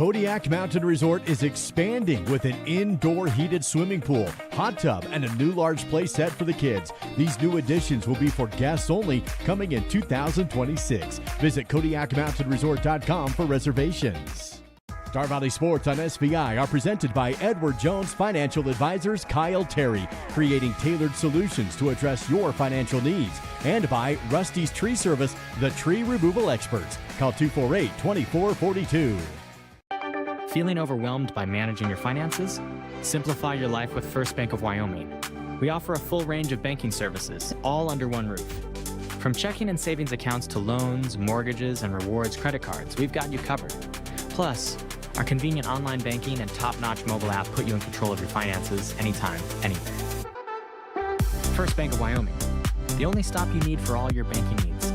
Kodiak Mountain Resort is expanding with an indoor heated swimming pool, hot tub, and a new large play set for the kids. These new additions will be for guests only, coming in 2026. Visit KodiakMountainResort.com for reservations. Star Valley Sports on SVI are presented by Edward Jones Financial Advisors Kyle Terry, creating tailored solutions to address your financial needs. And by Rusty's Tree Service, the tree removal experts. Call 248-2442. Feeling overwhelmed by managing your finances? Simplify your life with First Bank of Wyoming. We offer a full range of banking services, all under one roof. From checking and savings accounts to loans, mortgages, and rewards credit cards, we've got you covered. Plus, our convenient online banking and top-notch mobile app put you in control of your finances anytime, anywhere. First Bank of Wyoming, the only stop you need for all your banking needs.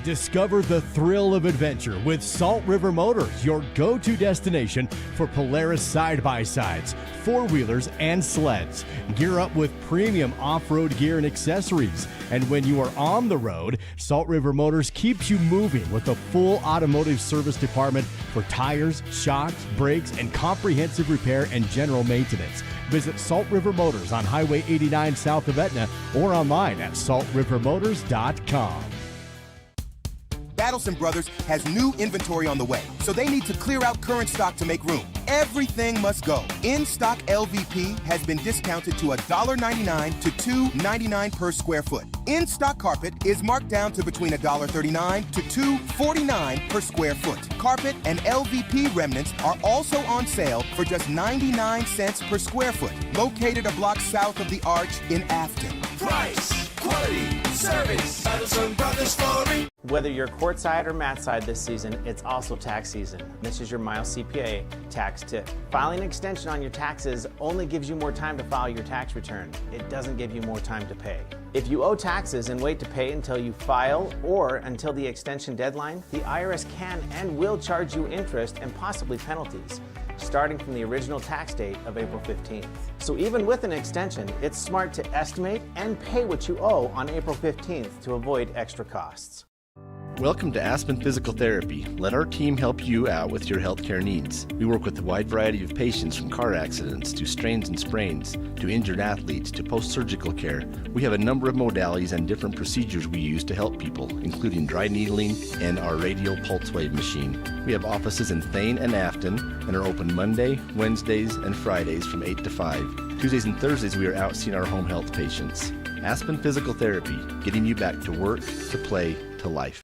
Discover the thrill of adventure with Salt River Motors, your go-to destination for Polaris side-by-sides, four-wheelers, and sleds. Gear up with premium off-road gear and accessories. And when you are on the road, Salt River Motors keeps you moving with a full automotive service department for tires, shocks, brakes, and comprehensive repair and general maintenance. Visit Salt River Motors on Highway 89 south of Etna or online at saltrivermotors.com. Battleson Brothers has new inventory on the way, so they need to clear out current stock to make room. Everything must go. In-stock LVP has been discounted to $1.99 to $2.99 per square foot. In-stock carpet is marked down to between $1.39 to $2.49 per square foot. Carpet and LVP remnants are also on sale for just 99 cents per square foot, located a block south of the Arch in Afton. Price, quality, service, Battleson Brothers story. Whether you're courtside or mat side this season, it's also tax season. This is your Miles CPA tax tip. Filing an extension on your taxes only gives you more time to file your tax return. It doesn't give you more time to pay. If you owe taxes and wait to pay until you file or until the extension deadline, the IRS can and will charge you interest and possibly penalties, starting from the original tax date of April 15th. So even with an extension, it's smart to estimate and pay what you owe on April 15th to avoid extra costs. Welcome to Aspen Physical Therapy. Let our team help you out with your healthcare needs. We work with a wide variety of patients, from car accidents to strains and sprains to injured athletes to post-surgical care. We have a number of modalities and different procedures we use to help people, including dry needling and our radial pulse wave machine. We have offices in Thane and Afton and are open Monday, Wednesdays, and Fridays from 8 to 5. Tuesdays and Thursdays we are out seeing our home health patients. Aspen Physical Therapy, getting you back to work, to play, to life.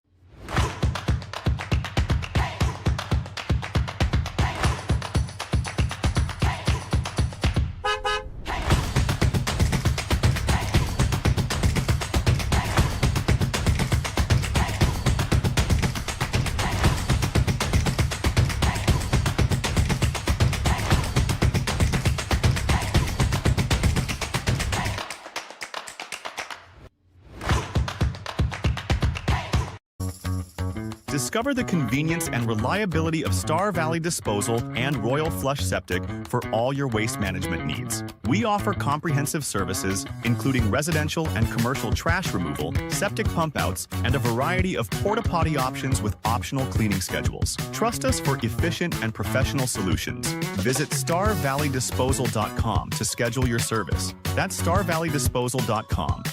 Discover the convenience and reliability of Star Valley Disposal and Royal Flush Septic for all your waste management needs. We offer comprehensive services, including residential and commercial trash removal, septic pump outs, and a variety of porta-potty options with optional cleaning schedules. Trust us for efficient and professional solutions. Visit StarValleyDisposal.com to schedule your service. That's StarValleyDisposal.com.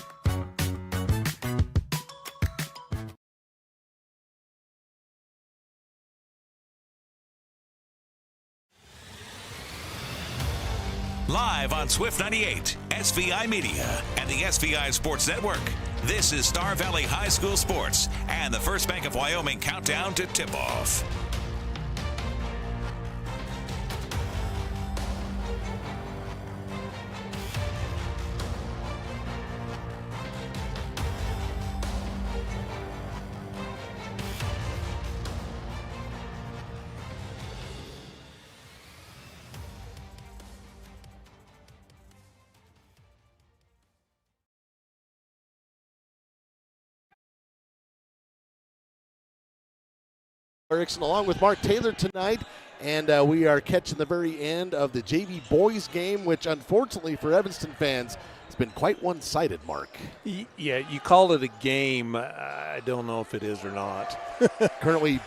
Live on Swift 98, SVI Media, and the SVI Sports Network. This is Star Valley High School Sports and the First Bank of Wyoming countdown to tip-off. Erickson along with Mark Taylor tonight, and we are catching the very end of the JV boys game, which unfortunately for Evanston fans has been quite one-sided, Mark. Yeah, you call it a game. I don't know if it is or not. Currently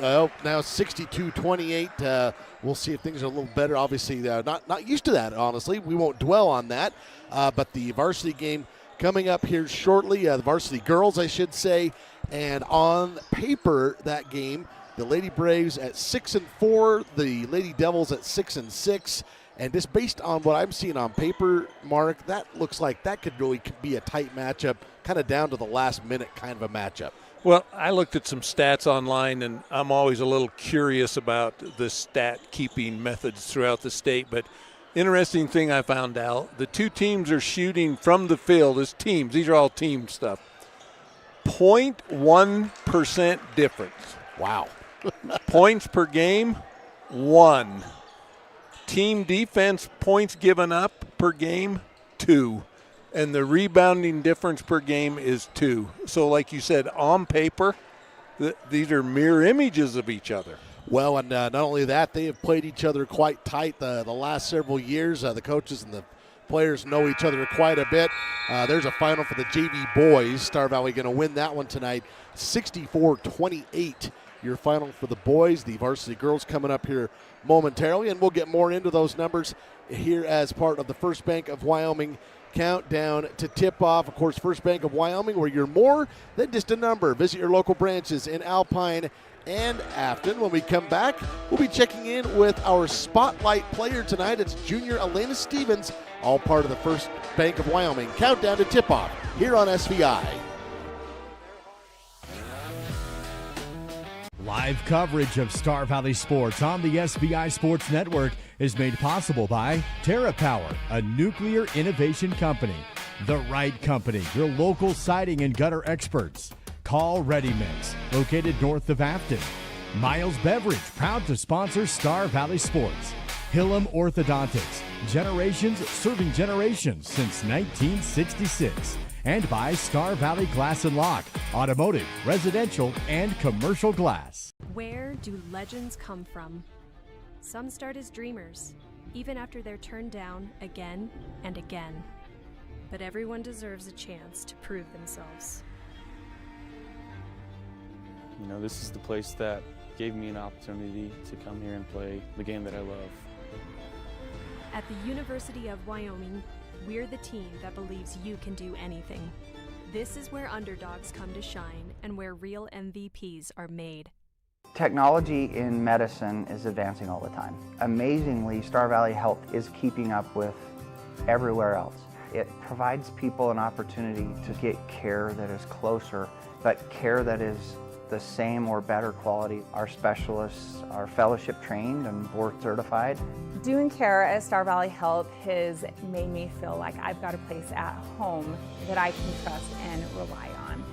now 62-28. We'll see if things are a little better. Obviously, not used to that, honestly. We won't dwell on that. But the varsity game coming up here shortly, the varsity girls, I should say. And on paper, that game, the Lady Braves at 6-4, the Lady Devils at 6-6. And just based on what I'm seeing on paper, Mark, that looks like that could really be a tight matchup, kind of down to the last minute kind of a matchup. Well, I looked at some stats online, and I'm always a little curious about the stat-keeping methods throughout the state. But interesting thing I found out, the two teams are shooting from the field as teams. These are all team stuff. 0.1% difference. Wow. Points per game, 1. Team defense points given up per game, 2. And the rebounding difference per game is 2. So like you said, on paper, these are mirror images of each other. Well, and not only that, they have played each other quite tight the last several years. The coaches and the players know each other quite a bit. There's a final for the JV boys. Star Valley going to win that one tonight, 64-28. Your final for the boys. The varsity girls coming up here momentarily, and we'll get more into those numbers here as part of the First Bank of Wyoming countdown to tip-off. Of course, First Bank of Wyoming, where you're more than just a number. Visit your local branches in Alpine and Afton. When we come back, we'll be checking in with our spotlight player tonight. It's junior Elena Stevens, all part of the First Bank of Wyoming countdown to tip-off here on SVI. Live coverage of Star Valley Sports on the SBI Sports Network is made possible by TerraPower, a nuclear innovation company. The Right Company, your local siding and gutter experts. Call Ready Mix, located north of Afton. Miles Beverage, proud to sponsor Star Valley Sports. Hillam Orthodontics, generations serving generations since 1966. And by Star Valley Glass and Lock, automotive, residential, and commercial glass. Where do legends come from? Some start as dreamers, even after they're turned down again and again. But everyone deserves a chance to prove themselves. You know, this is the place that gave me an opportunity to come here and play the game that I love. At the University of Wyoming, we're the team that believes you can do anything. This is where underdogs come to shine and where real MVPs are made. Technology in medicine is advancing all the time. Amazingly, Star Valley Health is keeping up with everywhere else. It provides people an opportunity to get care that is closer, but care that is the same or better quality. Our specialists are fellowship trained and board certified. Doing care at Star Valley Health has made me feel like I've got a place at home that I can trust and rely on.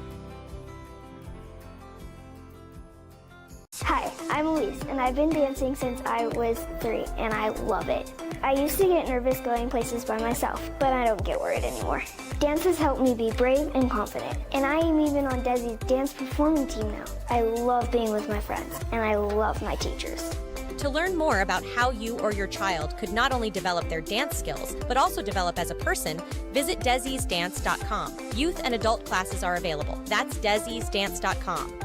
Hi, I'm Elise, and I've been dancing since I was 3, and I love it. I used to get nervous going places by myself, but I don't get worried anymore. Dance has helped me be brave and confident, and I am even on Desi's dance performing team now. I love being with my friends, and I love my teachers. To learn more about how you or your child could not only develop their dance skills, but also develop as a person, visit Desi'sDance.com. Youth and adult classes are available. That's Desi'sDance.com.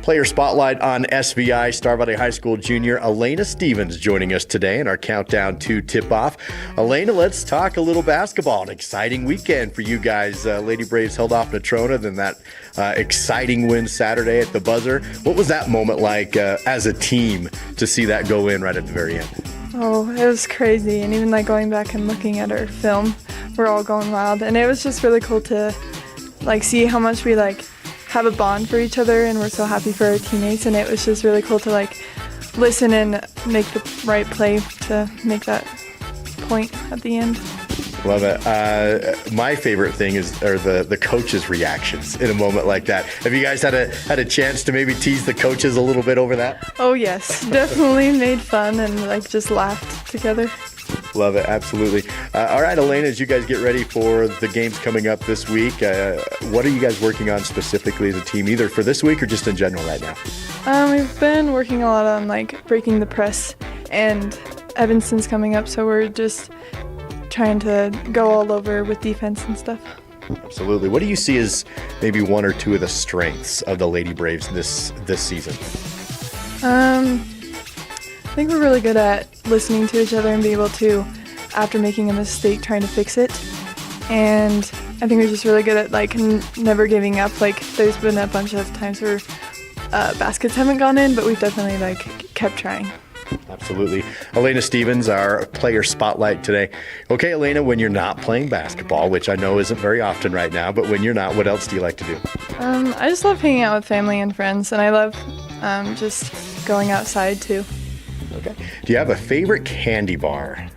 Player Spotlight on SVI. Star Valley High School junior Elena Stevens joining us today in our countdown to tip-off. Elena, let's talk a little basketball. An exciting weekend for you guys. Lady Braves held off Natrona, then that exciting win Saturday at the buzzer. What was that moment like as a team to see that go in right at the very end? Oh, it was crazy. And even like going back and looking at our film, we're all going wild. And it was just really cool to like see how much we like have a bond for each other, and we're so happy for our teammates, and it was just really cool to like listen and make the right play to make that point at the end. Love it. My favorite thing is the coaches' reactions in a moment like that. Have you guys had a chance to maybe tease the coaches a little bit over that? Oh yes, definitely made fun and like just laughed together. Love it, absolutely. All right, Elena, as you guys get ready for the games coming up this week, what are you guys working on specifically as a team, either for this week or just in general right now? We've been working a lot on like breaking the press, and Evanston's coming up, so we're just trying to go all over with defense and stuff. Absolutely. What do you see as maybe one or two of the strengths of the Lady Braves this season? I think we're really good at listening to each other and being able to, after making a mistake, trying to fix it. And I think we're just really good at like never giving up. Like there's been a bunch of times where baskets haven't gone in, but we've definitely like kept trying. Absolutely. Elena Stevens, our player spotlight today. Okay, Elena, when you're not playing basketball, which I know isn't very often right now, but when you're not, what else do you like to do? I just love hanging out with family and friends, and I love just going outside too. Okay. Do you have a favorite candy bar?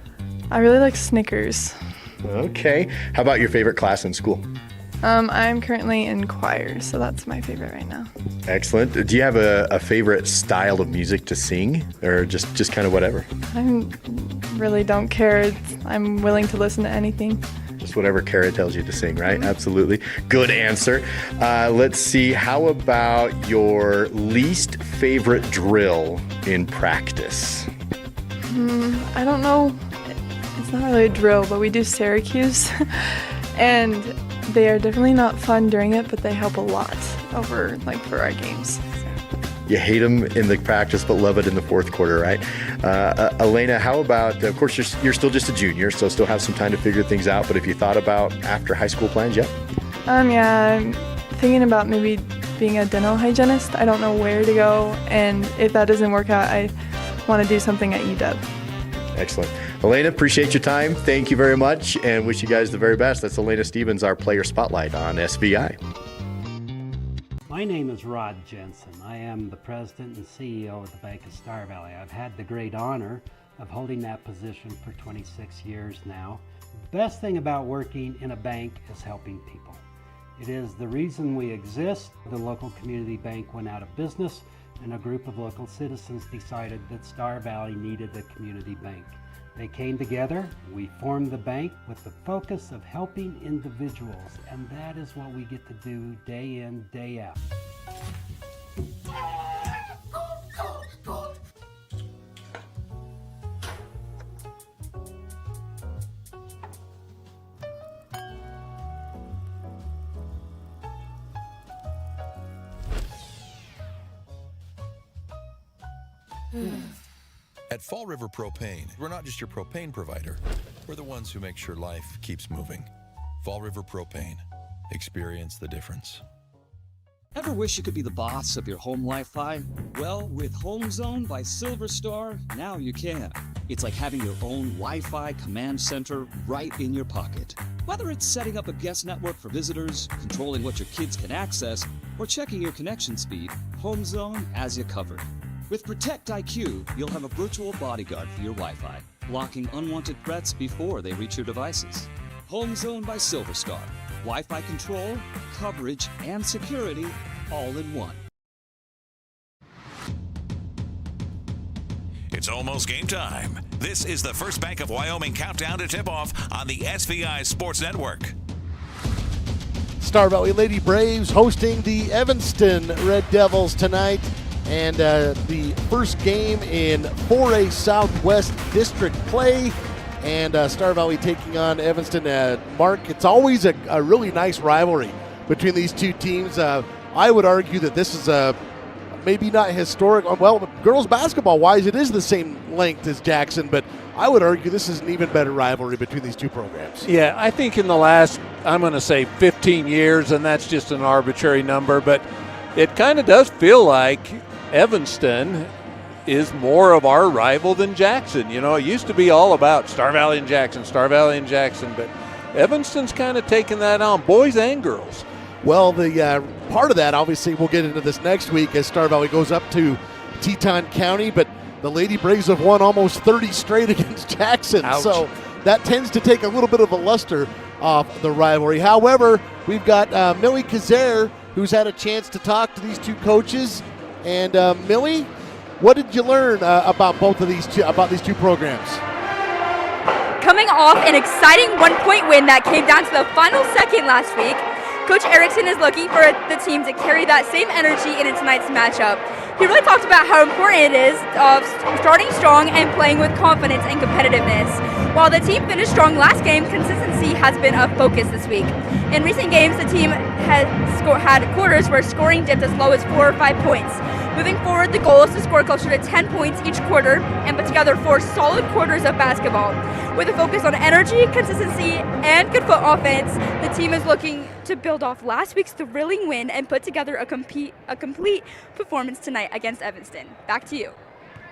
I really like Snickers. Okay. How about your favorite class in school? I'm currently in choir, so that's my favorite right now. Excellent. Do you have a favorite style of music to sing, or just kind of whatever? I really don't care. I'm willing to listen to anything. Just whatever Kara tells you to sing, right? Absolutely. Good answer. Let's see. How about your least favorite drill in practice? I don't know. It's not really a drill, but we do Syracuse. And they are definitely not fun during it, but they help a lot for our games. You hate them in the practice, but love it in the fourth quarter, right? Elena, how about, of course, you're still just a junior, so still have some time to figure things out, but have you thought about after high school plans yet? Yeah, I'm thinking about maybe being a dental hygienist. I don't know where to go, and if that doesn't work out, I want to do something at UW. Excellent. Elena, appreciate your time. Thank you very much, and wish you guys the very best. That's Elena Stevens, our player spotlight on SVI. My name is Rod Jensen. I am the president and CEO of the Bank of Star Valley. I've had the great honor of holding that position for 26 years now. The best thing about working in a bank is helping people. It is the reason we exist. The local community bank went out of business, and a group of local citizens decided that Star Valley needed a community bank. They came together, we formed the bank with the focus of helping individuals, and that is what we get to do day in, day out. At Fall River Propane, we're not just your propane provider. We're the ones who make sure life keeps moving. Fall River Propane. Experience the difference. Ever wish you could be the boss of your home Wi-Fi? Well, with Home Zone by Silver Star, now you can. It's like having your own Wi-Fi command center right in your pocket. Whether it's setting up a guest network for visitors, controlling what your kids can access, or checking your connection speed, Home Zone has you covered. With Protect IQ, you'll have a virtual bodyguard for your Wi-Fi, blocking unwanted threats before they reach your devices. Home Zone by Silver Star. Wi-Fi control, coverage, and security all in one. It's almost game time. This is the First Bank of Wyoming countdown to tip-off on the SVI Sports Network. Star Valley Lady Braves hosting the Evanston Red Devils tonight. And the first game in 4A Southwest District play, and Star Valley taking on Evanston. Mark, it's always a really nice rivalry between these two teams. I would argue that this is maybe not historic. Well, girls basketball-wise, it is the same length as Jackson, but I would argue this is an even better rivalry between these two programs. Yeah, I think in the last, I'm going to say 15 years, and that's just an arbitrary number, but it kind of does feel like Evanston is more of our rival than Jackson. You know, it used to be all about Star Valley and Jackson, but Evanston's kind of taken that on, boys and girls. Well, the part of that, obviously, we'll get into this next week as Star Valley goes up to Teton County, but the Lady Braves have won almost 30 straight against Jackson. Ouch. So that tends to take a little bit of a luster off the rivalry. However, we've got Millie Kazare, who's had a chance to talk to these two coaches. And Millie, what did you learn about these two programs? Coming off an exciting one-point win that came down to the final second last week, Coach Erickson is looking for the team to carry that same energy in tonight's matchup. He really talked about how important it is of starting strong and playing with confidence and competitiveness. While the team finished strong last game, consistency has been a focus this week. In recent games, the team had quarters where scoring dipped as low as 4 or 5 points. Moving forward, the goal is to score closer to 10 points each quarter and put together 4 solid quarters of basketball. With a focus on energy, consistency, and good foot offense, the team is looking to build off last week's thrilling win and put together a complete performance tonight against Evanston. Back to you.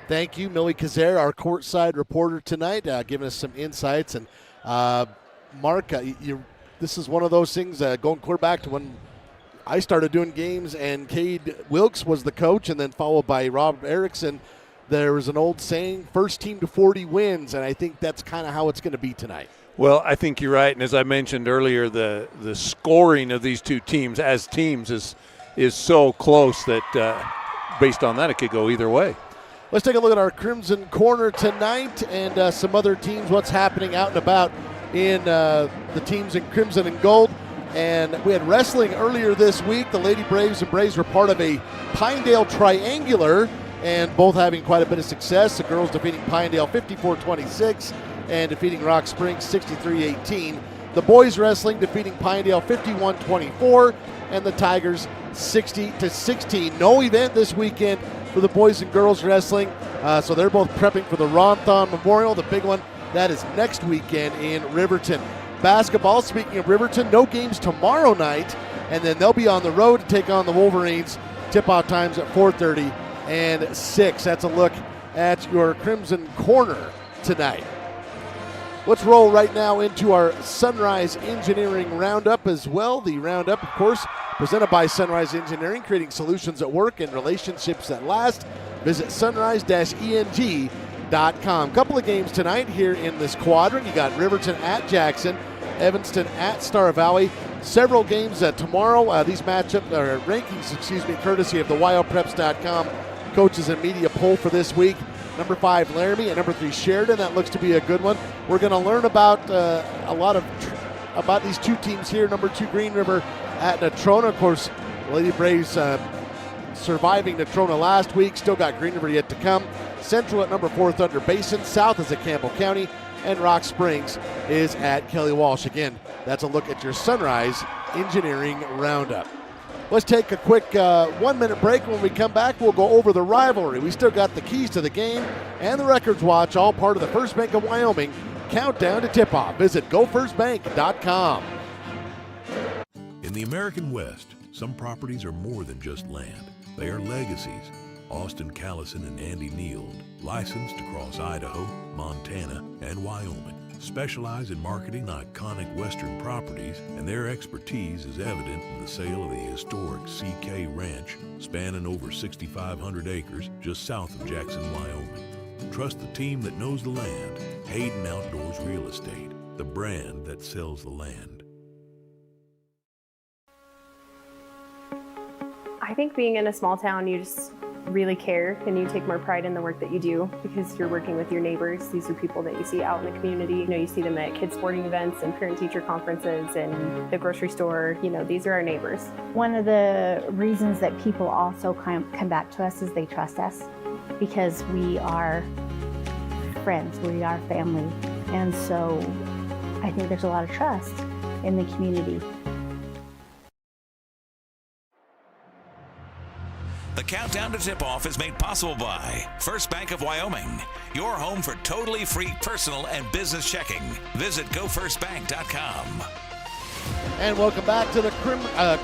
Thank you, Millie Kazare, our courtside reporter tonight, giving us some insights. And Mark, this is one of those things going clear back to when I started doing games and Cade Wilkes was the coach, and then followed by Rob Erickson. There was an old saying, first team to 40 wins, and I think that's kind of how it's going to be tonight. Well, I think you're right, and as I mentioned earlier, the scoring of these two teams as teams is so close that based on that it could go either way. Let's take a look at our Crimson Corner tonight and some other teams, what's happening out and about in the teams in Crimson and Gold. And we had wrestling earlier this week. The Lady Braves and Braves were part of a Pinedale Triangular, and both having quite a bit of success. The girls defeating Pinedale 54-26 and defeating Rock Springs 63-18. The boys wrestling defeating Pinedale 51-24 and the Tigers 60-16. No event this weekend for the boys and girls wrestling, so they're both prepping for the Ron Thon Memorial, the big one that is next weekend in Riverton. Basketball, speaking of Riverton, no games tomorrow night, and then they'll be on the road to take on the Wolverines. Tip-off times at 4:30 and 6. That's a look at your Crimson Corner tonight. Let's roll right now into our Sunrise Engineering Roundup as well. The Roundup, of course, presented by Sunrise Engineering, creating solutions at work and relationships that last. Visit sunrise-eng.com. Couple of games tonight here in this quadrant. You got Riverton at Jackson, Evanston at Star Valley. Several games tomorrow. These rankings, courtesy of the WyoPreps.com coaches and media poll for this week. Number 5, Laramie, and number 3, Sheridan. That looks to be a good one. We're going to learn about a lot about these two teams here. Number 2, Green River at Natrona. Of course, Lady Braves surviving Natrona last week. Still got Green River yet to come. Central at number 4, Thunder Basin. South is at Campbell County. And Rock Springs is at Kelly Walsh. Again, that's a look at your Sunrise Engineering Roundup. Let's take a quick 1-minute break. When we come back, we'll go over the rivalry. We still got the keys to the game and the records watch, all part of the First Bank of Wyoming countdown to tip-off. Visit gofirstbank.com. In the American West, some properties are more than just land. They are legacies. Austin Callison and Andy Neild, licensed across Idaho, Montana, and Wyoming, specialize in marketing iconic Western properties, and their expertise is evident in the sale of the historic CK Ranch, spanning over 6,500 acres just south of Jackson, Wyoming. Trust the team that knows the land. Hayden Outdoors Real Estate, the brand that sells the land. I think being in a small town, you just really care and you take more pride in the work that you do because you're working with your neighbors. These are people that you see out in the community. You see them at kids sporting events and parent-teacher conferences and the grocery store. These are our neighbors. One of the reasons that people also come back to us is they trust us because we are friends, we are family. And so I think there's a lot of trust in the community. The countdown to tip-off is made possible by First Bank of Wyoming, your home for totally free personal and business checking. Visit gofirstbank.com. And welcome back to the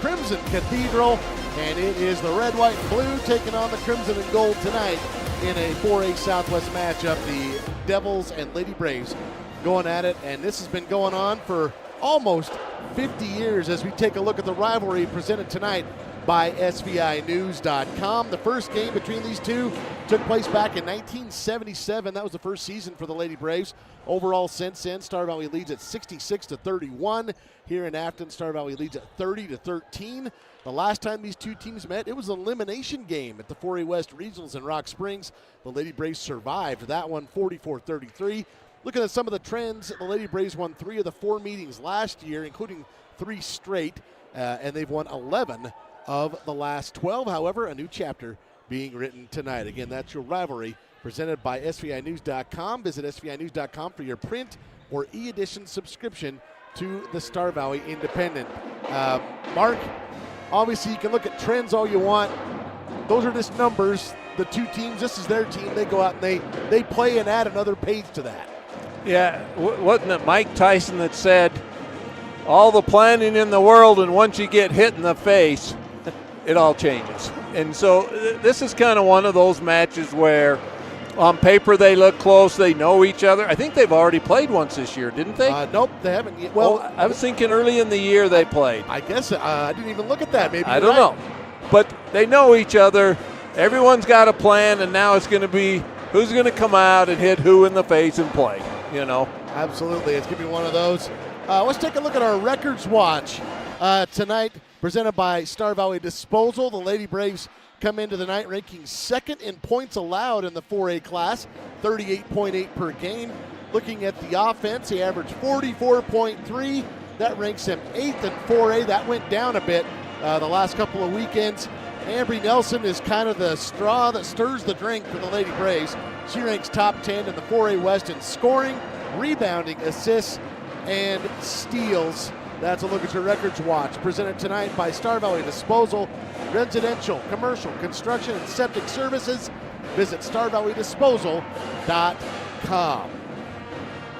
Crimson Cathedral, and it is the red, white, and blue taking on the Crimson and Gold tonight in a 4A Southwest matchup. The Devils and Lady Braves going at it, and this has been going on for almost 50 years as we take a look at the rivalry presented tonight by SVInews.com. The first game between these two took place back in 1977. That was the first season for the Lady Braves. Overall, since then, Star Valley leads at 66-31. Here in Afton, Star Valley leads at 30-13. The last time these two teams met, it was an elimination game at the 4A West Regionals in Rock Springs. The Lady Braves survived that one 44-33. Looking at some of the trends, the Lady Braves won 3 of the 4 meetings last year, including 3 straight, and they've won 11 of the last 12. However, a new chapter being written tonight. Again, that's your rivalry presented by SVInews.com. Visit SVInews.com for your print, or e-edition subscription to the Star Valley Independent. Mark, obviously you can look at trends all you want. Those are just numbers. The two teams, this is their team. They go out and they play and add another page to that. Yeah, wasn't it Mike Tyson that said, all the planning in the world, and once you get hit in the face, it all changes. And so this is kind of one of those matches where on paper they look close, they know each other. I think they've already played once this year, didn't they? Nope, they haven't yet. Well, I was thinking early in the year they played. I guess I didn't even look at that. Maybe I don't know. But they know each other. Everyone's got a plan, and now it's going to be who's going to come out and hit who in the face and play, you know. Absolutely. It's going to be one of those. Let's take a look at our records watch tonight, presented by Star Valley Disposal. The Lady Braves come into the night ranking second in points allowed in the 4A class, 38.8 per game. Looking at the offense, he averaged 44.3. That ranks him 8th in 4A. That went down a bit the last couple of weekends. Ambry Nelson is kind of the straw that stirs the drink for the Lady Braves. She ranks top 10 in the 4A West in scoring, rebounding, assists, and steals. That's a look at your records watch, presented tonight by Star Valley Disposal, residential, commercial, construction, and septic services. Visit starvalleydisposal.com.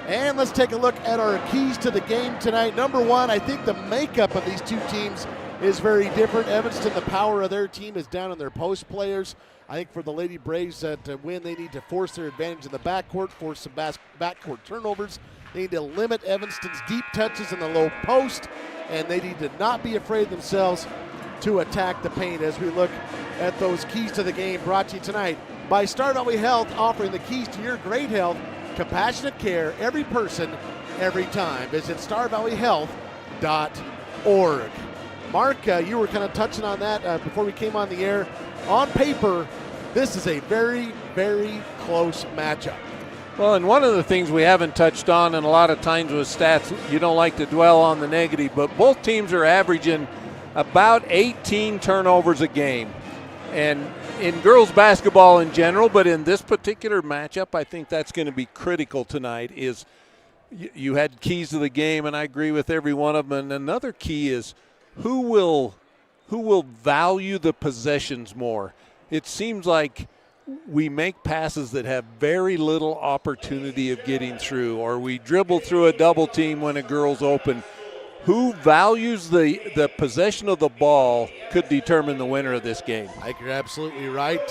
And let's take a look at our keys to the game tonight. Number one, I think the makeup of these two teams is very different. Evanston, the power of their team is down on their post players. I think for the Lady Braves to win, they need to force their advantage in the backcourt, force some backcourt turnovers. They need to limit Evanston's deep touches in the low post, and they need to not be afraid themselves to attack the paint as we look at those keys to the game, brought to you tonight by Star Valley Health, offering the keys to your great health, compassionate care, every person, every time. Visit starvalleyhealth.org. Mark, you were kind of touching on that before we came on the air. On paper, this is a very, very close matchup. Well, and one of the things we haven't touched on, and a lot of times with stats, you don't like to dwell on the negative, but both teams are averaging about 18 turnovers a game. And in girls basketball in general, but in this particular matchup, I think that's going to be critical tonight. Is you had keys to the game, and I agree with every one of them. And another key is who will value the possessions more. It seems like we make passes that have very little opportunity of getting through, or we dribble through a double team when a girl's open. Who values the possession of the ball could determine the winner of this game. I think you're absolutely right.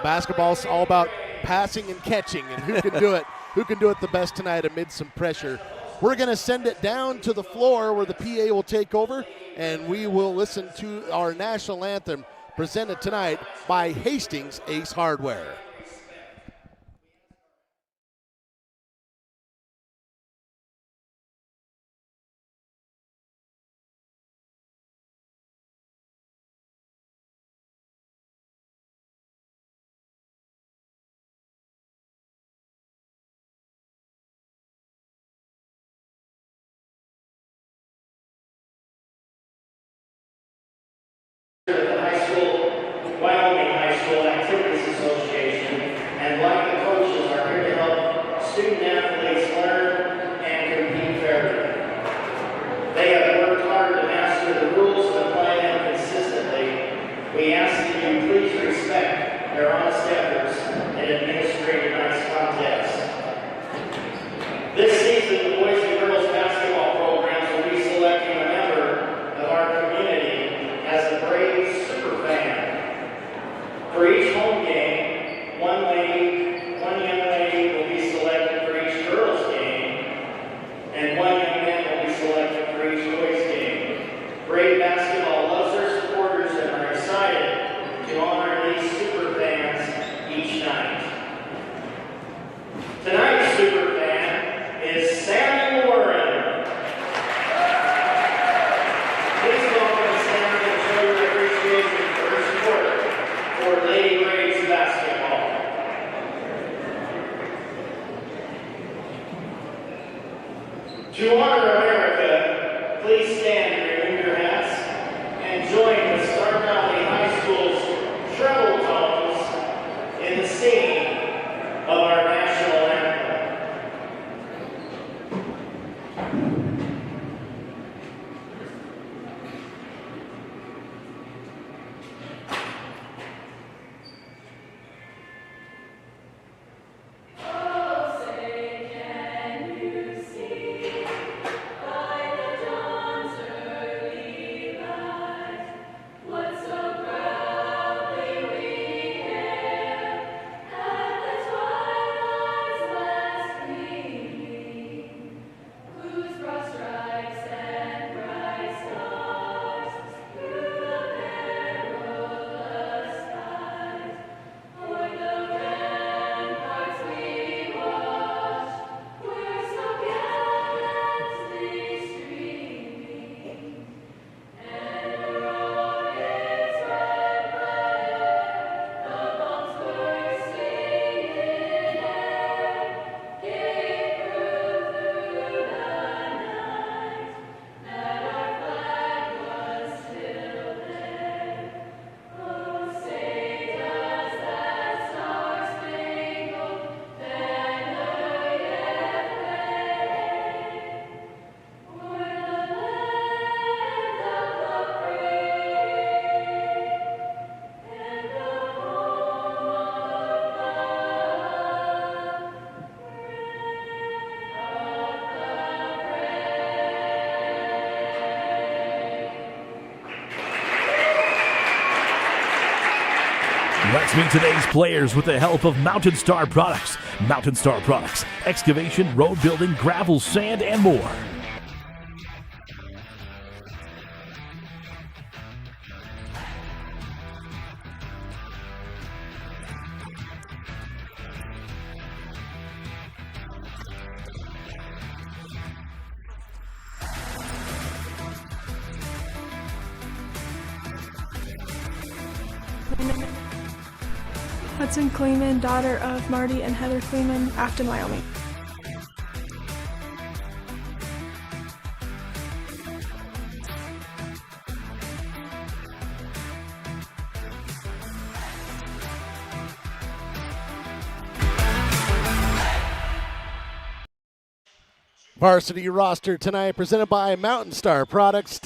Basketball's all about passing and catching, and who can do it. Who can do it the best tonight amid some pressure. We're going to send it down to the floor where the PA will take over, and we will listen to our national anthem presented tonight by Hastings Ace Hardware. Wyoming High School Activities Association. Let's meet today's players with the help of Mountain Star Products. Mountain Star Products, excavation, road building, gravel, sand, and more. Hudson Kleeman, daughter of Marty and Heather Kleeman, Afton, Wyoming. Varsity roster tonight presented by Mountain Star Products.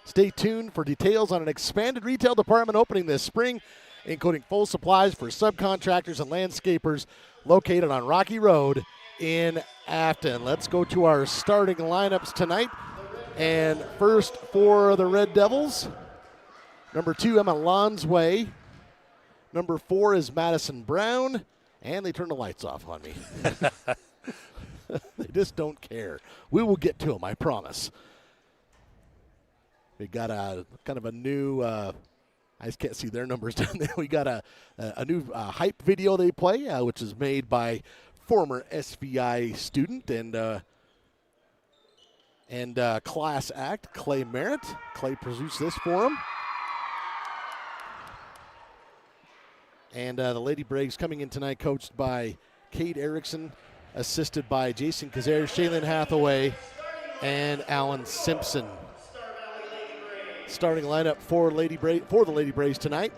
Stay tuned for details on an expanded retail department opening this spring, including full supplies for subcontractors and landscapers located on Rocky Road in Afton. Let's go to our starting lineups tonight. And first for the Red Devils, number 2, Emma Lonsway. Number 4 is Madison Brown. And they turn the lights off on me. They just don't care. We will get to them, I promise. We got a kind of a new, I just can't see their numbers down there. We got a new hype video they play, which is made by former SVI student and class act Clay Merritt. Clay produced this for him. And the Lady Braves coming in tonight, coached by Cade Erickson, assisted by Jason Kazare, Shaylin Hathaway, and Alan Simpson. Starting lineup for the Lady Braves tonight.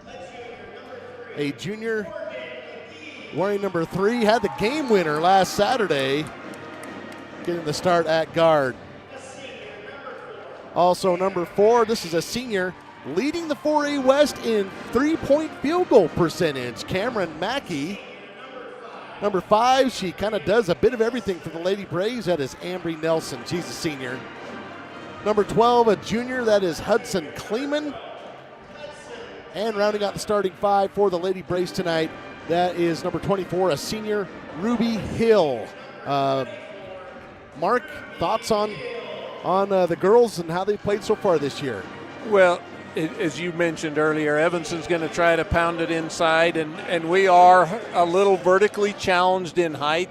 A junior wearing number 3, had the game winner last Saturday, getting the start at guard. Also number 4, this is a senior leading the 4A West in 3-point field goal percentage, Cameron Mackey. Number 5, she kind of does a bit of everything for the Lady Braves. That is Ambry Nelson. She's a senior. Number 12, a junior. That is Hudson Kleeman. And rounding out the starting 5 for the Lady Braves tonight, that is number 24, a senior, Ruby Hill. Mark, thoughts on the girls and how they played so far this year? Well, as you mentioned earlier, Evanston's going to try to pound it inside, and we are a little vertically challenged in height,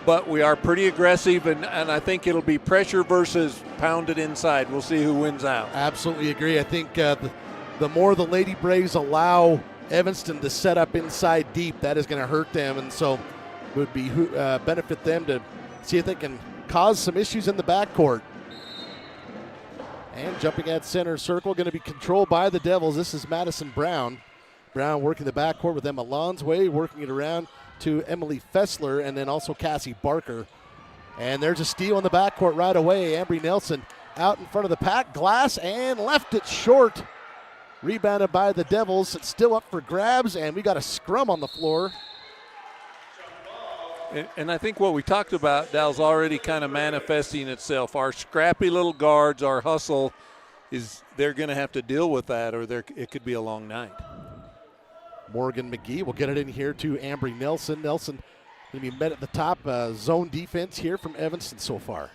but we are pretty aggressive, and I think it'll be pressure versus pounded inside. We'll see who wins out. Absolutely agree. I think the more the Lady Braves allow Evanston to set up inside deep, that is going to hurt them, and so it would be benefit them to see if they can cause some issues in the backcourt. And jumping at center circle, going to be controlled by the Devils. This is Madison Brown. Brown working the backcourt with Emma Lonsway, working it around to Emily Fessler, and then also Cassie Barker. And there's a steal in the backcourt right away. Ambry Nelson out in front of the pack, glass, and left it short. Rebounded by the Devils. It's still up for grabs, and we got a scrum on the floor. And I think what we talked about, Dal's already kind of manifesting itself. Our scrappy little guards, our hustle, they're going to have to deal with that, or it could be a long night. Morgan McGee will get it in here to Ambry Nelson. Nelson going to be met at the top. Zone defense here from Evanston so far.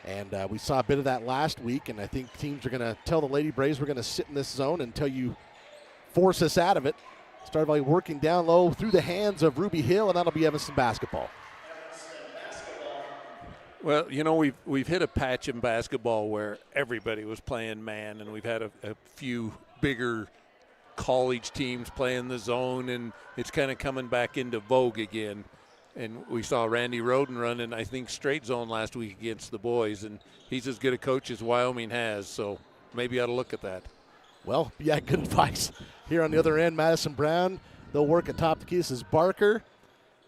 And we saw a bit of that last week, and I think teams are going to tell the Lady Braves we're going to sit in this zone until you force us out of it. Star Valley working down low through the hands of Ruby Hill, and that'll be Evanston basketball. Well, you know, we've hit a patch in basketball where everybody was playing man, and we've had a few bigger college teams playing the zone, and it's kind of coming back into vogue again. And we saw Randy Roden running, I think, straight zone last week against the boys, and he's as good a coach as Wyoming has, so maybe you ought to look at that. Well, yeah, good advice. Here on the other end, Madison Brown. They'll work atop the key. This is Barker.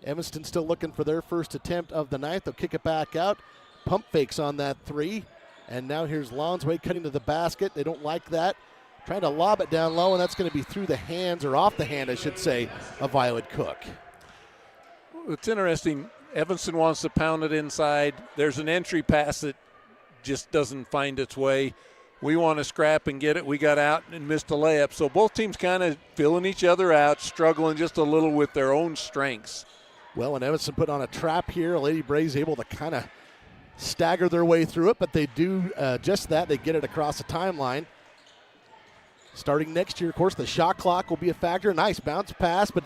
Evanston still looking for their first attempt of the night. They'll kick it back out. Pump fakes on that 3. And now here's Lonsway cutting to the basket. They don't like that. Trying to lob it down low, and that's going to be through the hands, or off the hand, I should say, of Violet Cook. It's interesting. Evanston wants to pound it inside. There's an entry pass that just doesn't find its way. we want to scrap and get it. We got out and missed a layup. So both teams kind of filling each other out, struggling just a little with their own strengths. Well, and Evanston put on a trap here. Lady Braves able to kind of stagger their way through it, but they do just that. They get it across the timeline. Starting next year, of course, the shot clock will be a factor. Nice bounce pass, but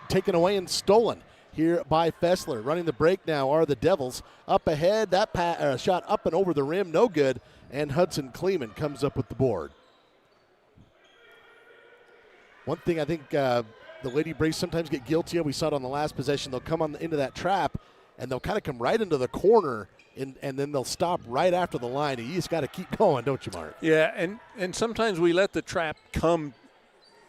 taken away and stolen here by Fessler. Running the break now are the Devils. Up ahead, that shot up and over the rim, no good, and Hudson Kleeman comes up with the board. One thing I think the Lady Braves sometimes get guilty of, we saw it on the last possession, they'll come into that trap, and they'll kind of come right into the corner, and then they'll stop right after the line. And you just got to keep going, don't you, Mark? Yeah, and sometimes we let the trap come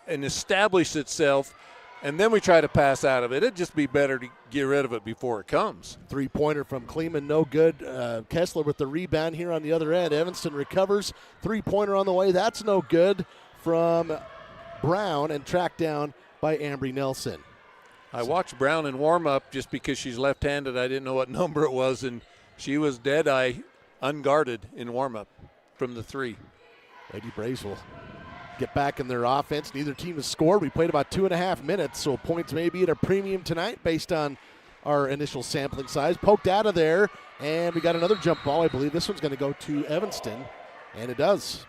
and establish itself, and then we try to pass out of it. It'd just be better to get rid of it before it comes. Three-pointer from Kleeman, no good. Kessler with the rebound here on the other end. Evanston recovers. Three-pointer on the way. That's no good from Brown and tracked down by Ambry Nelson. I watched Brown in warm-up just because she's left-handed. I didn't know what number it was, and she was dead-eye, unguarded in warm-up from the three. Lady Braves will get back in their offense. Neither team has scored. We played about 2.5 minutes, so points may be at a premium tonight based on our initial sampling size. Poked out of there, and we got another jump ball. I believe this one's going to go to Evanston, and it does.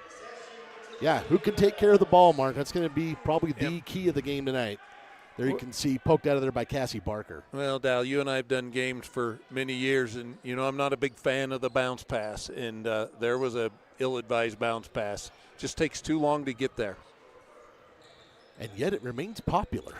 Yeah, who can take care of the ball, Mark? That's going to be probably the key of the game tonight. There you can see poked out of there by Cassie Barker. Well, Dal, you and I have done games for many years, and, I'm not a big fan of the bounce pass, and there was a ill-advised bounce pass. Just takes too long to get there. And yet it remains popular.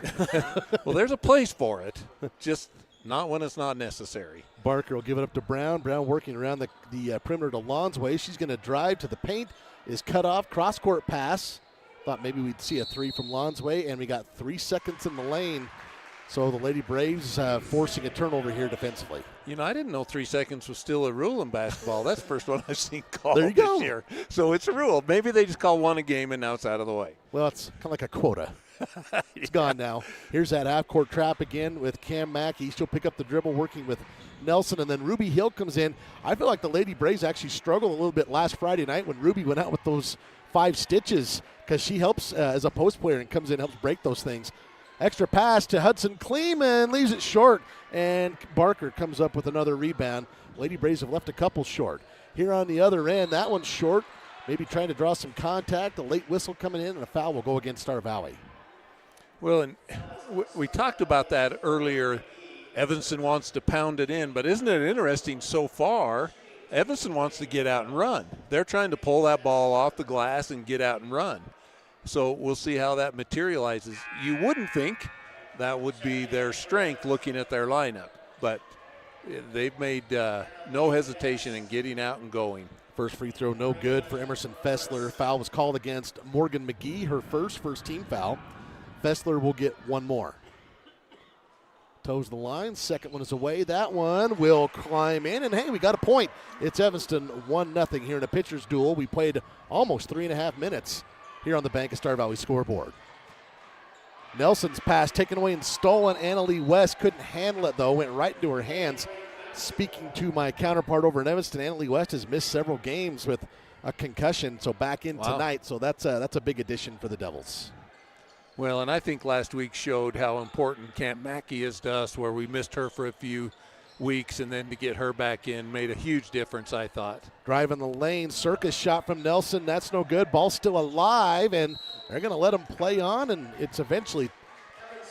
Well, there's a place for it, just not when it's not necessary. Barker will give it up to Brown. Brown working around the perimeter to Lonsway. She's going to drive to the paint, is cut off, cross-court pass. Thought maybe we'd see a three from Lonsway, and we got 3 seconds in the lane. So the Lady Braves forcing a turnover here defensively. I didn't know 3 seconds was still a rule in basketball. That's the first one I've seen called there you go. This year. So it's a rule. Maybe they just call one a game, and now it's out of the way. Well, it's kind of like a quota. It's gone now. Here's that half-court trap again with Cam Mackey. She'll pick up the dribble working with Nelson, and then Ruby Hill comes in. I feel like the Lady Braves actually struggled a little bit last Friday night when Ruby went out with those 5 stitches because she helps as a post player and comes in and helps break those things. Extra pass to Hudson Kleeman, leaves it short, and Barker comes up with another rebound. Lady Braves have left a couple short. Here on the other end, that one's short, maybe trying to draw some contact. A late whistle coming in, and a foul will go against Star Valley. Well, and we talked about that earlier. Evanston wants to pound it in, but isn't it interesting so far? Evanston wants to get out and run. They're trying to pull that ball off the glass and get out and run. So we'll see how that materializes. You wouldn't think that would be their strength looking at their lineup, but they've made no hesitation in getting out and going. First free throw no good for Emerson Fessler. Foul was called against Morgan McGee, her first team foul. Fessler will get one more. Toes the line. Second one is away. That one will climb in. And, hey, we got a point. It's Evanston 1-0 here in a pitcher's duel. We played almost 3.5 minutes here on the Bank of Star Valley scoreboard. Nelson's pass taken away and stolen. Annalie West couldn't handle it, though. Went right into her hands. Speaking to my counterpart over in Evanston, Annalie West has missed several games with a concussion, so back in tonight. So that's a big addition for the Devils. Well, and I think last week showed how important Camp Mackey is to us, where we missed her for a few weeks, and then to get her back in made a huge difference, I thought. Driving the lane, circus shot from Nelson. That's no good. Ball still alive, and they're going to let him play on, and it's eventually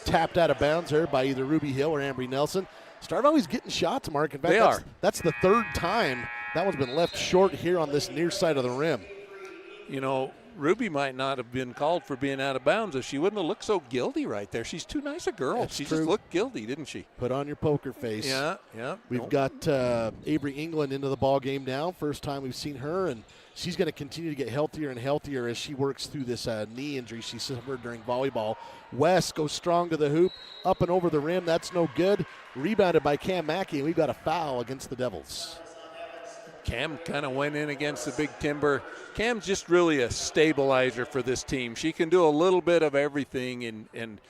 tapped out of bounds here by either Ruby Hill or Ambry Nelson. Star Valley's getting shots, Mark. In fact, that's the third time that one's been left short here on this near side of the rim. Ruby might not have been called for being out of bounds if she wouldn't have looked so guilty right there. She's too nice a girl. That's she true. Just looked guilty, didn't she? Put on your poker face. Yeah. We've got Avery England into the ball game now. First time we've seen her, and she's going to continue to get healthier and healthier as she works through this knee injury she suffered during volleyball. West goes strong to the hoop, up and over the rim. That's no good. Rebounded by Cam Mackey, and we've got a foul against the Devils. Cam kind of went in against the big timber. Cam's just really a stabilizer for this team. She can do a little bit of everything, and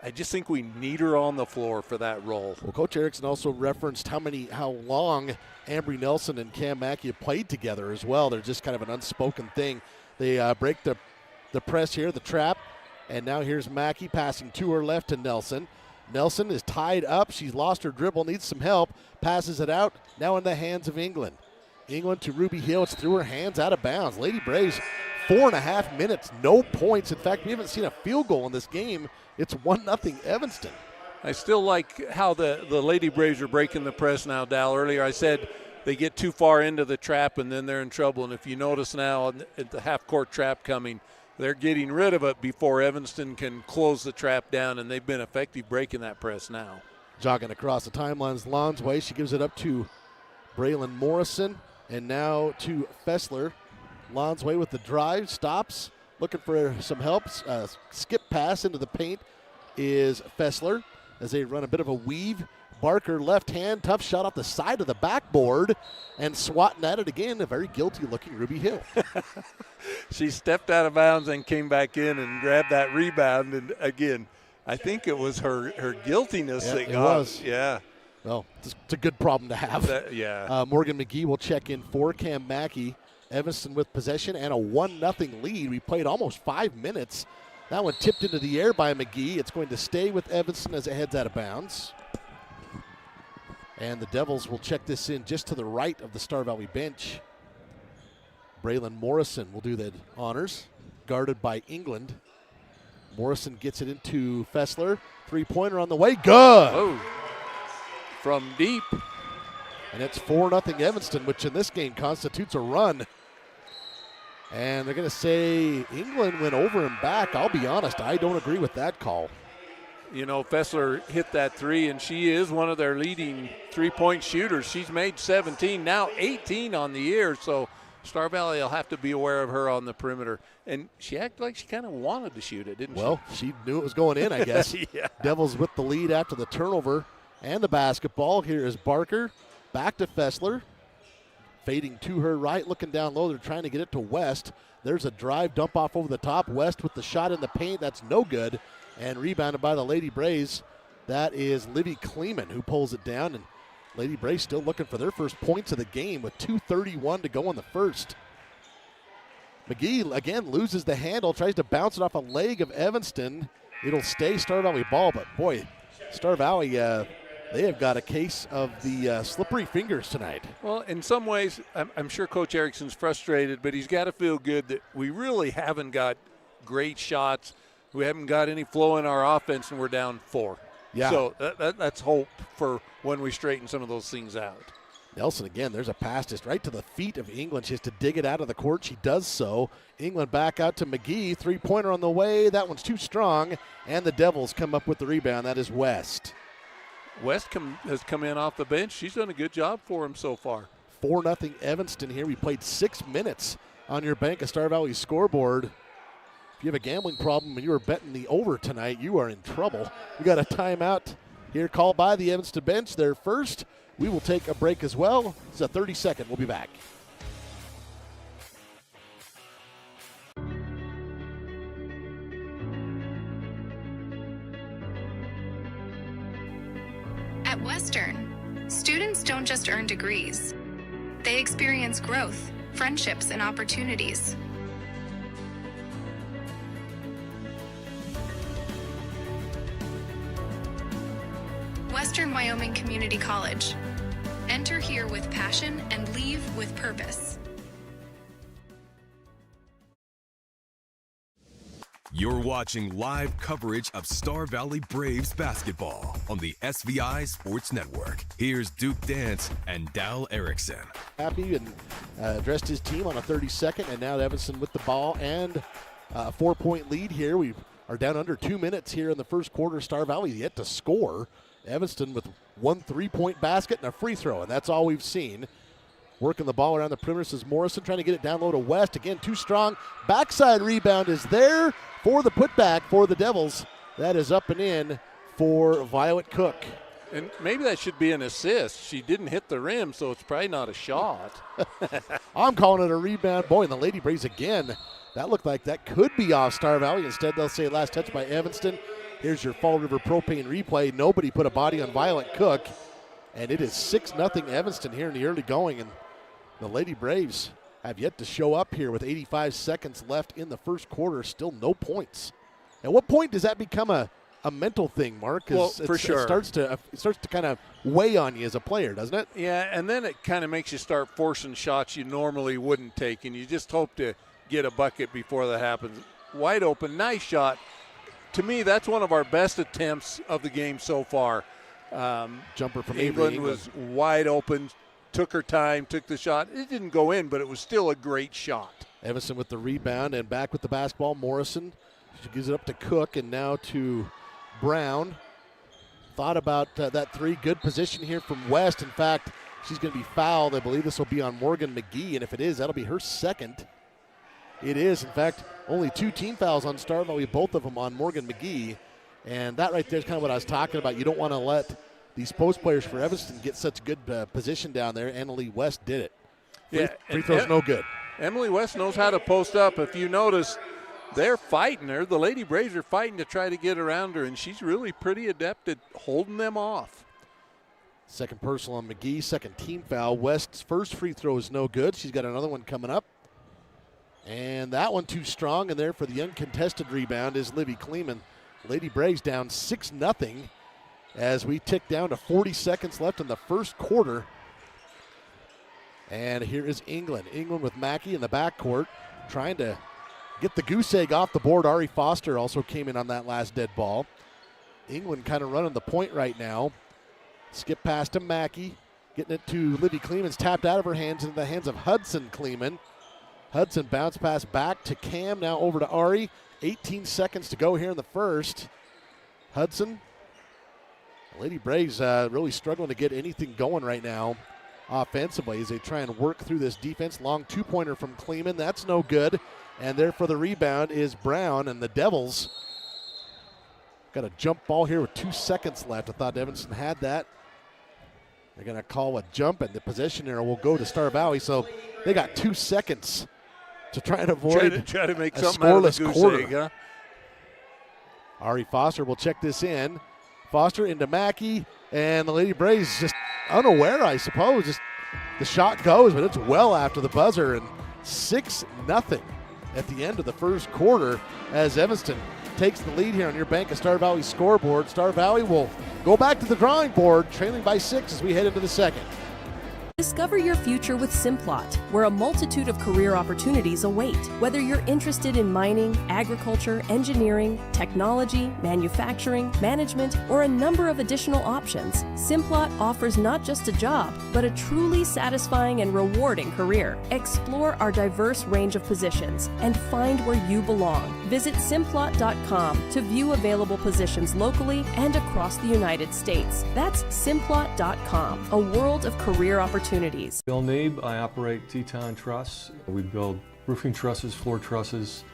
I just think we need her on the floor for that role. Well, Coach Erickson also referenced how long Ambry Nelson and Cam Mackey have played together as well. They're just kind of an unspoken thing. They break the press here, the trap, and now here's Mackey passing to her left to Nelson. Nelson is tied up. She's lost her dribble, needs some help, passes it out, now in the hands of England. England to Ruby Hill. It's through her hands, out of bounds. Lady Braves, 4.5 minutes, no points. In fact, we haven't seen a field goal in this game. It's 1-0 Evanston. I still like how the Lady Braves are breaking the press now, Dal. Earlier I said they get too far into the trap and then they're in trouble. And if you notice now at the half-court trap coming, they're getting rid of it before Evanston can close the trap down, and they've been effective breaking that press now. Jogging across the timelines, Lonsway. She gives it up to Braylon Morrison, and now to Fessler. Lonsway with the drive, stops, looking for some help. Skip pass into the paint is Fessler as they run a bit of a weave. Barker, left hand, tough shot off the side of the backboard, and swatting at it again, a very guilty-looking Ruby Hill. She stepped out of bounds and came back in and grabbed that rebound, and again, I think it was her guiltiness that it got was. Yeah. Well, it's a good problem to have. Yeah. Morgan McGee will check in for Cam Mackey. Evanston with possession and a 1-0 lead. We played almost 5 minutes. That one tipped into the air by McGee. It's going to stay with Evanston as it heads out of bounds. And the Devils will check this in just to the right of the Star Valley bench. Braylon Morrison will do the honors, guarded by England. Morrison gets it into Fessler. Three-pointer on the way. Good! Oh, from deep. And it's 4-0 Evanston, which in this game constitutes a run. And they're going to say England went over and back. I'll be honest, I don't agree with that call. You know, Fessler hit that three, and she is one of their leading three-point shooters. She's made 17, now 18 on the year, so Star Valley will have to be aware of her on the perimeter. And she acted like she kind of wanted to shoot it, didn't she? Well, she knew it was going in, I guess. Yeah. Devils with the lead after the turnover and the basketball. Here is Barker, back to Fessler. Fading to her right, looking down low. They're trying to get it to West. There's a drive, dump off over the top. West with the shot in the paint. That's no good. And rebounded by the Lady Braves. That is Livy Kleeman who pulls it down. And Lady Braves still looking for their first points of the game with 2:31 to go in the first. McGee, again, loses the handle. Tries to bounce it off a leg of Evanston. It'll stay Star Valley ball. But, boy, Star Valley, they have got a case of the slippery fingers tonight. Well, in some ways, I'm sure Coach Erickson's frustrated, but he's got to feel good that we really haven't got great shots. We haven't got any flow in our offense, and we're down 4. Yeah. So that's hope for when we straighten some of those things out. Nelson, again, there's a pass just right to the feet of England. She has to dig it out of the court. She does so. England back out to McGee. Three-pointer on the way. That one's too strong. And the Devils come up with the rebound. That is West. West has come in off the bench. She's done a good job for him so far. 4-0 Evanston here. We played 6 minutes on your Bank of Star Valley scoreboard. If you have a gambling problem and you are betting the over tonight, you are in trouble. We got a timeout here called by the Evanston bench. They're first. We will take a break as well. It's a 30-second. We'll be back. At Western, students don't just earn degrees. They experience growth, friendships, and opportunities. Western Wyoming Community College. Enter here with passion and leave with purpose. You're watching live coverage of Star Valley Braves basketball on the SVI Sports Network. Here's Duke Dance and Dal Erickson. Happy and addressed his team on a 30-second, and now Evanston with the ball and a 4-point lead here. We are down under 2 minutes here in the first quarter. Star Valley yet to score. Evanston with 1 3-point basket and a free throw, and that's all we've seen. Working the ball around the perimeter is Morrison, trying to get it down low to West. Again, too strong. Backside rebound is there for the putback for the Devils. That is up and in for Violet Cook. And maybe that should be an assist. She didn't hit the rim, so it's probably not a shot. I'm calling it a rebound. Boy, and the Lady Braves again. That looked like that could be off Star Valley. Instead, they'll say last touch by Evanston. Here's your Fall River Propane replay. Nobody put a body on Violet Cook, and it is 6-0 Evanston here in the early going, and the Lady Braves have yet to show up here with 85 seconds left in the first quarter. Still no points. At what point does that become a mental thing, Mark? Well, for sure. It starts to kind of weigh on you as a player, doesn't it? Yeah, and then it kind of makes you start forcing shots you normally wouldn't take, and you just hope to get a bucket before that happens. Wide open, nice shot. To me, that's one of our best attempts of the game so far. Jumper from England was wide open, took her time, took the shot. It didn't go in, but it was still a great shot. Evanston with the rebound and back with the basketball. Morrison, she gives it up to Cook and now to Brown. Thought about that three. Good position here from West. In fact, she's going to be fouled. I believe this will be on Morgan McGee, and if it is, that'll be her second. It is, in fact, only 2 team fouls on Star Valley, both of them on Morgan McGee. And that right there is kind of what I was talking about. You don't want to let these post players for Evanston get such good position down there. Annalie West did it. Free throw's no good. Emily West knows how to post up. If you notice, they're fighting her. The Lady Braves are fighting to try to get around her, and she's really pretty adept at holding them off. Second personal on McGee, second team foul. West's first free throw is no good. She's got another one coming up. And that one too strong, and there for the uncontested rebound is Livy Kleeman. Lady Braves down 6-0 as we tick down to 40 seconds left in the first quarter. And here is England. England with Mackey in the backcourt trying to get the goose egg off the board. Ari Foster also came in on that last dead ball. England kind of running the point right now. Skip pass to Mackey. Getting it to Livy Kleeman's tapped out of her hands into the hands of Hudson Kleeman. Hudson bounce pass back to Cam, now over to Ari. 18 seconds to go here in the first. Hudson. Lady Braves really struggling to get anything going right now offensively as they try and work through this defense. Long two-pointer from Kleeman. That's no good. And there for the rebound is Brown, and the Devils got a jump ball here with 2 seconds left. I thought Evanston had that. They're going to call a jump, and the possession arrow will go to Star Valley. So they got 2 seconds to try and avoid try to make a something out of the scoreless goose quarter. egg, huh? Ari Foster will check this in. Foster into Mackey, and the Lady Braves just unaware, I suppose. Just the shot goes, but it's well after the buzzer, and 6-0 at the end of the first quarter as Evanston takes the lead here on your Bank of Star Valley scoreboard. Star Valley will go back to the drawing board, trailing by 6 as we head into the second. Discover your future with Simplot, where a multitude of career opportunities await. Whether you're interested in mining, agriculture, engineering, technology, manufacturing, management, or a number of additional options, Simplot offers not just a job, but a truly satisfying and rewarding career. Explore our diverse range of positions and find where you belong. Visit Simplot.com to view available positions locally and across the United States. That's Simplot.com, a world of career opportunities. Bill Neeb, I operate Teton Truss. We build roofing trusses, floor trusses,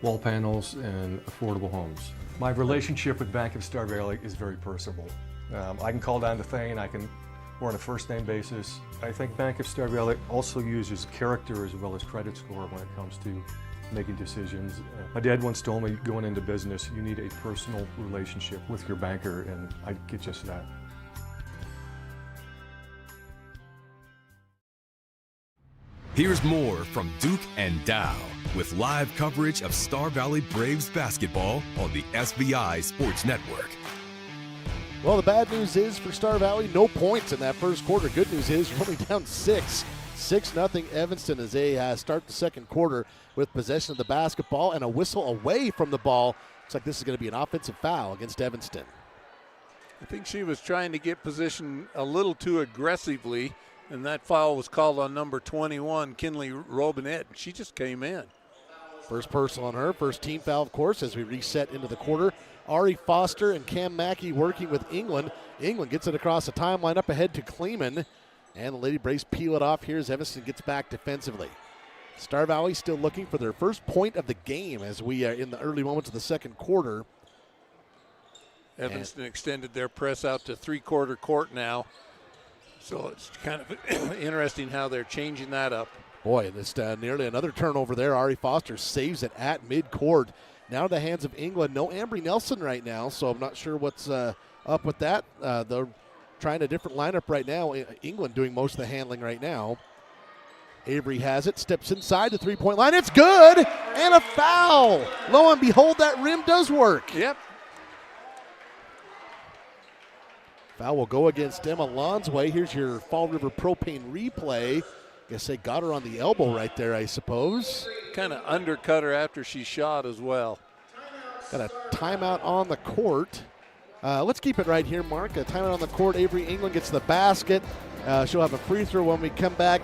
wall panels, and affordable homes. My relationship with Bank of Star Valley is very personable. I can call down to Thane, we're on a first name basis. I think Bank of Star Valley also uses character as well as credit score when it comes to making decisions. My dad once told me, going into business, you need a personal relationship with your banker, and I get just that. Here's more from Duke and Dow with live coverage of Star Valley Braves basketball on the SVI Sports Network. Well, the bad news is for Star Valley, no points in that first quarter. Good news is you're only down 6. 6-0 Evanston as they start the second quarter with possession of the basketball and a whistle away from the ball. Looks like this is going to be an offensive foul against Evanston. I think she was trying to get position a little too aggressively, and that foul was called on number 21, Kinley Robinette. She just came in. First personal on her, first team foul, of course, as we reset into the quarter. Ari Foster and Cam Mackey working with England. England gets it across the timeline up ahead to Kleeman, and the Lady Braves peel it off here as Evanston gets back defensively. Star Valley still looking for their first point of the game as we are in the early moments of the second quarter. Evanston extended their press out to three-quarter court now. So it's kind of interesting how they're changing that up. Boy, this nearly another turnover there. Ari Foster saves it at midcourt. Now the hands of England. No Ambry Nelson right now, so I'm not sure what's up with that. They're trying a different lineup right now. England doing most of the handling right now. Avery has it, steps inside the three-point line. It's good, and a foul. Lo and behold, that rim does work. Yep. Foul will go against Emma Lonsway. Here's your Fall River Propane replay. Guess they got her on the elbow right there, I suppose. Kind of undercut her after she shot as well. Got a timeout on the court. Let's keep it right here, Mark. A timeout on the court. Avery England gets the basket. She'll have a free throw when we come back.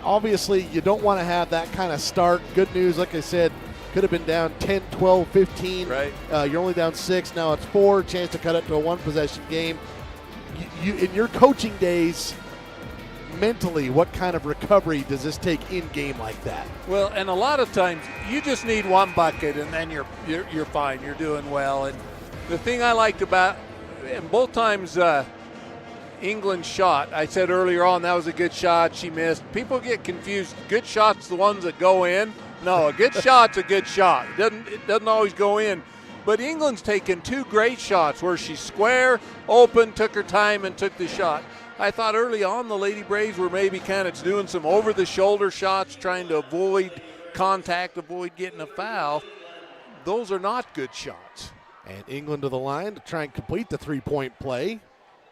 Obviously, you don't want to have that kind of start. Good news, like I said, could have been down 10, 12, 15. Right. You're only down 6. Now it's 4. Chance to cut it to a one-possession game. You in your coaching days, mentally, what kind of recovery does this take in game like that? Well, and a lot of times you just need one bucket, and then you're fine. You're doing well. And the thing I liked about, and both times England shot, I said earlier on that was a good shot. She missed. People get confused. Good shots, the ones that go in. No, a good shot's a good shot. It doesn't always go in. But England's taken 2 great shots where she's square, open, took her time, and took the shot. I thought early on the Lady Braves were maybe kind of doing some over-the-shoulder shots, trying to avoid contact, avoid getting a foul. Those are not good shots. And England to the line to try and complete the three-point play.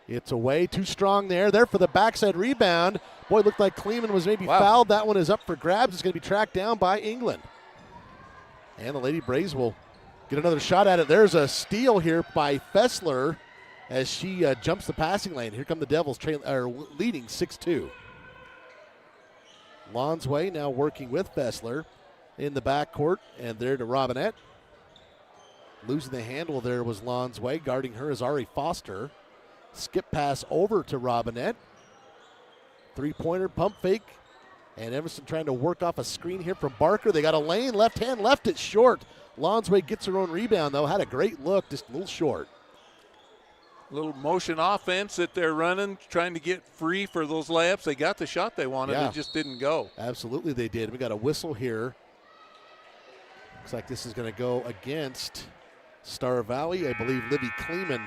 It's away, too strong there. There for the backside rebound. Boy, it looked like Kleeman was maybe fouled. That one is up for grabs. It's going to be tracked down by England. And the Lady Braves will get another shot at it. There's a steal here by Fessler as she jumps the passing lane. Here come the Devils leading 6-2. Lonsway now working with Fessler in the backcourt, and there to Robinette. Losing the handle there was Lonsway. Guarding her is Ari Foster. Skip pass over to Robinette. Three-pointer, pump fake. And Evanston trying to work off a screen here from Barker. They got a lane, left hand, left it short. Lonsway gets her own rebound, though. Had a great look, just a little short. Little motion offense that they're running, trying to get free for those layups. They got the shot they wanted. Yeah. It just didn't go. Absolutely they did. We got a whistle here. Looks like this is going to go against Star Valley. I believe Livy Kleeman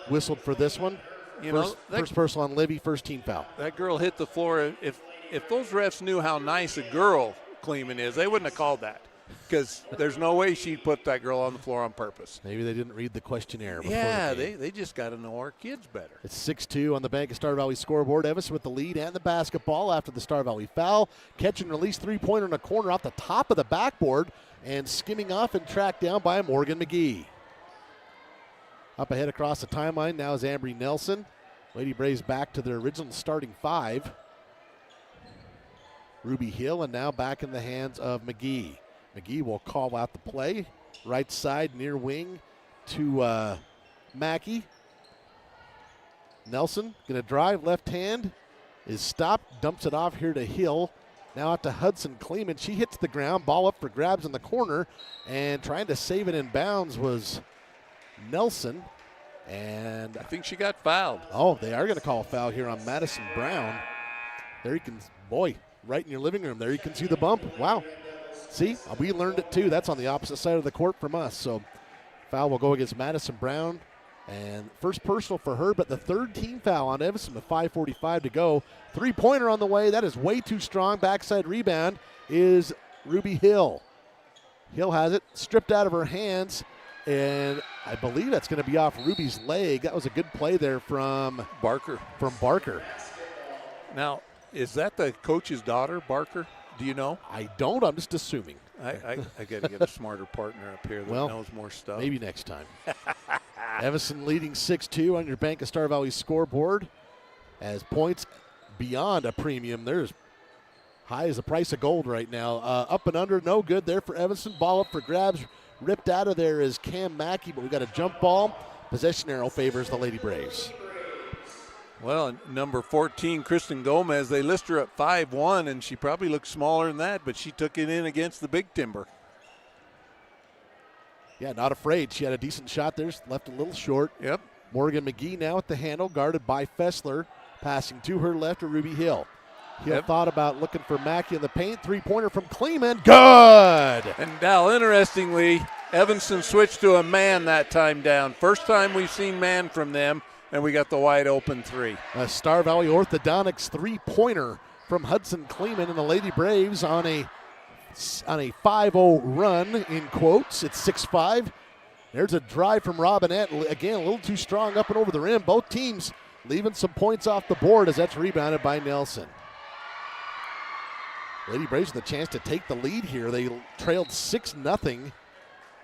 whistled for this one. First personal on Livy, first team foul. That girl hit the floor. If those refs knew how nice a girl Kleeman is, they wouldn't have called that. Because there's no way she'd put that girl on the floor on purpose. Maybe they didn't read the questionnaire before Yeah, the game. they just got to know our kids better. It's 6-2 on the Bank of Star Valley scoreboard. Evanston with the lead and the basketball after the Star Valley foul. Catch and release three-pointer in a corner off the top of the backboard and skimming off and tracked down by Morgan McGee. Up ahead across the timeline now is Ambry Nelson. Lady Braves back to their original starting 5. Ruby Hill, and now back in the hands of McGee. McGee will call out the play. Right side, near wing to Mackey. Nelson going to drive left hand. Is stopped, dumps it off here to Hill. Now out to Hudson Kleeman. She hits the ground. Ball up for grabs in the corner. And trying to save it in bounds was Nelson. And I think she got fouled. Oh, they are going to call a foul here on Madison Brown. There you can, boy, right in your living room there, you can see the bump. Wow. See, we learned it too. That's on the opposite side of the court from us. So foul will go against Madison Brown. And first personal for her, but the third team foul on Evanston with 5:45 to go. Three-pointer on the way. That is way too strong. Backside rebound is Ruby Hill. Hill has it stripped out of her hands. And I believe that's going to be off Ruby's leg. That was a good play there from Barker. Now, is that the coach's daughter, Barker? Do you know? I don't. I'm just assuming. I got to get a smarter partner up here that knows more stuff. Maybe next time. Evanston leading 6-2 on your Bank of Star Valley scoreboard. As points beyond a premium. There's high as the price of gold right now. Up and under, no good there for Evanston. Ball up for grabs. Ripped out of there is Cam Mackey, but we got a jump ball. Possession arrow favors the Lady Braves. Well, number 14, Kristen Gomez, they list her at 5'1", and she probably looks smaller than that, but she took it in against the big timber. Yeah, not afraid. She had a decent shot there, left a little short. Yep. Morgan McGee now at the handle, guarded by Fessler. Passing to her left to Ruby Hill. He thought about looking for Mackey in the paint. Three-pointer from Kleeman. Good! And Dal, interestingly, Evanston switched to a man that time down. First time we've seen man from them, and we got the wide open three. A Star Valley Orthodontics three-pointer from Hudson Kleeman and the Lady Braves on a 5-0 run, in quotes. It's 6-5. There's a drive from Robinette. Again, a little too strong up and over the rim. Both teams leaving some points off the board as that's rebounded by Nelson. Lady Braves with a chance to take the lead here. They trailed 6-0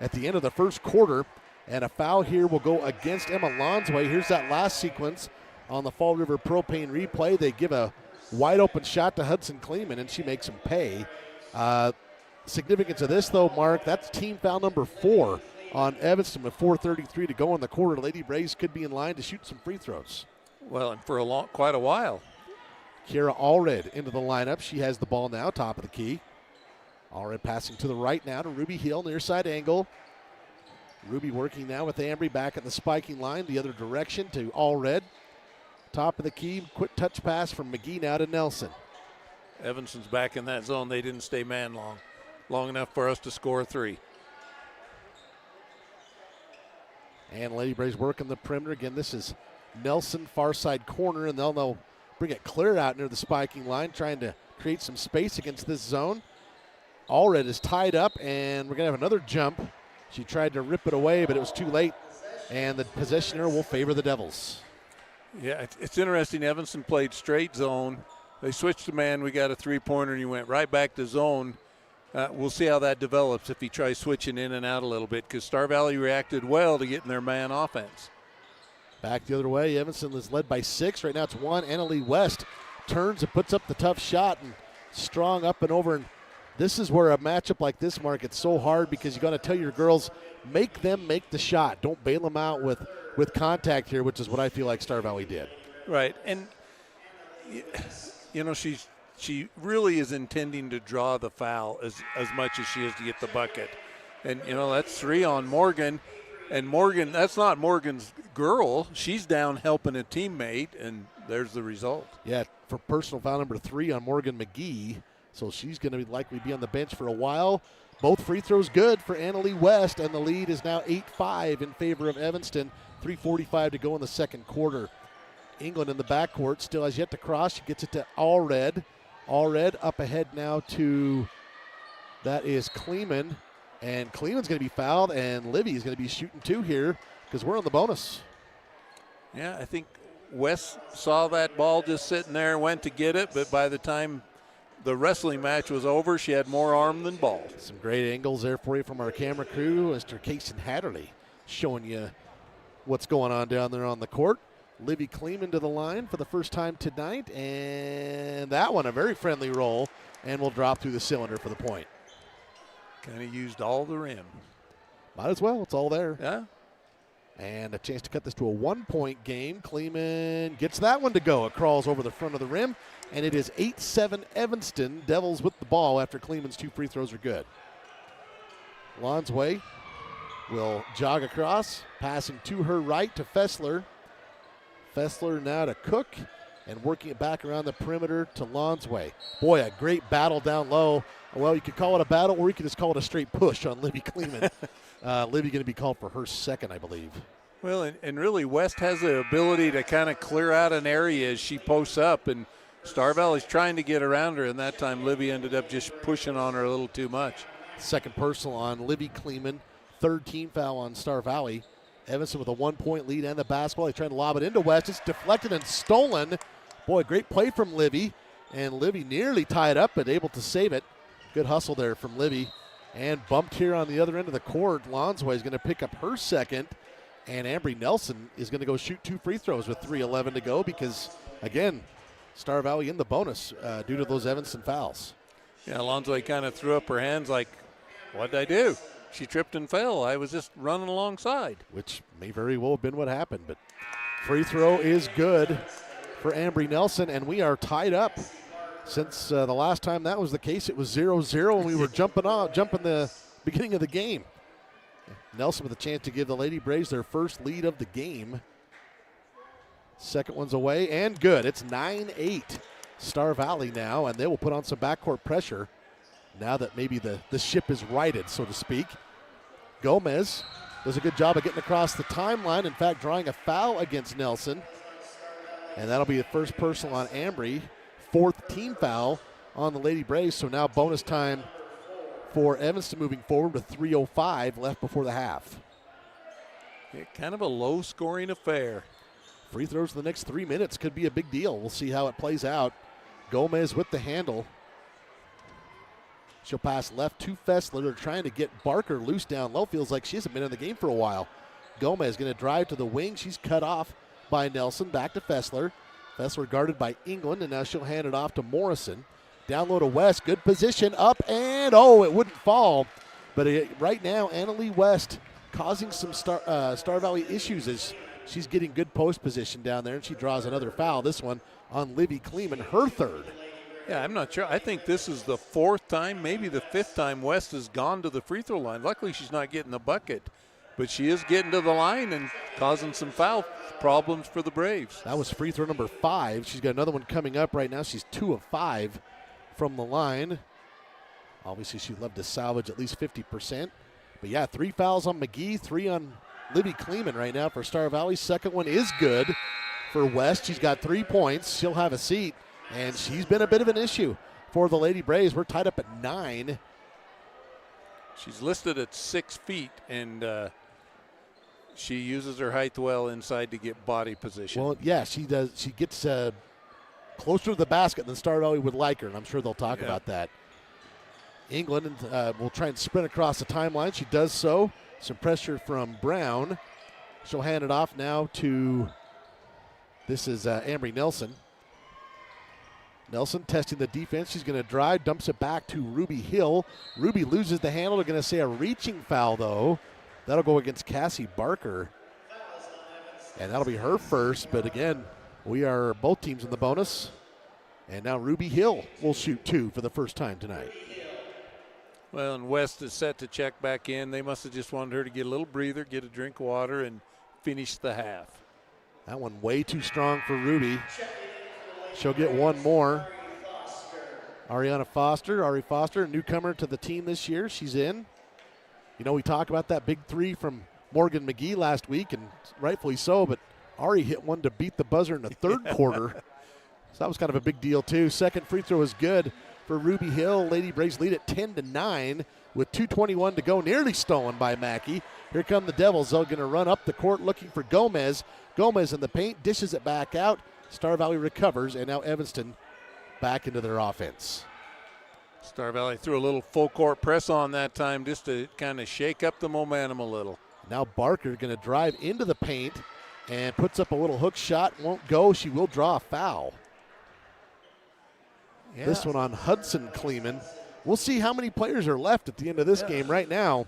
at the end of the first quarter, and a foul here will go against Emma Lonsway. Here's that last sequence on the Fall River Propane replay. They give a wide open shot to Hudson Kleeman, and she makes him pay. Significance of this, though, Mark, that's team foul number 4 on Evanston with 4:33 to go in the quarter. Lady Braves could be in line to shoot some free throws. Well, and for quite a while. Kira Allred into the lineup. She has the ball now, top of the key. Allred passing to the right now to Ruby Hill, near side angle. Ruby working now with Ambry back at the spiking line, the other direction to Allred. Top of the key, quick touch pass from McGee now to Nelson. Evanston's back in that zone. They didn't stay man long enough for us to score a three. And Lady Braves working the perimeter. Again, this is Nelson, far side corner, and they'll bring it clear out near the spiking line, trying to create some space against this zone. Allred is tied up, and we're going to have another jump. She tried to rip it away, but it was too late, and the possessioner will favor the Devils. Yeah, it's interesting. Evanston played straight zone. They switched to man. We got a three-pointer, and he went right back to zone. We'll see how that develops if he tries switching in and out a little bit, because Star Valley reacted well to getting their man offense. Back the other way, Evanston is led by 6. Right now it's 1. Annalie West turns and puts up the tough shot, and strong up and over. And this is where a matchup like this, Mark, it's so hard because you got to tell your girls, make them make the shot. Don't bail them out with contact here, which is what I feel like Star Valley did. Right, and you know, she really is intending to draw the foul as much as she is to get the bucket. And, you know, that's 3 on Morgan. And Morgan, that's not Morgan's girl. She's down helping a teammate, and there's the result. Yeah, for personal foul number 3 on Morgan McGee. So she's going to likely be on the bench for a while. Both free throws good for Annalie West, and the lead is now 8-5 in favor of Evanston. 3:45 to go in the second quarter. England in the backcourt still has yet to cross. She gets it to Allred. Allred up ahead now to, that is Kleeman. And Kleeman's going to be fouled, and Livy is going to be shooting 2 here because we're on the bonus. Yeah, I think West saw that ball just sitting there and went to get it, but by the time the wrestling match was over, she had more arm than ball. Some great angles there for you from our camera crew. Mr. Kason Hatterley showing you what's going on down there on the court. Livy Kleeman to the line for the first time tonight, and that one a very friendly roll, and will drop through the cylinder for the point. Kind of used all the rim. Might as well. It's all there. Yeah. And a chance to cut this to a 1-point game. Kleeman gets that one to go. It crawls over the front of the rim, and it is 8-7 Evanston. Devils with the ball after Kleeman's 2 free throws are good. Lonsway will jog across, passing to her right to Fessler. Fessler now to Cook, and working it back around the perimeter to Lonsway. Boy, a great battle down low. Well, you could call it a battle, or you could just call it a straight push on Livy Kleeman. Livy going to be called for her second, I believe. Well, and really West has the ability to kind of clear out an area as she posts up, and Star Valley's trying to get around her, and that time Livy ended up just pushing on her a little too much. Second personal on Livy Kleeman. 3rd team foul on Star Valley. Evanston with a 1-point lead and the basketball. He's trying to lob it into West. It's deflected and stolen. Boy, great play from Livy. And Livy nearly tied up, but able to save it. Good hustle there from Livy. And bumped here on the other end of the court. Lonsway is going to pick up her second. And Ambry Nelson is going to go shoot 2 free throws with 3:11 to go because, again, Star Valley in the bonus due to those Evanston fouls. Yeah, Lonsway kind of threw up her hands like, what'd I do? She tripped and fell. I was just running alongside. Which may very well have been what happened. But free throw is good for Ambry Nelson, and we are tied up. Since the last time that was the case, it was 0-0, and we were jumping the beginning of the game. Nelson with a chance to give the Lady Braves their first lead of the game. Second one's away, and good. It's 9-8 Star Valley now, and they will put on some backcourt pressure now that maybe the ship is righted, so to speak. Gomez does a good job of getting across the timeline, in fact, drawing a foul against Nelson. And that'll be the first personal on Ambry. 4th team foul on the Lady Braves, so now bonus time for Evanston moving forward with 3:05 left before the half. Yeah, kind of a low-scoring affair. Free throws in the next 3 minutes could be a big deal. We'll see how it plays out. Gomez with the handle. She'll pass left to Fessler, trying to get Barker loose down low. Feels like she hasn't been in the game for a while. Gomez going to drive to the wing. She's cut off by Nelson. Back to Fessler. Fessler guarded by England, and now she'll hand it off to Morrison. Down low to West. Good position. Up, and it wouldn't fall. But right now, Annalie West causing some Star Valley issues as she's getting good post position down there, and she draws another foul. This one on Livy Kleeman, her 3rd. Yeah, I'm not sure. I think this is the 4th time, maybe the 5th time West has gone to the free throw line. Luckily, she's not getting the bucket, but she is getting to the line and causing some foul problems for the Braves. That was free throw number 5. She's got another one coming up right now. She's 2 of 5 from the line. Obviously, she'd love to salvage at least 50%. But yeah, 3 fouls on McGee, 3 on Libby Kleeman right now for Star Valley. Second one is good for West. She's got 3 points. She'll have a seat, and she's been a bit of an issue for the Lady Braves. We're tied up at 9. She's listed at 6 feet, and she uses her height well inside to get body position. Well, yeah, she does. She gets closer to the basket than Star Valley would like her, and I'm sure they'll talk about that. England will try and sprint across the timeline. She does so. Some pressure from Brown. She'll hand it off now to, this is Ambry Nelson. Nelson testing the defense. She's going to drive, dumps it back to Ruby Hill. Ruby loses the handle. They're going to say a reaching foul, though. That'll go against Cassie Barker. And that'll be her first. But again, we are both teams in the bonus. And now Ruby Hill will shoot 2 for the first time tonight. Well, and West is set to check back in. They must have just wanted her to get a little breather, get a drink of water, and finish the half. That one way too strong for Ruby. She'll get one more. Ari Foster, newcomer to the team this year. She's in. You know, we talked about that big 3 from Morgan McGee last week, and rightfully so, but Ari hit one to beat the buzzer in the 3rd quarter. So that was kind of a big deal, too. Second free throw is good for Ruby Hill. Lady Braves lead at 10-9 with 2:21 to go. Nearly stolen by Mackey. Here come the Devils. They're going to run up the court looking for Gomez. Gomez in the paint, dishes it back out. Star Valley recovers, and now Evanston back into their offense. Star Valley threw a little full court press on that time just to kind of shake up the momentum a little. Now Barker going to drive into the paint and puts up a little hook shot. Won't go. She will draw a foul. Yeah. This one on Hudson Kleeman. We'll see how many players are left at the end of this game right now.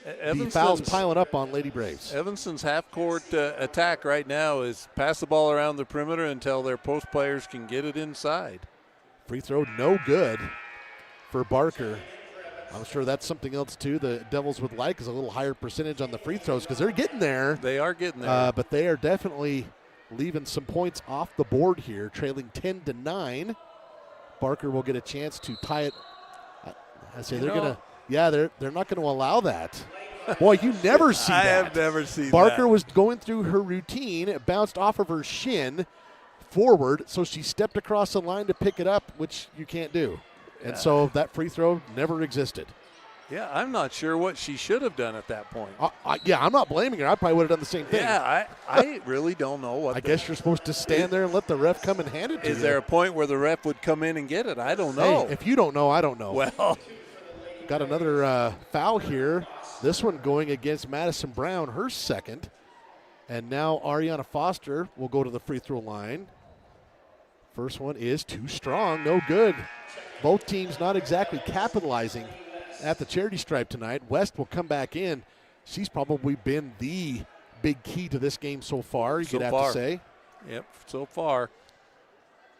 The fouls piling up on Lady Braves. Evanston's half-court attack right now is pass the ball around the perimeter until their post players can get it inside. Free throw no good for Barker. I'm sure that's something else, too, the Devils would like is a little higher percentage on the free throws because they're getting there. They are getting there. But they are definitely leaving some points off the board here, trailing 10-9. Barker will get a chance to tie it. I say they're going to. Yeah, they're not going to allow that. Boy, you never see that. I have never seen Barker that. was going through her routine. It bounced off of her shin forward, so she stepped across the line to pick it up, which you can't do. And so that free throw never existed. Yeah, I'm not sure what she should have done at that point. I'm not blaming her. I probably would have done the same thing. Yeah, I really don't know what. I guess you're supposed to stand there and let the ref come and hand it to you. Is there a point where the ref would come in and get it? I don't know. Hey, if you don't know, I don't know. Well. Got another foul here. This one going against Madison Brown, her second. And now Ariana Foster will go to the free throw line. First one is too strong, no good. Both teams not exactly capitalizing at the charity stripe tonight. West will come back in. She's probably been the big key to this game so far, you'd have to say. Yep, so far.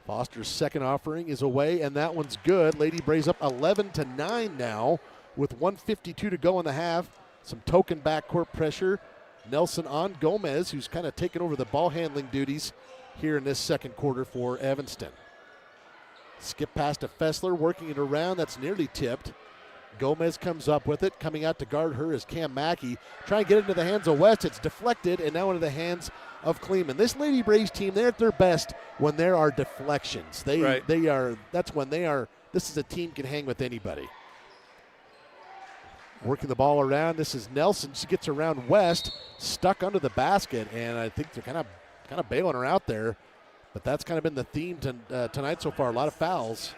Foster's second offering is away, and that one's good. Lady Braves up 11-9 now with 1:52 to go in the half. Some token backcourt pressure. Nelson on Gomez, who's kind of taken over the ball handling duties here in this second quarter for Evanston. Skip pass to Fessler, working it around. That's nearly tipped. Gomez comes up with it. Coming out to guard her is Cam Mackey. Trying to get it into the hands of West. It's deflected, and now into the hands of Kleeman. This Lady Braves team, they're at their best when there are deflections. They are. That's when they are. This is a team can hang with anybody. Working the ball around. This is Nelson. She gets around West, stuck under the basket, and I think they're kind of bailing her out there. But that's kind of been the theme tonight so far. A lot of fouls.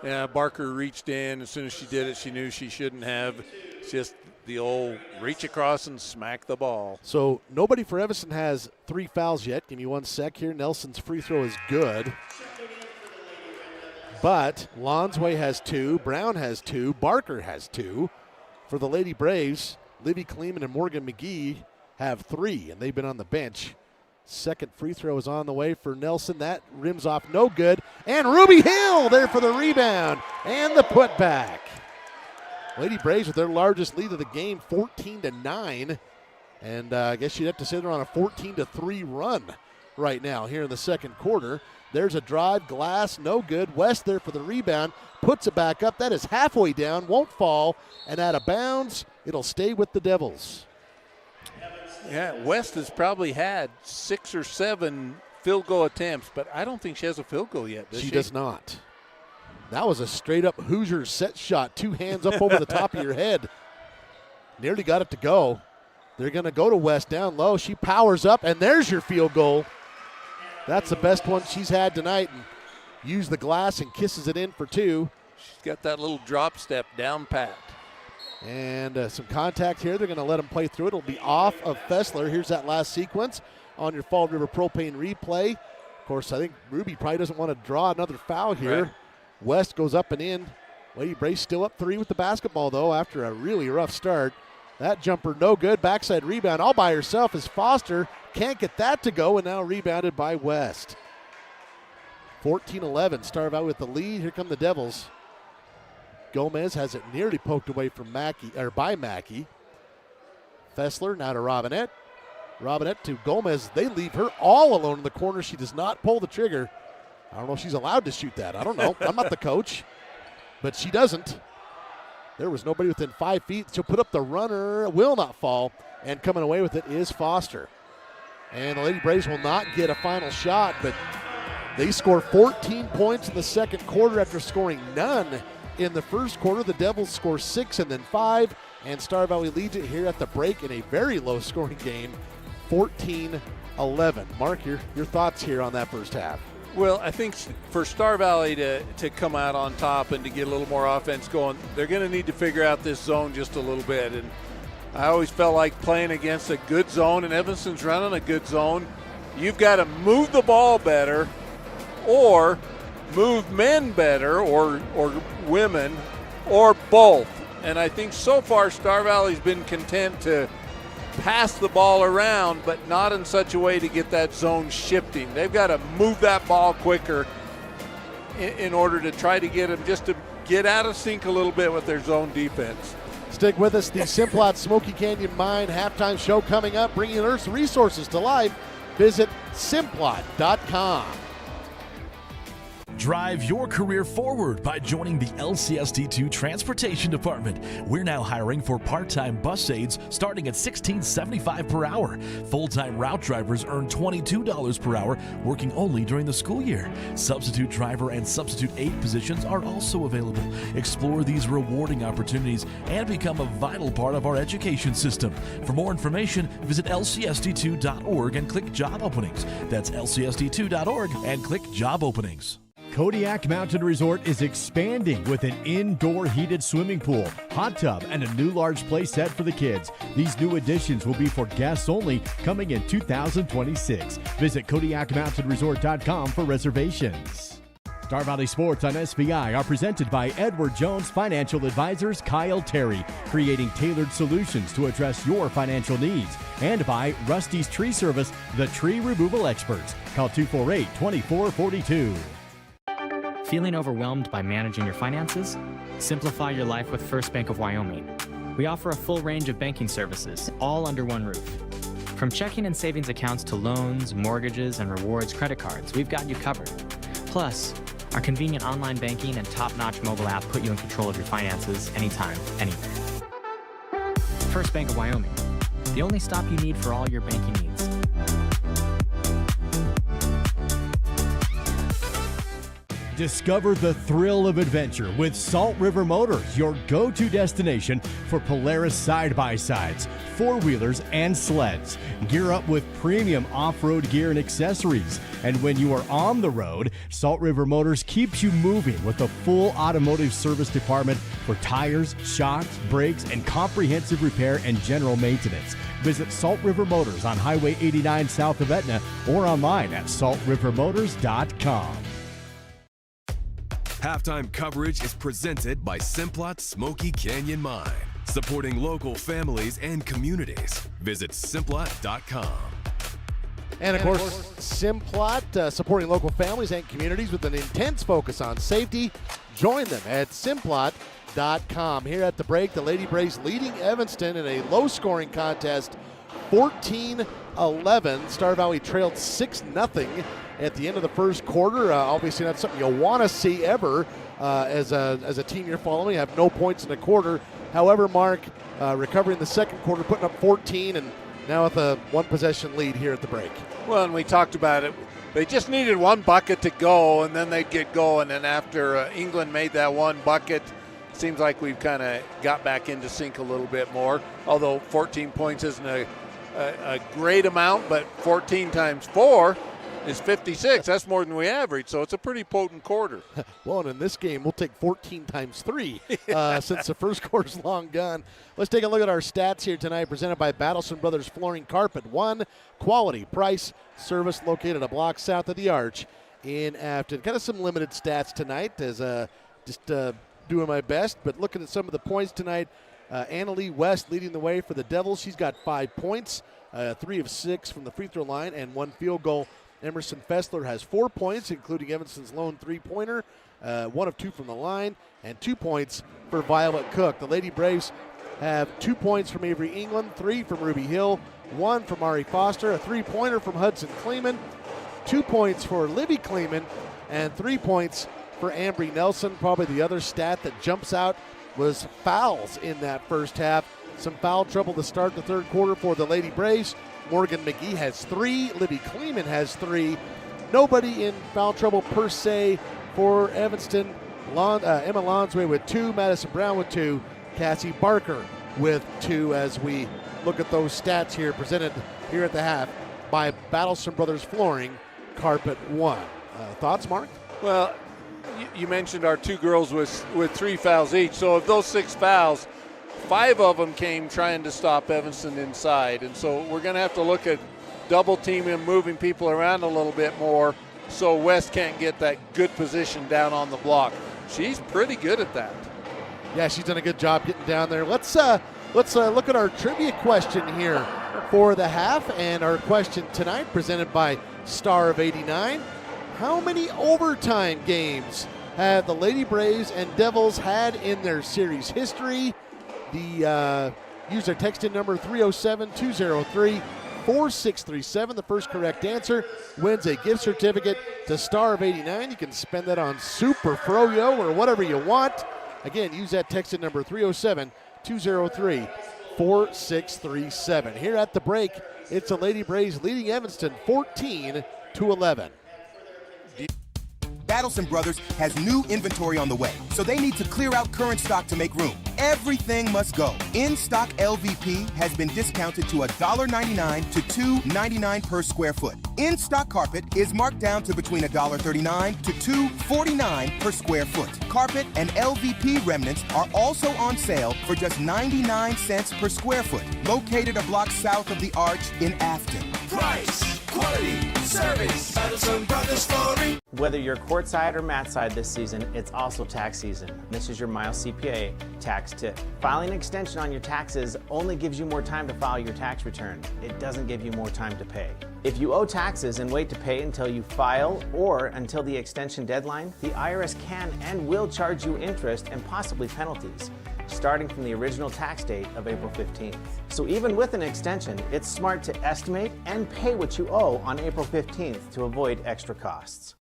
Yeah, Barker reached in. As soon as she did it, she knew she shouldn't have. It's just the old reach across and smack the ball. So nobody for Evanston has 3 fouls yet. Give me 1 sec here. Nelson's free throw is good. But Lonsway has 2. Brown has 2. Barker has 2. For the Lady Braves, Livy Kleeman and Morgan McGee have 3, and they've been on the bench. Second free throw is on the way for Nelson. That rims off no good. And Ruby Hill there for the rebound and the putback. Lady Braves with their largest lead of the game, 14-9. And I guess you'd have to say they're on a 14-3 run right now here in the second quarter. There's a drive, glass, no good. West there for the rebound, puts it back up. That is halfway down, won't fall, and out of bounds. It'll stay with the Devils. Yeah, West has probably had 6 or 7 field goal attempts, but I don't think she has a field goal yet, does she? She does not. That was a straight-up Hoosier set shot, 2 hands up over the top of your head. Nearly got it to go. They're going to go to West down low. She powers up, and there's your field goal. That's the best one she's had tonight, and use the glass and kisses it in for 2. She's got that little drop step down pat. And some contact here. They're going to let him play through it. It'll be off of Fessler. Here's that last sequence on your Fall River Propane replay. Of course, I think Ruby probably doesn't want to draw another foul here. Right. West goes up and in. Lady Braves still up 3 with the basketball, though, after a really rough start. That jumper no good. Backside rebound all by herself as Foster can't get that to go, and now rebounded by West. 14-11. Star Valley with the lead. Here come the Devils. Gomez has it nearly poked away from by Mackey. Fessler now to Robinette. Robinette to Gomez. They leave her all alone in the corner. She does not pull the trigger. I don't know if she's allowed to shoot that. I don't know. I'm not the coach. But she doesn't. There was nobody within 5 feet. She'll put up the runner. Will not fall. And coming away with it is Foster. And the Lady Braves will not get a final shot, but they score 14 points in the second quarter after scoring none in the first quarter. The Devils score 6 and then 5, and Star Valley leads it here at the break in a very low-scoring game, 14-11. Mark, your thoughts here on that first half? Well, I think for Star Valley to come out on top and to get a little more offense going, they're going to need to figure out this zone just a little bit. And I always felt like playing against a good zone, and Evanston's running a good zone. You've got to move the ball better or move men better or women or both. And I think so far Star Valley's been content to pass the ball around, but not in such a way to get that zone shifting. They've got to move that ball quicker in order to try to get them just to get out of sync a little bit with their zone defense. Stick with us. The Simplot Smoky Canyon Mine halftime show coming up, bringing Earth's resources to life. Visit simplot.com. Drive your career forward by joining the LCSD2 Transportation Department. We're now hiring for part-time bus aides starting at $16.75 per hour. Full-time route drivers earn $22 per hour, working only during the school year. Substitute driver and substitute aide positions are also available. Explore these rewarding opportunities and become a vital part of our education system. For more information, visit lcsd2.org and click Job Openings. That's lcsd2.org and click Job Openings. Kodiak Mountain Resort is expanding with an indoor heated swimming pool, hot tub, and a new large play set for the kids. These new additions will be for guests only, coming in 2026. Visit KodiakMountainResort.com for reservations. Star Valley Sports on SVI are presented by Edward Jones Financial Advisors Kyle Terry, creating tailored solutions to address your financial needs, and by Rusty's Tree Service, the tree removal experts. Call 248-2442. Feeling overwhelmed by managing your finances? Simplify your life with First Bank of Wyoming. We offer a full range of banking services, all under one roof. From checking and savings accounts to loans, mortgages, and rewards credit cards, we've got you covered. Plus, Our convenient online banking and top-notch mobile app put you in control of your finances anytime, anywhere. First Bank of Wyoming, the only stop you need for all your banking needs. Discover the thrill of adventure with Salt River Motors, your go-to destination for Polaris side-by-sides, four-wheelers, and sleds. Gear up with premium off-road gear and accessories. And when you are on the road, Salt River Motors keeps you moving with a full automotive service department for tires, shocks, brakes, and comprehensive repair and general maintenance. Visit Salt River Motors on Highway 89 south of Etna or online at saltrivermotors.com. Halftime coverage is presented by Simplot Smoky Canyon Mine, supporting local families and communities. Visit Simplot.com. And of course, Simplot, supporting local families and communities with an intense focus on safety. Join them at Simplot.com. Here at the break, the Lady Braves leading Evanston in a low-scoring contest, 14-11. Star Valley trailed 6-0 at the end of the first quarter. Obviously not something you'll want to see ever as a team you're following. Have no points in the quarter. However, Mark, recovering the second quarter, putting up 14, and now with a one-possession lead here at the break. Well, and we talked about it. They just needed one bucket to go, and then they'd get going. And after England made that one bucket, it seems like we've kind of got back into sync a little bit more. Although 14 points isn't a great amount, but 14 times 4 is 56. That's more than we average, so it's a pretty potent quarter. Well, and in this game, we'll take 14 times 3 since the first quarter's long gone. Let's take a look at our stats here tonight, presented by Battleston Brothers Flooring Carpet. 1, quality, price, service, located a block south of the Arch in Afton. Kind of some limited stats tonight as just doing my best, but looking at some of the points tonight, Anna Lee West leading the way for the Devils. She's got 5 points, 3 of 6 from the free throw line, and 1 field goal. Emerson Fessler has 4 points, including Evanston's lone three-pointer, 1 of 2 from the line, and 2 points for Violet Cook. The Lady Braves have 2 points from Avery England, 3 from Ruby Hill, 1 from Ari Foster, a three-pointer from Hudson Kleeman, 2 points for Libby Kleeman, and 3 points for Ambry Nelson. Probably the other stat that jumps out was fouls in that first half. Some foul trouble to start the third quarter for the Lady Braves. Morgan McGee has 3. Libby Kleeman has 3. Nobody in foul trouble per se for Evanston. Emma Lonsway with 2. Madison Brown with 2. Cassie Barker with 2 as we look at those stats here presented here at the half by Battleston Brothers Flooring Carpet 1. Thoughts, Mark? Well, you mentioned our 2 girls with 3 fouls each. So of those 6 fouls, 5 of them came trying to stop Evanston inside. And so we're going to have to look at double teaming and moving people around a little bit more so West can't get that good position down on the block. She's pretty good at that. Yeah, she's done a good job getting down there. Let's look at our trivia question here for the half. And our question tonight presented by Star of 89. How many overtime games have the Lady Braves and Devils had in their series history? The user text-in number 307-203-4637. The first correct answer wins a gift certificate to Star of 89. You can spend that on soup or froyo or whatever you want. Again, use that text-in number 307-203-4637. Here at the break, it's the Lady Braves leading Evanston 14-11. Battleston Brothers has new inventory on the way, so they need to clear out current stock to make room. Everything must go. In-stock LVP has been discounted to $1.99 to $2.99 per square foot. In-stock carpet is marked down to between $1.39 to $2.49 per square foot. Carpet and LVP remnants are also on sale for just 99 cents per square foot, located a block south of the Arch in Afton. Price, quality, service, Battleston Brothers Flooring. Whether you're courtside or mat side this season, it's also tax season. This is your Miles CPA tax tip. Filing an extension on your taxes only gives you more time to file your tax return. It doesn't give you more time to pay. If you owe taxes and wait to pay until you file or until the extension deadline, the IRS can and will charge you interest and possibly penalties, starting from the original tax date of April 15th. So even with an extension, it's smart to estimate and pay what you owe on April 15th to avoid extra costs.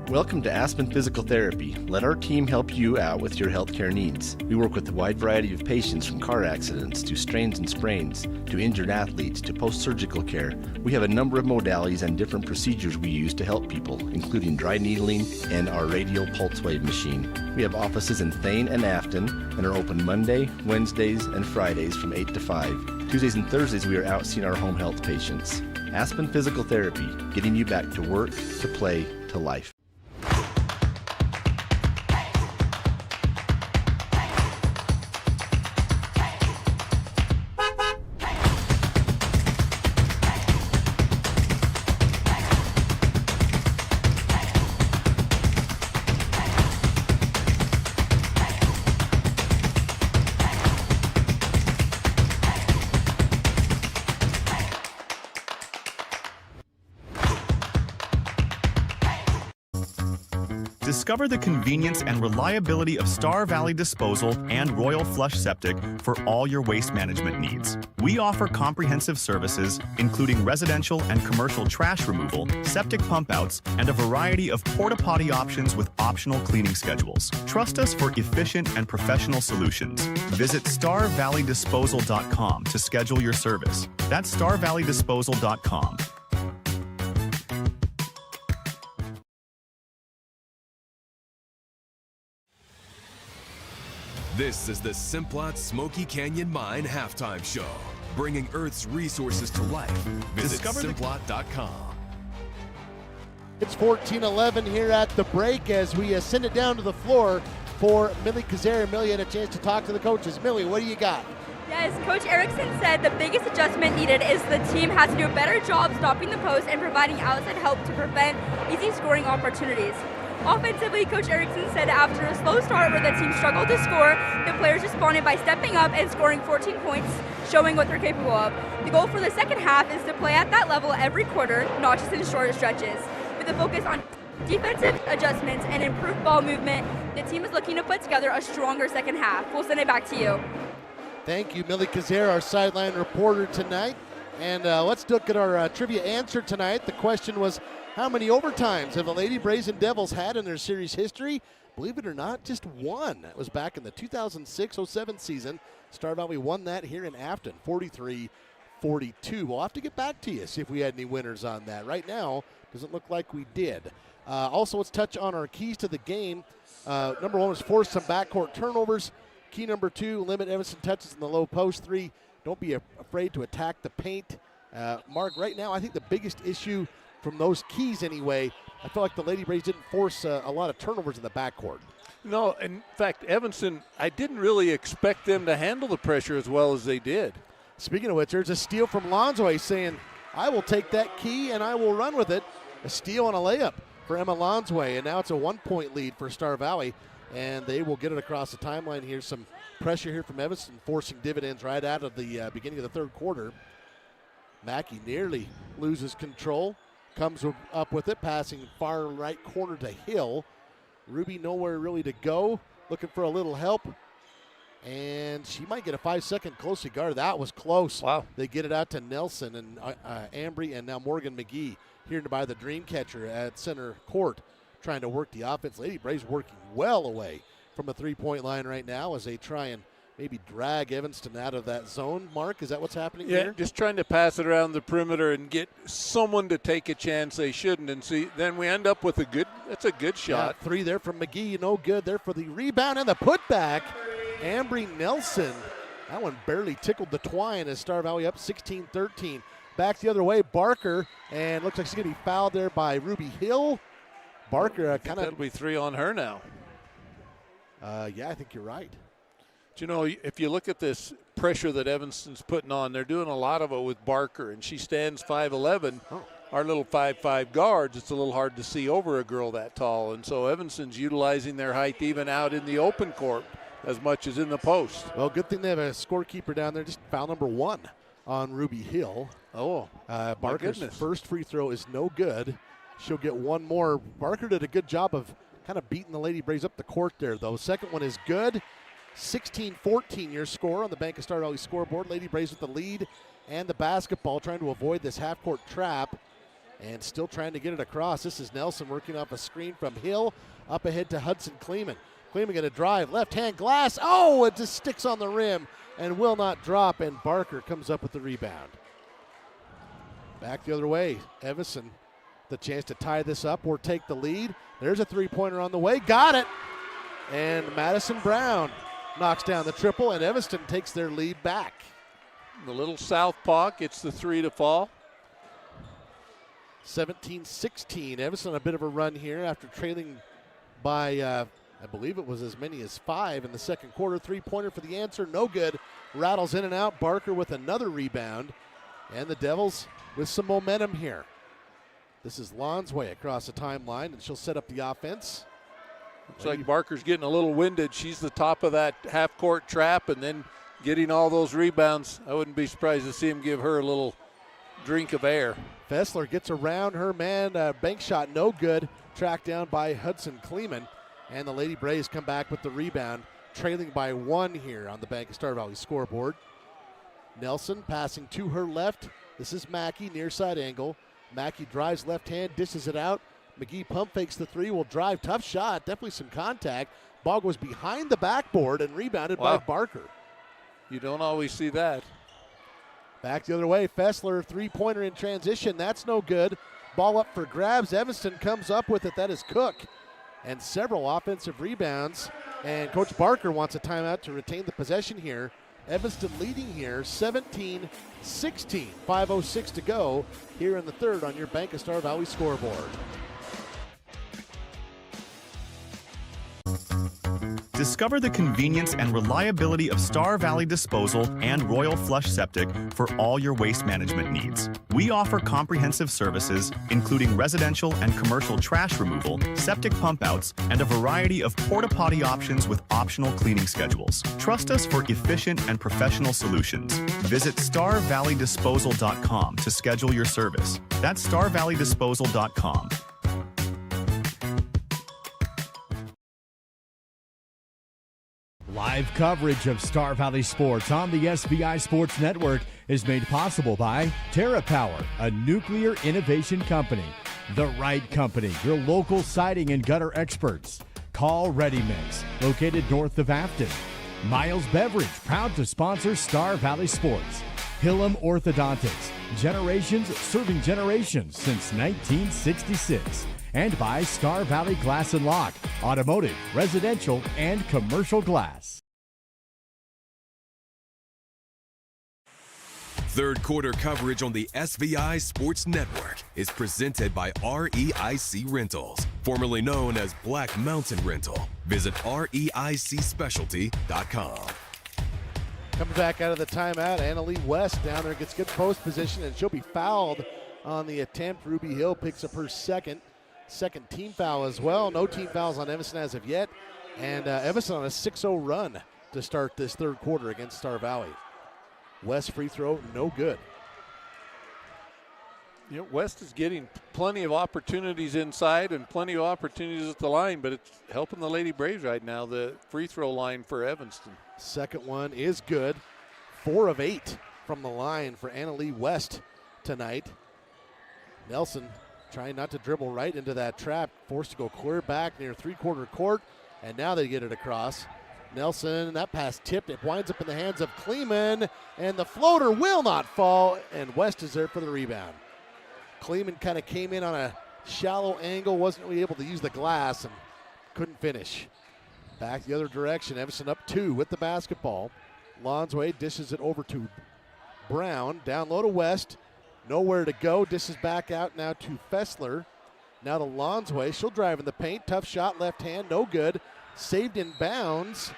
Welcome to Aspen Physical Therapy. Let our team help you out with your healthcare needs. We work with a wide variety of patients, from car accidents to strains and sprains to injured athletes to post-surgical care. We have a number of modalities and different procedures we use to help people, including dry needling and our radial pulse wave machine. We have offices in Thane and Afton and are open Monday, Wednesdays, and Fridays from 8 to 5. Tuesdays and Thursdays we are out seeing our home health patients. Aspen Physical Therapy, getting you back to work, to play, to life. Discover the convenience and reliability of Star Valley Disposal and Royal Flush Septic for all your waste management needs. We offer comprehensive services, including residential and commercial trash removal, septic pump outs, and a variety of porta-potty options with optional cleaning schedules. Trust us for efficient and professional solutions. Visit StarValleyDisposal.com to schedule your service. That's StarValleyDisposal.com. This is the Simplot Smoky Canyon Mine Halftime Show, bringing Earth's resources to life. Visit Simplot.com. It's 14-11 here at the break as we send it down to the floor for Millie Kazera. Millie had a chance to talk to the coaches. Millie, what do you got? Yes, Coach Erickson said the biggest adjustment needed is the team has to do a better job stopping the post and providing outside help to prevent easy scoring opportunities. Offensively, Coach Erickson said after a slow start where the team struggled to score, the players responded by stepping up and scoring 14 points, showing what they're capable of. The goal for the second half is to play at that level every quarter, not just in shorter stretches. With a focus on defensive adjustments and improved ball movement, the team is looking to put together a stronger second half. We'll send it back to you. Thank you, Millie Kazera, our sideline reporter tonight. And let's look at our trivia answer tonight. The question was, how many overtimes have the Lady Brazen Devils had in their series history? Believe it or not, just one. That was back in the 2006-07 season. Star Valley won that here in Afton, 43-42. We'll have to get back to you, see if we had any winners on that. Right now, doesn't look like we did. Also, let's touch on our keys to the game. Number one was force some backcourt turnovers. Key number two, limit Evanston touches in the low post. 3, don't be afraid to attack the paint. Mark, right now, I think the biggest issue from those keys anyway, I feel like the Lady Braves didn't force a lot of turnovers in the backcourt. No, in fact, Evanston, I didn't really expect them to handle the pressure as well as they did. Speaking of which, there's a steal from Lonsway saying, I will take that key and I will run with it. A steal and a layup for Emma Lonsway, and now it's a 1-point lead for Star Valley, and they will get it across the timeline here. Some pressure here from Evanston, forcing dividends right out of the beginning of the third quarter. Mackey nearly loses control. Comes up with it, passing far right corner to Hill. Ruby nowhere really to go, looking for a little help. And she might get a 5-second closely guard. That was close. Wow. They get it out to Nelson and Ambry and now Morgan McGee here by the dream catcher at center court, trying to work the offense. Lady Braves working well away from a three-point line right now as they try and maybe drag Evanston out of that zone. Mark, is that what's happening here? Yeah, just trying to pass it around the perimeter and get someone to take a chance they shouldn't. And see, then we end up with that's a good shot. Yeah, 3 there from McGee, no good there for the rebound and the putback. Ambry Nelson, that one barely tickled the twine as Star Valley up 16-13. Back the other way, Barker, and looks like she's going to be fouled there by Ruby Hill. Barker kind of. That'll be 3 on her now. Yeah, I think you're right. You know, if you look at this pressure that Evanston's putting on, they're doing a lot of it with Barker, and she stands 5'11". Oh. Our little 5'5" guards, it's a little hard to see over a girl that tall, and so Evanston's utilizing their height even out in the open court as much as in the post. Well, good thing they have a scorekeeper down there. Just foul number 1 on Ruby Hill. Oh, Barker's first free throw is no good. She'll get one more. Barker did a good job of kind of beating the Lady Braves up the court there, though. Second one is good. 16-14 your score on the Bank of Star Valley scoreboard. Lady Braves with the lead and the basketball, trying to avoid this half-court trap. and still trying to get it across. This is Nelson working off a screen from Hill, up ahead to Hudson Kleeman. Kleeman going to drive, left-hand glass. Oh, it just sticks on the rim and will not drop, and Barker comes up with the rebound. Back the other way, Evanston, the chance to tie this up or take the lead. There's a three-pointer on the way, got it! And Madison Brown knocks down the triple, and Evanston takes their lead back. The little southpaw gets the three to fall. 17-16. Evanston a bit of a run here after trailing by, I believe it was as many as 5 in the second quarter. Three-pointer for the answer, no good. Rattles in and out. Barker with another rebound. And the Devils with some momentum here. This is Lonsway across the timeline, and she'll set up the offense. Looks like Barker's getting a little winded. She's the top of that half-court trap and then getting all those rebounds. I wouldn't be surprised to see him give her a little drink of air. Fessler gets around her man. Bank shot no good. Tracked down by Hudson Kleeman. And the Lady Braves come back with the rebound, trailing by 1 here on the Bank of Star Valley scoreboard. Nelson passing to her left. This is Mackey, near side angle. Mackey drives left hand, dishes it out. McGee pump fakes the three, will drive. Tough shot, definitely some contact. Ball goes behind the backboard and rebounded by Barker. You don't always see that. Back the other way, Fessler, three-pointer in transition. That's no good. Ball up for grabs. Evanston comes up with it. That is Cook. And several offensive rebounds. And Coach Barker wants a timeout to retain the possession here. Evanston leading here 17-16. 5:06 to go here in the third on your Bank of Star Valley scoreboard. Discover the convenience and reliability of Star Valley Disposal and Royal Flush Septic for all your waste management needs. We offer comprehensive services, including residential and commercial trash removal, septic pump outs, and a variety of porta potty options with optional cleaning schedules. Trust us for efficient and professional solutions. Visit StarValleyDisposal.com to schedule your service. That's StarValleyDisposal.com. Live coverage of Star Valley Sports on the SVI Sports Network is made possible by TerraPower, a nuclear innovation company. The Right Company, your local siding and gutter experts. Call Ready Mix, located north of Afton. Miles Beverage, proud to sponsor Star Valley Sports. Hillam Orthodontics, generations serving generations since 1966. And by Star Valley Glass and Lock, automotive, residential, and commercial glass. Third quarter coverage on the SVI Sports Network is presented by REIC Rentals, formerly known as Black Mountain Rental. Visit REICSpecialty.com. Coming back out of the timeout, Annalie West down there gets good post position, and she'll be fouled on the attempt. Ruby Hill picks up her second team foul as well. No team fouls on Evanston as of yet. And Evanston on a 6-0 run to start this third quarter against Star Valley. West free throw, no good. You know, West is getting plenty of opportunities inside and plenty of opportunities at the line, but it's helping the Lady Braves right now, the free throw line for Evanston. Second one is good. 4 of 8 from the line for Annalie West tonight. Nelson trying not to dribble right into that trap, forced to go clear back near three-quarter court, and now they get it across. Nelson, that pass tipped. It winds up in the hands of Kleeman, and the floater will not fall, and West is there for the rebound. Kleeman kind of came in on a shallow angle, wasn't really able to use the glass, and couldn't finish. Back the other direction, Evanston up 2 with the basketball. Lonsway dishes it over to Brown, down low to West. Nowhere to go, dishes back out now to Fessler. Now to Lonsway, she'll drive in the paint. Tough shot, left hand, no good. Saved in bounds,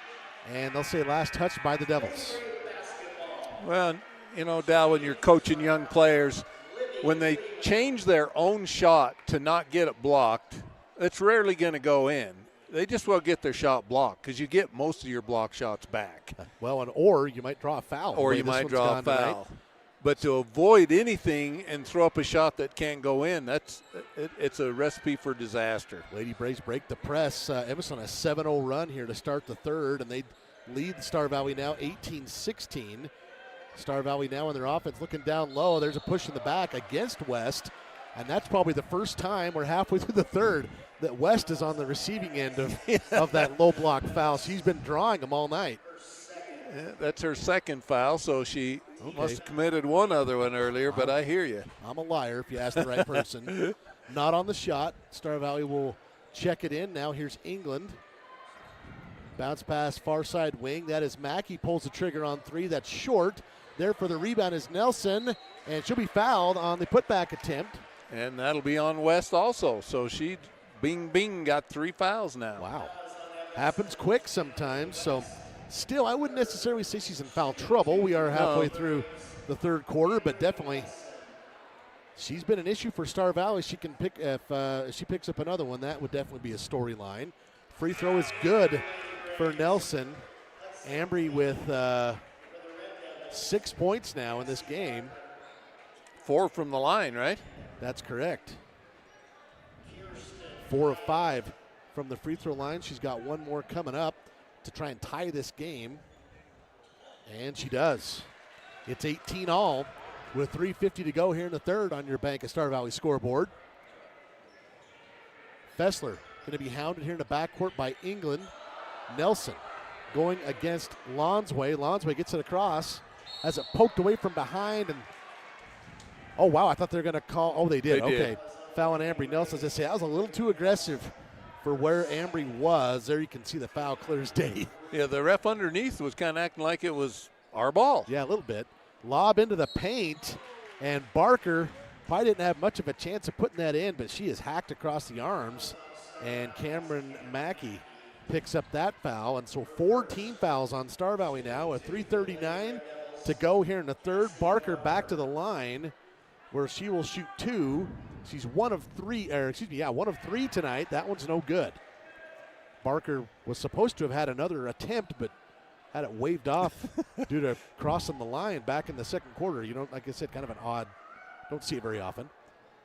and they'll say last touch by the Devils. Well, you know, Dal, when you're coaching young players, when they change their own shot to not get it blocked, it's rarely going to go in. They just will get their shot blocked because you get most of your block shots back. Well, or you might draw a foul. Or you might draw a foul. But to avoid anything and throw up a shot that can't go in, it's a recipe for disaster. Lady Braves break the press. Evanston on a 7-0 run here to start the third, and they lead Star Valley now 18-16. Star Valley now in their offense looking down low. There's a push in the back against West, And that's probably the first time we're halfway through the third that West is on the receiving end of that low block foul. She's been drawing them all night. Yeah, that's her second foul, so she must have committed one other one earlier, but I hear you. I'm a liar if you ask the right person. Not on the shot. Star Valley will check it in. Now here's England. Bounce pass, far side wing. That is Mackey, pulls the trigger on three. That's short. There for the rebound is Nelson, and she'll be fouled on the putback attempt. And that'll be on West also. So she, bing, got 3 fouls now. Wow. Happens quick sometimes. So still, I wouldn't necessarily say she's in foul trouble. We are halfway through the third quarter, but definitely she's been an issue for Star Valley. She can pick, if she picks up another one, that would definitely be a storyline. Free throw is good for Nelson. Ambry with 6 points now in this game. 4 from the line, right? That's correct. 4 of 5 from the free throw line. She's got one more coming up to try and tie this game. And she does. It's 18 all with 3:50 to go here in the third on your Bank of Star Valley scoreboard. Fessler going to be hounded here in the backcourt by England. Nelson going against Lonsway. Lonsway gets it across. Has it poked away from behind. And oh, wow, I thought they were going to call. Oh, they did. Okay. Foul on Ambry Nelson. As I say, that was a little too aggressive for where Ambry was. There you can see the foul clear as day. Yeah, the ref underneath was kind of acting like it was our ball. Yeah, a little bit. Lob into the paint, and Barker probably didn't have much of a chance of putting that in, but she is hacked across the arms, and Cameron Mackey picks up that foul. And so 4 team fouls on Star Valley now with 3:39 to go here in the third. Barker back to the line where she will shoot 2. She's one of 3 tonight. That one's no good. Barker was supposed to have had another attempt, but had it waved off due to crossing the line back in the second quarter. You know, like I said, kind of an odd, don't see it very often.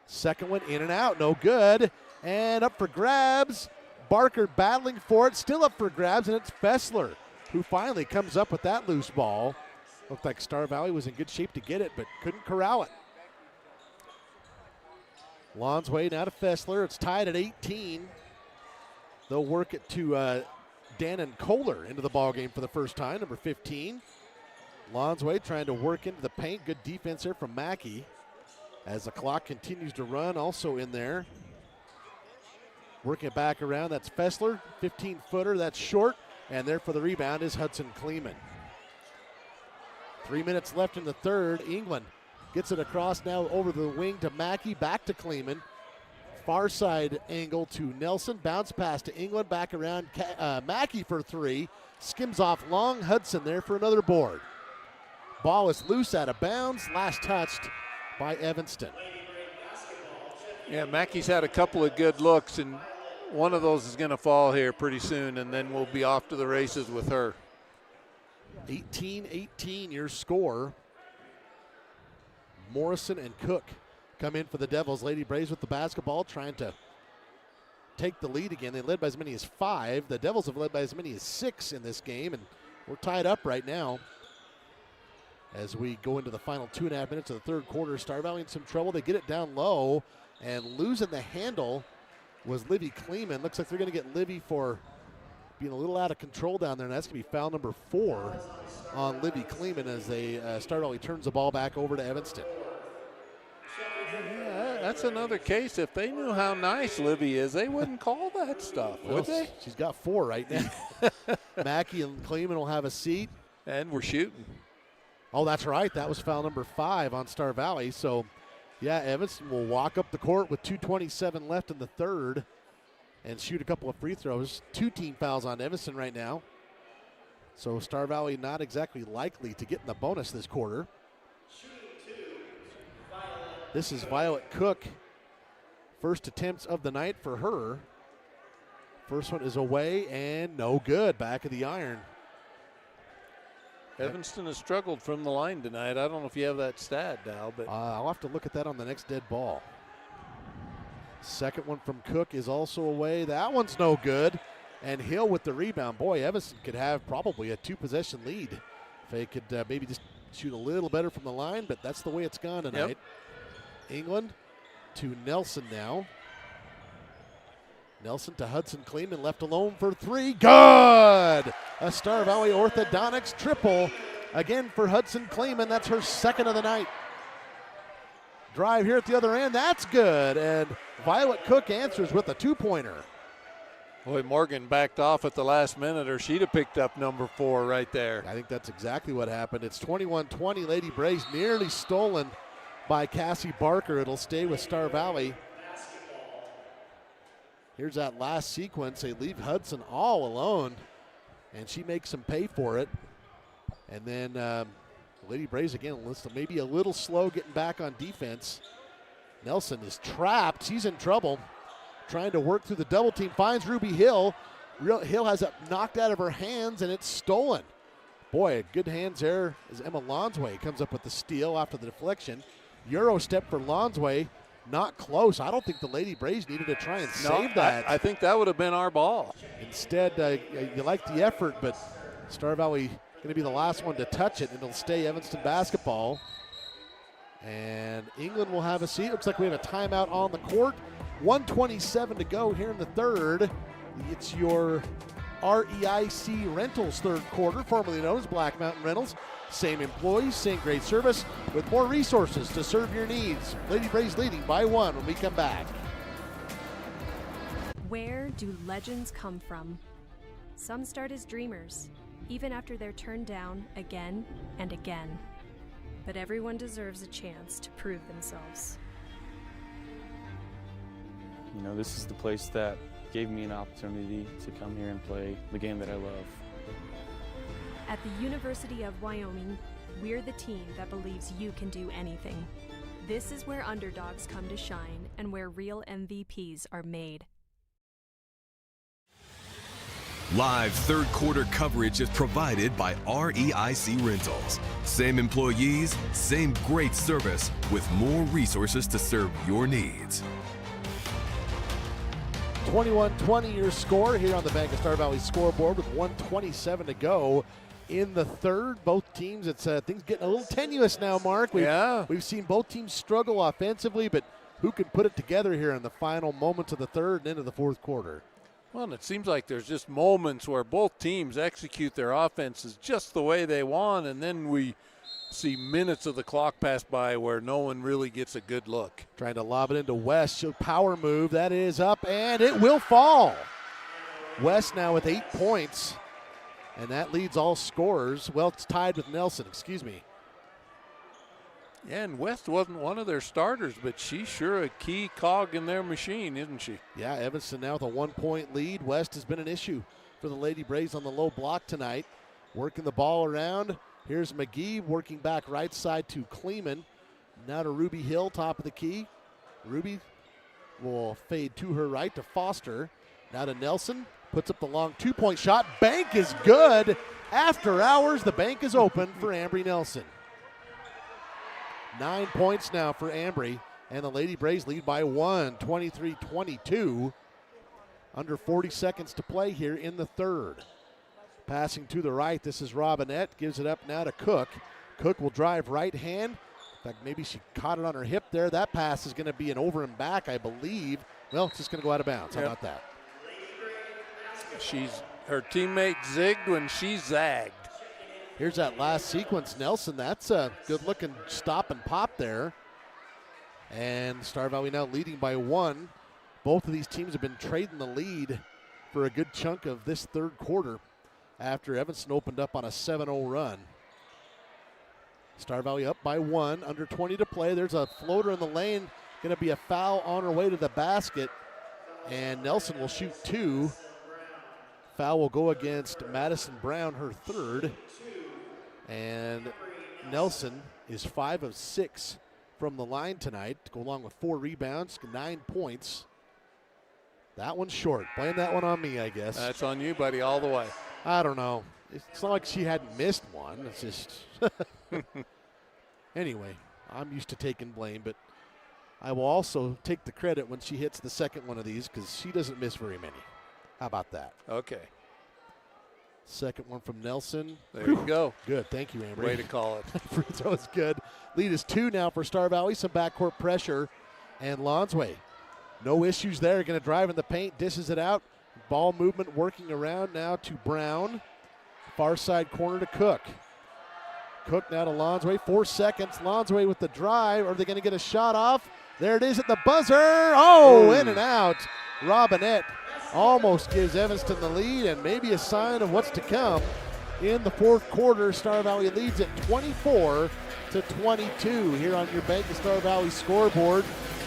Second one in and out, no good. And up for grabs. Barker battling for it, still up for grabs, and it's Fessler who finally comes up with that loose ball. Looked like Star Valley was in good shape to get it, but couldn't corral it. Lonsway now to Fessler. It's tied at 18. They'll work it to Dannon Kohler into the ballgame for the first time, number 15. Lonsway trying to work into the paint. Good defense there from Mackey as the clock continues to run. Also in there, working it back around, that's Fessler, 15-footer, that's short. And there for the rebound is Hudson Kleeman. 3 minutes left in the third. England gets it across now over the wing to Mackey, back to Kleeman. Far side angle to Nelson. Bounce pass to England. Back around Mackey for 3. Skims off long. Hudson there for another board. Ball is loose out of bounds. Last touched by Evanston. Yeah, Mackey's had a couple of good looks, and one of those is going to fall here pretty soon, and then we'll be off to the races with her. 18-18 your score. Morrison and Cook come in for the Devils. Lady Braves with the basketball, trying to take the lead again. They led by as many as 5. The Devils have led by as many as 6 in this game, and we're tied up right now. As we go into the final 2.5 minutes of the third quarter, Star Valley in some trouble. They get it down low, and losing the handle was Livy Kleeman. Looks like they're going to get Livy for being a little out of control down there, and that's going to be foul number 4 on Livy Kleeman as they Star Valley turns the ball back over to Evanston. Yeah, that's another case. If they knew how nice Livy is, they wouldn't call that stuff, would they? She's got 4 right now. Mackey and Kleeman will have a seat. And we're shooting. Oh, that's right. That was foul number 5 on Star Valley. So, yeah, Evanston will walk up the court with 2:27 left in the third and shoot a couple of free throws. 2 team fouls on Evanston right now. So Star Valley not exactly likely to get in the bonus this quarter. This is Violet Cook. First attempts of the night for her. First one is away and no good. Back of the iron. Evanston has struggled from the line tonight. I don't know if you have that stat, Dal, but I'll have to look at that on the next dead ball. Second one from Cook is also away. That one's no good. And Hill with the rebound. Boy, Evanston could have probably a 2-possession lead if they could maybe just shoot a little better from the line, but that's the way it's gone tonight. England to Nelson now. Nelson to Hudson Kleeman, left alone for three. Good! A Star Valley Orthodontics triple. Again for Hudson Kleeman. That's her second of the night. Drive here at the other end. That's good. And Violet Cook answers with a two-pointer. Boy, Morgan backed off at the last minute, or she'd have picked up number 4 right there. I think that's exactly what happened. It's 21-20. Lady Braves nearly stolen by Cassie Barker. It'll stay with Star Valley. Here's that last sequence. They leave Hudson all alone, and she makes them pay for it. And then Lady Braves again, maybe a little slow getting back on defense. Nelson is trapped. She's in trouble. Trying to work through the double team. Finds Ruby Hill. Hill has it knocked out of her hands, and it's stolen. Boy, good hands there as Emma Lonsway comes up with the steal after the deflection. Euro step for Lonsway. Not close. I don't think the Lady Braves needed to try and save that. I think that would have been our ball. Instead, you like the effort, but Star Valley going to be the last one to touch it, and it'll stay Evanston basketball. And England will have a seat. Looks like we have a timeout on the court. 1:27 to go here in the third. It's your REIC Rentals third quarter, formerly known as Black Mountain Rentals. Same employees, same great service, with more resources to serve your needs. Lady Braves leading by 1 when we come back. Where do legends come from? Some start as dreamers, even after they're turned down again and again. But everyone deserves a chance to prove themselves. You know, this is the place that gave me an opportunity to come here and play the game that I love. At the University of Wyoming, we're the team that believes you can do anything. This is where underdogs come to shine and where real MVPs are made. Live third quarter coverage is provided by REIC Rentals. Same employees, same great service, with more resources to serve your needs. 21-20 your score here on the Bank of Star Valley scoreboard with 1:27 to go in the third. Both teams, it's things getting a little tenuous now, Mark. We've seen both teams struggle offensively, but who can put it together here in the final moments of the third and into the fourth quarter? Well, and it seems like there's just moments where both teams execute their offenses just the way they want, and then we see minutes of the clock pass by where no one really gets a good look. Trying to lob it into West. She'll power move. That is up, and it will fall. West now with 8 points, and that leads all scorers. Well, it's tied with Nelson, excuse me. Yeah, and West wasn't one of their starters, but she's sure a key cog in their machine, isn't she? Yeah, Evanston now with a 1-point lead. West has been an issue for the Lady Braves on the low block tonight. Working the ball around. Here's McGee working back right side to Kleeman. Now to Ruby Hill, top of the key. Ruby will fade to her right to Foster. Now to Nelson. Puts up the long 2-point shot. Bank is good. After hours, the bank is open for Ambry Nelson. 9 points now for Ambry, and the Lady Braves lead by 1, 23-22. Under 40 seconds to play here in the third. Passing to the right, this is Robinette. Gives it up now to Cook. Cook will drive right hand. In fact, maybe she caught it on her hip there. That pass is going to be an over and back, I believe. Well, it's just going to go out of bounds. How about that? Her teammate zigged when she zagged. Here's that last sequence. Nelson, that's a good-looking stop and pop there. And Star Valley now leading by 1. Both of these teams have been trading the lead for a good chunk of this third quarter after Evanston opened up on a 7-0 run. Star Valley up by 1, under 20 to play. There's a floater in the lane, going to be a foul on her way to the basket, and Nelson will shoot 2. Foul will go against Madison Brown, her third, and Nelson is 5 of 6 from the line tonight, to go along with 4 rebounds, 9 points. That one's short. Blame that one on me, I guess. That's on you, buddy, all the way. I don't know. It's not like she hadn't missed one. It's just anyway, I'm used to taking blame, but I will also take the credit when she hits the second one of these because she doesn't miss very many. How about that? Okay. Second one from Nelson. There you go. Good. Thank you, Amber. Way to call it. Free throw is good. Lead is 2 now for Star Valley. Some backcourt pressure And Lonsway, no issues there. Going to drive in the paint, dishes it out. Ball movement working around now to Brown. Far side corner to Cook. Cook now to Lonsway. 4 seconds. Lonsway with the drive. Are they going to get a shot off? There it is at the buzzer. Oh, in and out. Robinette almost gives Evanston the lead, and maybe a sign of what's to come in the fourth quarter. Star Valley leads at 24-22 here on your Bank of Star Valley scoreboard.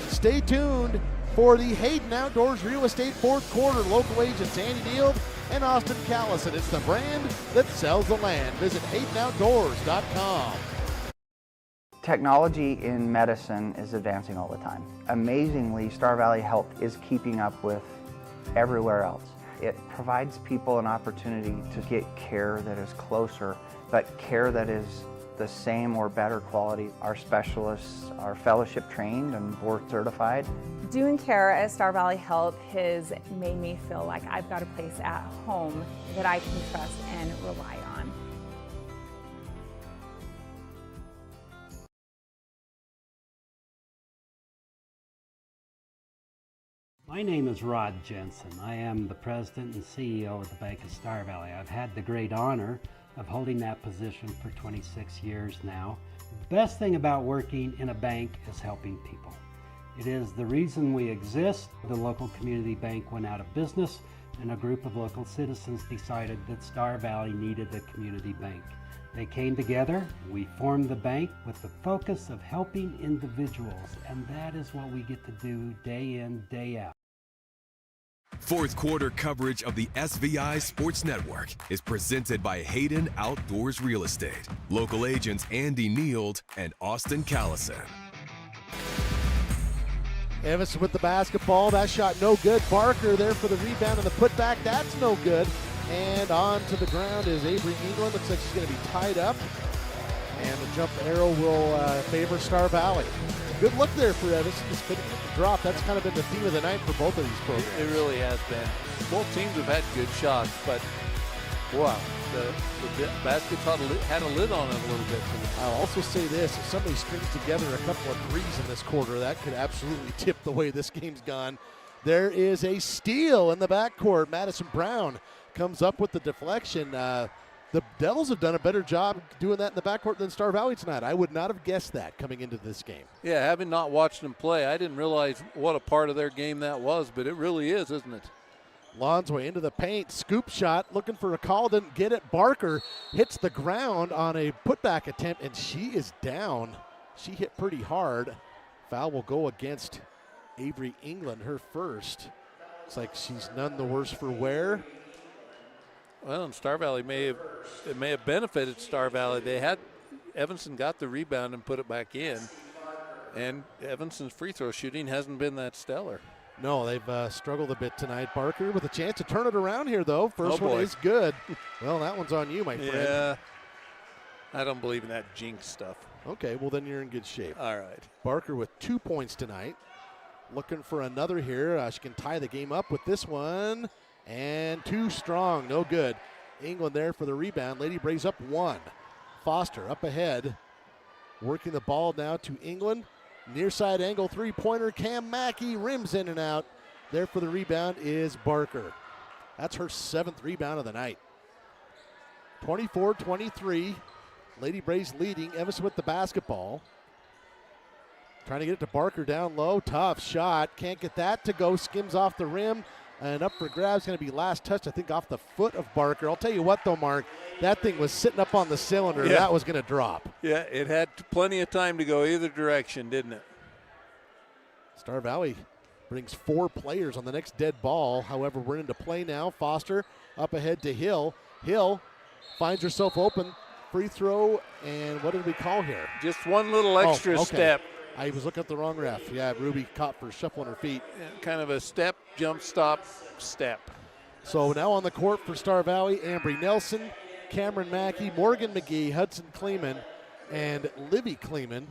Stay tuned for the Hayden Outdoors Real Estate fourth quarter. Local agents Andy Neild and Austin Callison. It's the brand that sells the land. Visit HaydenOutdoors.com. Technology in medicine is advancing all the time. Amazingly, Star Valley Health is keeping up with everywhere else. It provides people an opportunity to get care that is closer, but care that is the same or better quality. Our specialists are fellowship trained and board certified. Doing care at Star Valley Health has made me feel like I've got a place at home that I can trust and rely on. My name is Rod Jensen. I am the president and CEO of the Bank of Star Valley. I've had the great honor of holding that position for 26 years now. The best thing about working in a bank is helping people. It is the reason we exist. The local community bank went out of business, and a group of local citizens decided that Star Valley needed a community bank. They came together, we formed the bank with the focus of helping individuals, and that is what we get to do day in, day out. Fourth quarter coverage of the SVI Sports Network is presented by Hayden Outdoors Real Estate. Local agents Andy Neild and Austin Callison. Evanston with the basketball. That shot no good. Barker there for the rebound and the putback. That's no good. And on to the ground is Avery England. Looks like she's going to be tied up. And the jump arrow will favor Star Valley. Good look there for Evanston. Just couldn't get the drop. That's kind of been the theme of the night for both of these programs. It really has been. Both teams have had good shots, but wow, the basket had a lid on it a little bit. I'll also say this, if somebody strings together a couple of threes in this quarter, that could absolutely tip the way this game's gone. There is a steal in the backcourt. Madison Brown comes up with the deflection. The Devils have done a better job doing that in the backcourt than Star Valley tonight. I would not have guessed that coming into this game. Yeah, having not watched them play, I didn't realize what a part of their game that was, but it really is, isn't it? Lonsway into the paint, scoop shot, looking for a call, didn't get it. Barker hits the ground on a putback attempt, and she is down. She hit pretty hard. Foul will go against Avery England, her first. Looks like she's none the worse for wear. Well, and Star Valley may have benefited Star Valley. Evanston got the rebound and put it back in, and Evanston's free throw shooting hasn't been that stellar. No, they've struggled a bit tonight. Barker with a chance to turn it around here, though. First one boy. is good. Well, that one's on you, my friend. Yeah, I don't believe in that jinx stuff. Okay, well then you're in good shape. All right. Barker with 2 points tonight. Looking for another here. She can tie the game up with this one. And too strong, no good. England there for the rebound. Lady Braves up one. Foster up ahead. Working the ball now to England. Near side angle three-pointer. Cam Mackey rims in and out. There for the rebound is Barker. That's her 7th rebound of the night. 24-23. Lady Braves leading. Evanston with the basketball. Trying to get it to Barker down low. Tough shot. Can't get that to go. Skims off the rim. And up for grabs, going to be last touch, I think, off the foot of Barker. I'll tell you what, though, Mark, that thing was sitting up on the cylinder. Yeah. That was going to drop. Yeah, it had plenty of time to go either direction, didn't it? Star Valley brings 4 players on the next dead ball. However, we're into play now. Foster up ahead to Hill. Hill finds herself open. Free throw, and what did we call here? Just one little extra step. I was looking at the wrong ref. Yeah, Ruby caught for shuffling her feet. Yeah, kind of a step, jump, stop, step. So now on the court for Star Valley, Ambry Nelson, Cameron Mackey, Morgan McGee, Hudson Kleeman, and Livy Kleeman.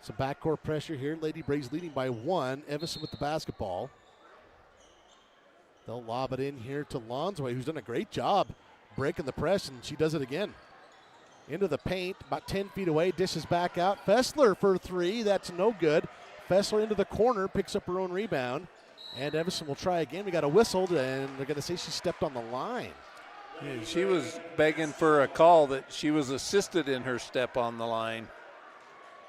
Some backcourt pressure here. Lady Braves leading by 1. Evanston with the basketball. They'll lob it in here to Lonsway, who's done a great job breaking the press, and she does it again. into the paint, about 10 feet away, dishes back out. Fessler for 3, that's no good. Fessler into the corner, picks up her own rebound. And Evanston will try again. We got a whistle, and they're going to say she stepped on the line. Yeah, she was begging for a call that she was assisted in her step on the line.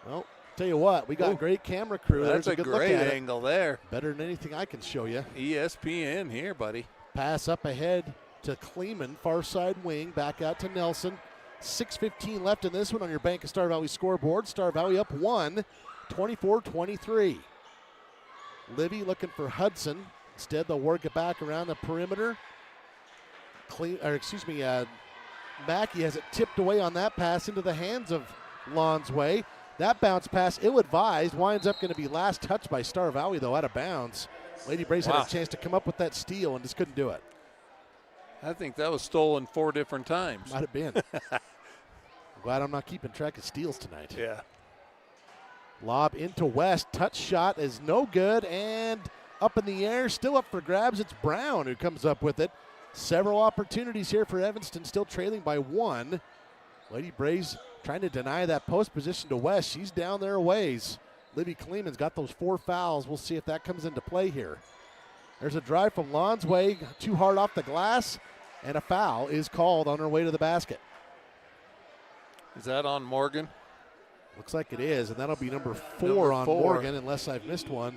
Well, tell you what, we got great camera crew. That's There's a good look great at angle there. Better than anything I can show you. ESPN here, buddy. Pass up ahead to Kleeman, far side wing, back out to Nelson. 6:15 left in this one on your Bank of Star Valley scoreboard. Star Valley up 1, 24-23. Livy looking for Hudson. Instead, they'll work it back around the perimeter. Mackey has it tipped away on that pass into the hands of Lonsway. That bounce pass, ill-advised, winds up going to be last touched by Star Valley, though, out of bounds. Lady Brace had a chance to come up with that steal and just couldn't do it. I think that was stolen 4 different times. Might have been. I'm glad I'm not keeping track of steals tonight. Yeah. Lob into West. Touch shot is no good, and up in the air, still up for grabs. It's Brown who comes up with it. Several opportunities here for Evanston, still trailing by 1. Lady Braves trying to deny that post position to West. She's down there a ways. Livy Kleeman's got those 4 fouls. We'll see if that comes into play here. There's a drive from Lonsway, too hard off the glass, and a foul is called on her way to the basket. Is that on Morgan? Looks like it is, and that'll be number 4 on Morgan, unless I've missed one.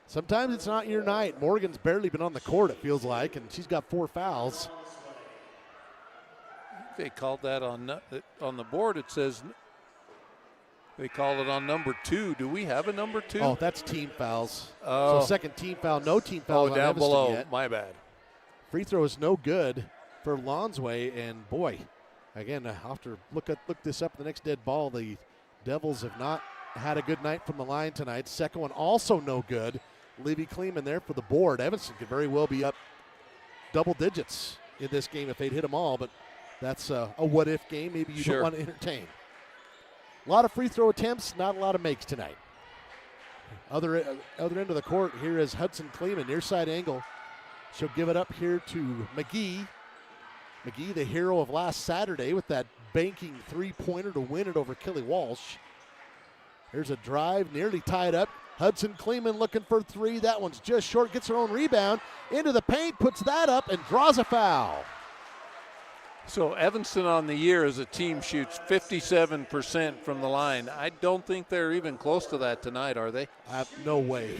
Sometimes it's not your night. Morgan's barely been on the court, it feels like, and she's got 4 fouls. They called that on the board. It says they call it on number 2. Do we have a number 2? Oh, that's team fouls. Oh. So second team foul, no team fouls on down Evanston below. yet. My bad. Free throw is no good for Lonsway, and boy, again, I'll have to look this up. The next dead ball, the Devils have not had a good night from the line tonight. Second one also no good. Livy Kleeman there for the board. Evanston could very well be up double digits in this game if they'd hit them all, but that's a what-if game maybe you don't want to entertain. A lot of free throw attempts, not a lot of makes tonight. Other end of the court, here is Hudson Kleeman, near side angle. She'll give it up here to McGee. McGee, the hero of last Saturday with that banking three-pointer to win it over Kelly Walsh. Here's a drive, nearly tied up. Hudson Kleeman looking for 3. That one's just short, gets her own rebound. Into the paint, puts that up, and draws a foul. So Evanston on the year as a team shoots 57% from the line. I don't think they're even close to that tonight, are they? No way.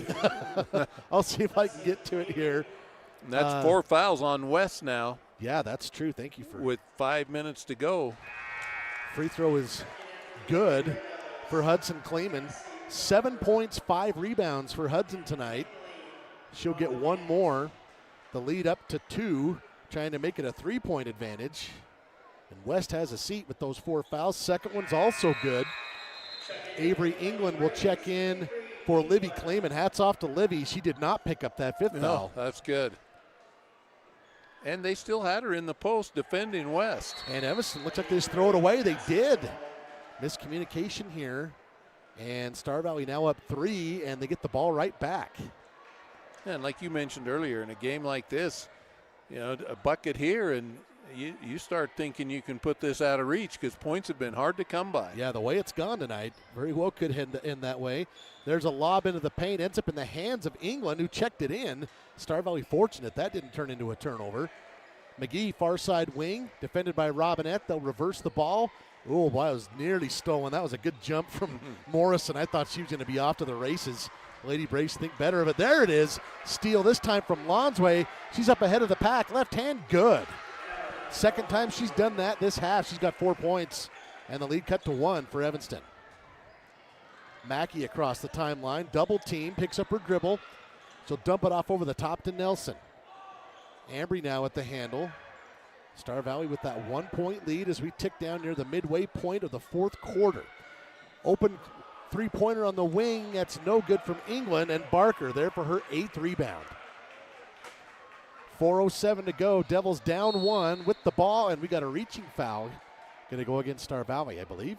I'll see if I can get to it here. And that's 4 fouls on West now. Yeah, that's true. Thank you for. With 5 minutes to go. Free throw is good for Hudson Kleeman. 7 points, 5 rebounds for Hudson tonight. She'll get 1 more. The lead up to 2, trying to make it a 3-point advantage. And West has a seat with those 4 fouls. Second one's also good. Avery England will check in for Livy Kleeman. Hats off to Livy. She did not pick up that 5th foul. That's good. And they still had her in the post defending West. And Evanston looks like they just throw it away. They did. Miscommunication here. And Star Valley now up 3, and they get the ball right back. And like you mentioned earlier, in a game like this, a bucket here, and you start thinking you can put this out of reach because points have been hard to come by. Yeah, the way it's gone tonight, very well could end that way. There's a lob into the paint, ends up in the hands of England, who checked it in. Star Valley fortunate that didn't turn into a turnover. McGee, far side wing, defended by Robinette. They'll reverse the ball. Oh, boy, it was nearly stolen. That was a good jump from Morrison. I thought she was going to be off to the races. Lady Braves think better of it. There it is. Steal this time from Lonsway. She's up ahead of the pack. Left hand, good. Second time she's done that this half. She's got 4 points, and the lead cut to 1 for Evanston. Mackey across the timeline. Double team, picks up her dribble. She'll dump it off over the top to Nelson. Ambry now at the handle. Star Valley with that 1-point lead as we tick down near the midway point of the 4th quarter. Open three-pointer on the wing. That's no good from England, and Barker there for her 8th rebound. 4:07 to go. Devils down 1 with the ball, and we got a reaching foul. Going to go against Star Valley, I believe.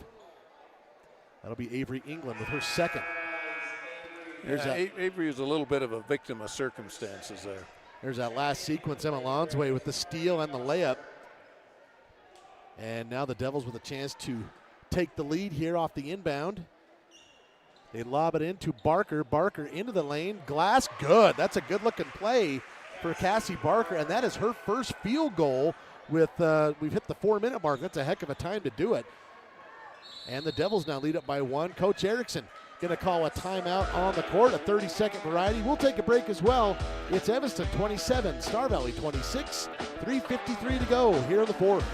That'll be Avery England with her 2nd. Avery is a little bit of a victim of circumstances there. There's that last sequence. Emma Lonsway with the steal and the layup. And now the Devils with a chance to take the lead here off the inbound. They lob it into Barker. Barker into the lane. Glass, good. That's a good-looking play for Cassie Barker, and that is her first field goal with, we've hit the 4-minute mark. That's a heck of a time to do it. And the Devils now lead up by 1. Coach Erickson going to call a timeout on the court, a 30-second variety. We'll take a break as well. It's Evanston 27, Star Valley 26, 3:53 to go here in the fourth.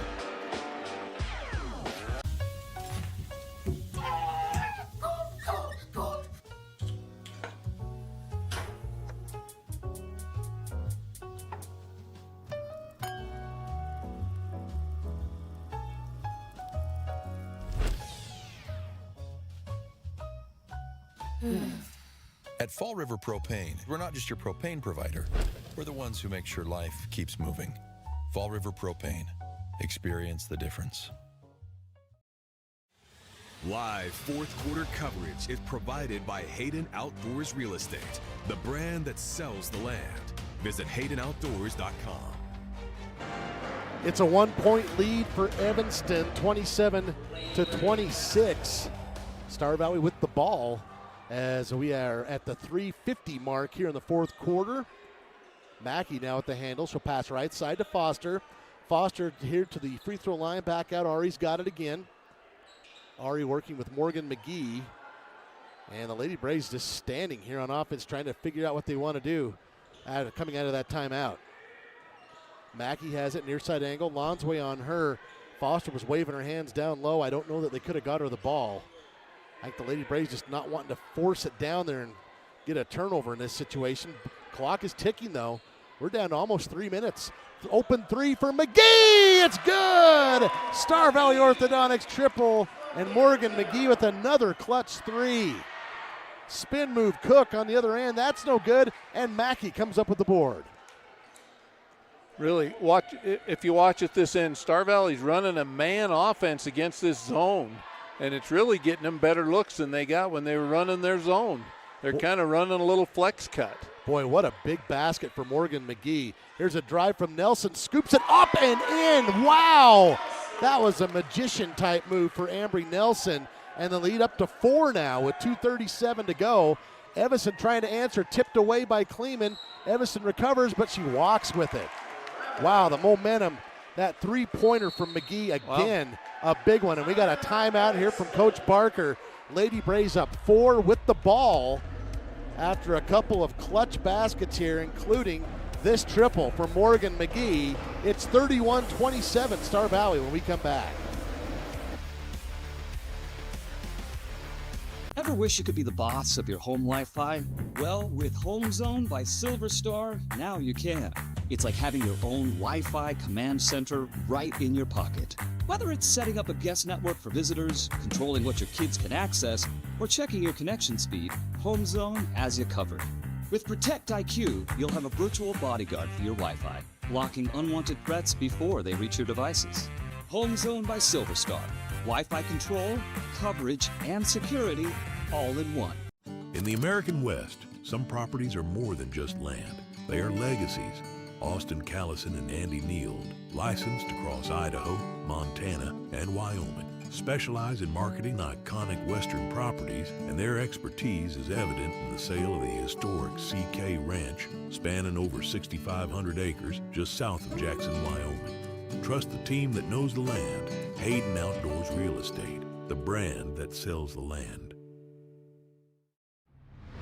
At Fall River Propane, we're not just your propane provider. We're the ones who make sure life keeps moving. Fall River Propane. Experience the difference. Live fourth quarter coverage is provided by Hayden Outdoors Real Estate, the brand that sells the land. Visit HaydenOutdoors.com. It's a 1-point lead for Evanston, 27-26. Star Valley with the ball as we are at the 3:50 mark here in the fourth quarter. Mackey now at the handle. She'll pass right side to Foster. Foster here to the free throw line. Back out. Ari's got it again. Ari working with Morgan McGee. And the Lady Braves just standing here on offense trying to figure out what they want to do coming out of that timeout. Mackey has it near side angle. Lonsway on her. Foster was waving her hands down low. I don't know that they could have got her the ball. I think the Lady Braves just not wanting to force it down there and get a turnover in this situation. Clock is ticking, though. We're down to almost 3 minutes. Open three for McGee. It's good. Star Valley Orthodontics triple, and Morgan McGee with another clutch three. Spin move Cook on the other end. That's no good, and Mackey comes up with the board. Really, if you watch at this end, Star Valley's running a man offense against this zone. And it's really getting them better looks than they got when they were running their zone. They're kind of running a little flex cut. Boy, what a big basket for Morgan McGee. Here's a drive from Nelson. Scoops it up and in. Wow. That was a magician-type move for Ambry Nelson. And the lead up to 4 now with 2:37 to go. Evanston trying to answer. Tipped away by Kleeman. Evanston recovers, but she walks with it. Wow, the momentum. That three-pointer from McGee again. Wow. A big one, and we got a timeout here from Coach Barker. Lady Braves up 4 with the ball after a couple of clutch baskets here, including this triple from Morgan McGee. It's 31-27 Star Valley when we come back. Ever wish you could be the boss of your home Wi-Fi? Well, with Home Zone by Silver Star, now you can. It's like having your own Wi-Fi command center right in your pocket. Whether it's setting up a guest network for visitors, controlling what your kids can access, or checking your connection speed, Home Zone has you covered. With Protect IQ, you'll have a virtual bodyguard for your Wi-Fi, blocking unwanted threats before they reach your devices. Home Zone by Silver Star. Wi-Fi control, coverage, and security all in one. In the American West, some properties are more than just land. They are legacies. Austin Callison and Andy Neild, licensed across Idaho, Montana, and Wyoming, specialize in marketing iconic Western properties, and their expertise is evident in the sale of the historic CK Ranch, spanning over 6,500 acres just south of Jackson, Wyoming. Trust the team that knows the land. Hayden Outdoors Real Estate, the brand that sells the land.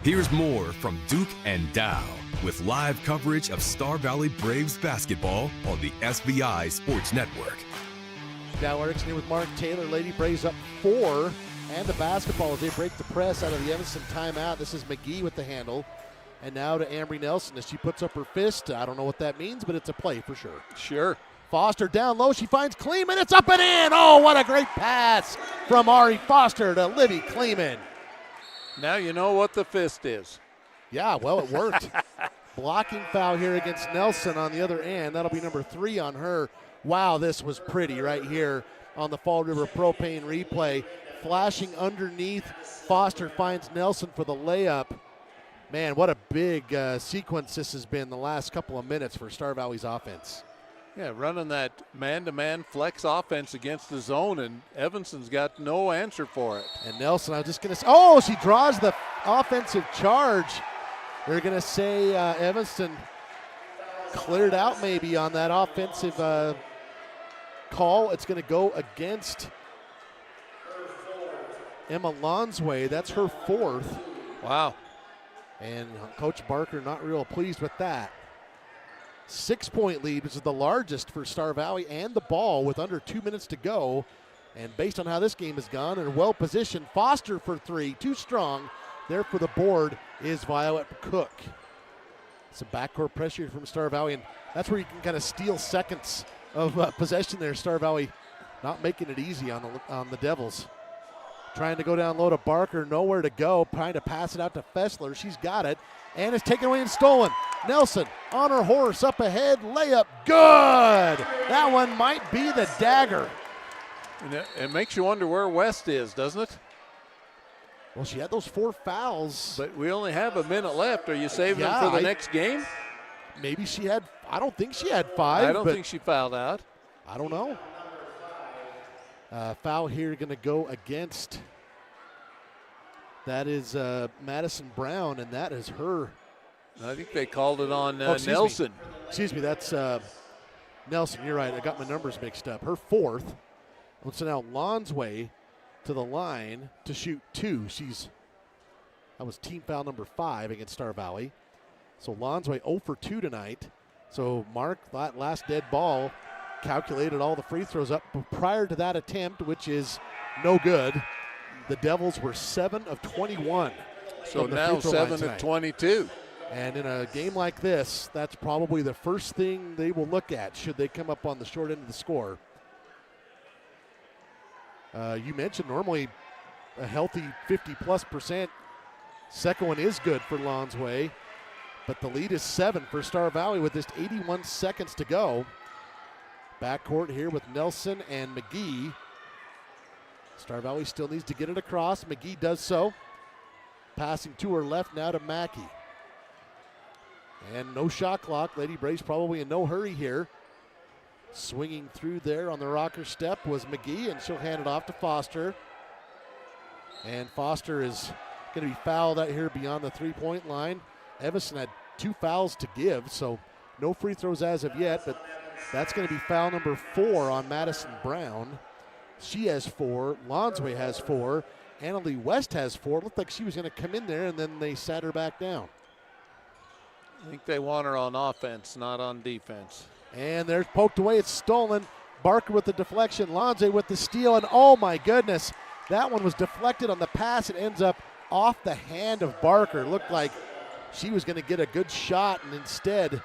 Here's more from Duke and Dow with live coverage of Star Valley Braves basketball on the SVI Sports Network. Dow Erickson here with Mark Taylor. Lady Braves up 4, and the basketball as they break the press out of the Evanston timeout. This is McGee with the handle. And now to Ambry Nelson as she puts up her fist. I don't know what that means, but it's a play for sure. Sure. Foster down low. She finds Kleeman. It's up and in. Oh, what a great pass from Ari Foster to Livy Kleeman. Now you know what the fist is. Yeah, well, it worked. Blocking foul here against Nelson on the other end. That'll be number 3 on her. Wow, this was pretty right here on the Fall River Propane replay. Flashing underneath. Foster finds Nelson for the layup. Man, what a big sequence this has been the last couple of minutes for Star Valley's offense. Yeah, running that man-to-man flex offense against the zone, and Evanston's got no answer for it. And Nelson, I was just going to say, oh, she draws the offensive charge. They're going to say Evanston cleared out maybe on that offensive call. It's going to go against Emma Lonsway. That's her 4th. Wow. And Coach Barker not real pleased with that. 6-point lead, which is the largest for Star Valley and the ball with under 2 minutes to go. And based on how this game has gone and well positioned, Foster for 3, too strong. There for the board is Violet Cook. Some backcourt pressure from Star Valley, and that's where you can kind of steal seconds of possession there. Star Valley not making it easy on the Devils. Trying to go down low to Barker, nowhere to go, trying to pass it out to Fessler. She's got it, and it's taken away and stolen. Nelson on her horse, up ahead, layup, good! That one might be the dagger. And it makes you wonder where West is, doesn't it? Well, she had those 4 fouls. But we only have a minute left. Are you saving them for the next game? Maybe she had, I don't think she had 5. I don't think she fouled out. I don't know. Foul here going to go against, that is Madison Brown, and that is her. I think they called it on Nelson. Excuse me, that's Nelson. You're right. I got my numbers mixed up. Her 4th. So now Lonsway to the line to shoot 2. That was team foul number 5 against Star Valley. So Lonsway 0 for 2 tonight. So Mark, that last dead ball, calculated all the free throws up prior to that attempt, which is no good. The Devils were 7 of 21. So now 7 of 22. And in a game like this, that's probably the first thing they will look at should they come up on the short end of the score. You mentioned normally a healthy 50+%. Second one is good for Lonsway, but the lead is 7 for Star Valley with just 81 seconds to go. Backcourt here with Nelson and McGee. Star Valley still needs to get it across. McGee does so. Passing to her left now to Mackey. And no shot clock. Lady Braves probably in no hurry here. Swinging through there on the rocker step was McGee, and she'll hand it off to Foster. And Foster is going to be fouled out here beyond the 3-point line. Evanston had 2 fouls to give, so no free throws as of yet, but that's going to be foul number 4 on Madison Brown. She has 4. Lonsway has 4. Annalie West has 4. It looked like she was going to come in there, and then they sat her back down. I think they want her on offense, not on defense. And there's poked away. It's stolen. Barker with the deflection. Lonsway with the steal. And oh my goodness, that one was deflected on the pass. It ends up off the hand of Barker. It looked like she was going to get a good shot, and instead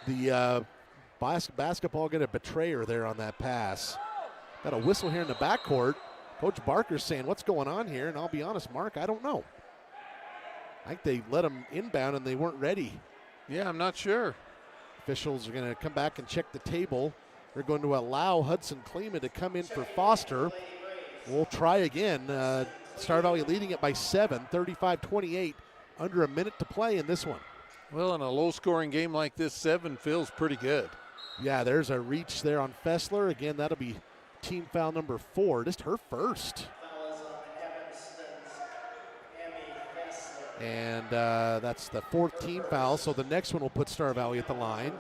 the basketball going to betray her there on that pass. Got a whistle here in the backcourt. Coach Barker's saying, what's going on here? And I'll be honest, Mark, I don't know. I think they let them inbound and they weren't ready. Yeah, I'm not sure. Officials are going to come back and check the table. They're going to allow Hudson Kleeman to come in for Foster. We'll try again. Star Valley leading it by 7, 35-28, under a minute to play in this one. Well, in a low-scoring game like this, 7 feels pretty good. Yeah, there's a reach there on Fessler. Again, that'll be team foul number 4, just her first. And that's the 4th team foul, so the next one will put Star Valley at the line.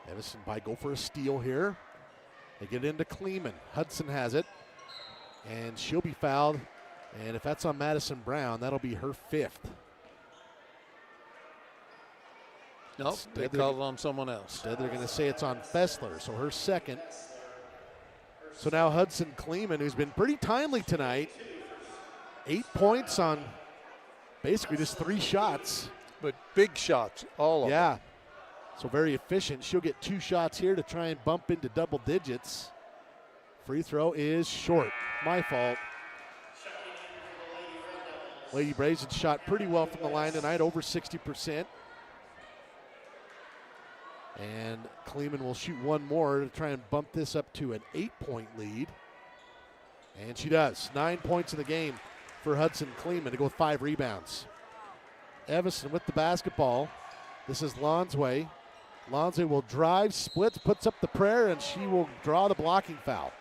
Evanston might go for a steal here. They get into Kleeman. Hudson has it, and she'll be fouled. And if that's on Madison Brown, that'll be her 5th. Nope, they called it on someone else. Instead, they're going to say it's on Fessler, so her 2nd. So now Hudson Kleeman, who's been pretty timely tonight, 8 points on basically just 3 shots. But big shots, all of them. Yeah, so very efficient. She'll get 2 shots here to try and bump into double digits. Free throw is short. My fault. Lady Braves had shot pretty well from the line tonight, over 60%. And Kleeman will shoot one more to try and bump this up to an 8-point lead. And she does. 9 points in the game for Hudson Kleeman to go with 5 rebounds. Evanston with the basketball. This is Lonsway. Lonze will drive, splits, puts up the prayer, and she will draw the blocking foul.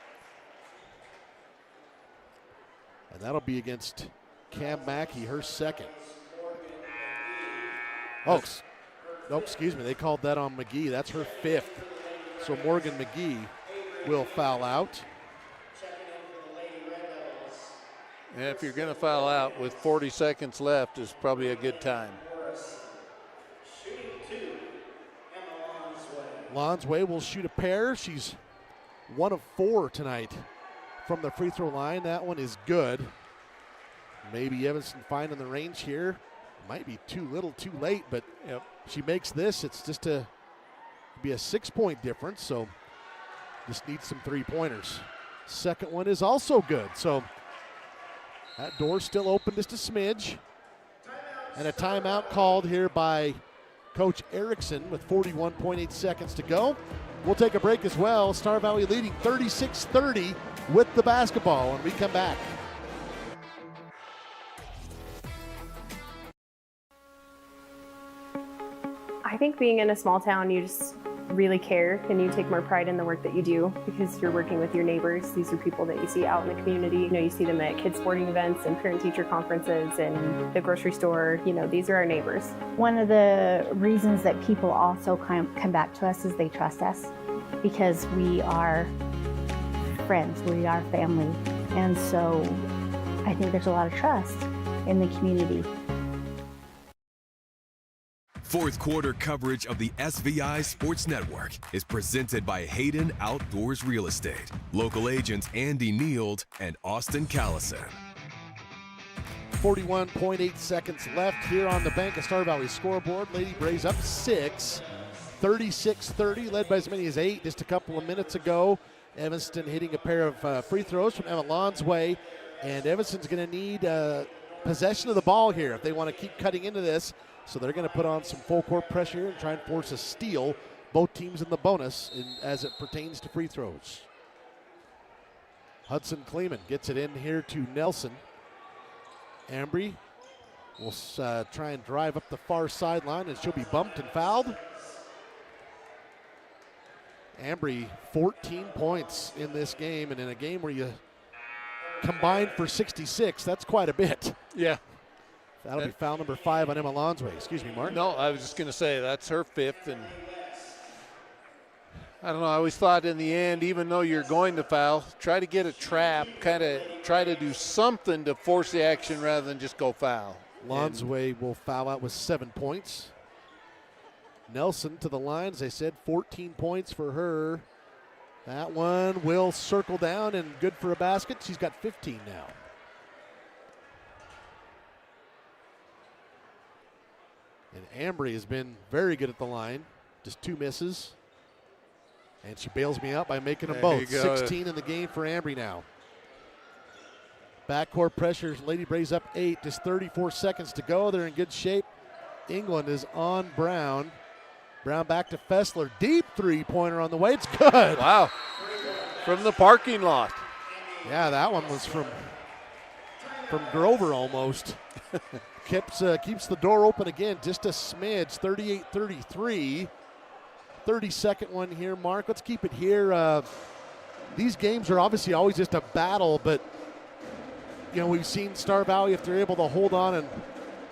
And that'll be against Cam Mackey, her second. Oh, no, excuse me. They called that on McGee. That's her fifth. So Morgan McGee will foul out. And if you're going to foul out with 40 seconds left, is probably a good time. Lonsway will shoot a pair. She's 1 of 4 tonight from the free throw line. That one is good. Maybe Evanston finding the range here. Might be too little, too late, but she makes this. It's just to be a 6-point difference, so just needs some 3-pointers. Second one is also good, so that door's still open just a smidge. And a timeout called here by Coach Erickson with 41.8 seconds to go. We'll take a break as well. Star Valley leading 36-30 with the basketball when we come back. I think being in a small town, you just really care and you take more pride in the work that you do because you're working with your neighbors. These are people that you see out in the community. You know, you see them at kids sporting events and parent-teacher conferences and the grocery store. You know, these are our neighbors. One of the reasons that people also come back to us is they trust us because we are friends, we are family. And so I think there's a lot of trust in the community. Fourth quarter coverage of the SVI Sports Network is presented by Hayden Outdoors Real Estate. Local agents Andy Neild and Austin Callison. 41.8 seconds left here on the Bank of Star Valley scoreboard. Lady Braves up 6, 36-30, led by as many as 8 just a couple of minutes ago. Evanston hitting a pair of free throws from Emma Lonsway, and Evanston's going to need possession of the ball here if they want to keep cutting into this. So they're going to put on some full court pressure and try and force a steal. Both teams in the bonus as it pertains to free throws. Hudson Kleeman gets it in here to Nelson. Ambry will try and drive up the far sideline, and she'll be bumped and fouled. Ambry, 14 points in this game, and in a game where you combined for 66, that's quite a bit. Yeah. That'll be foul number 5 on Emma Lonsway. Excuse me, Mark. No, I was just going to say that's her 5th. And I don't know, I always thought in the end, even though you're going to foul, try to get a trap, kind of try to do something to force the action rather than just go foul. Lonsway will foul out with 7 points. Nelson to the line, as I said, 14 points for her. That one will circle down and good for a basket. She's got 15 now. And Ambry has been very good at the line. Just 2 misses. And she bails me out by making them both. 16 in the game for Ambry now. Backcourt pressures. Lady Braves up 8. Just 34 seconds to go. They're in good shape. England is on Brown. Brown back to Fessler. Deep 3-pointer on the way. It's good. Wow. From the parking lot. Yeah, that one was from Grover almost. Keeps the door open again, just a smidge, 38-33. 32nd one here, Mark. Let's keep it here. These games are obviously always just a battle, but, you know, we've seen Star Valley, if they're able to hold on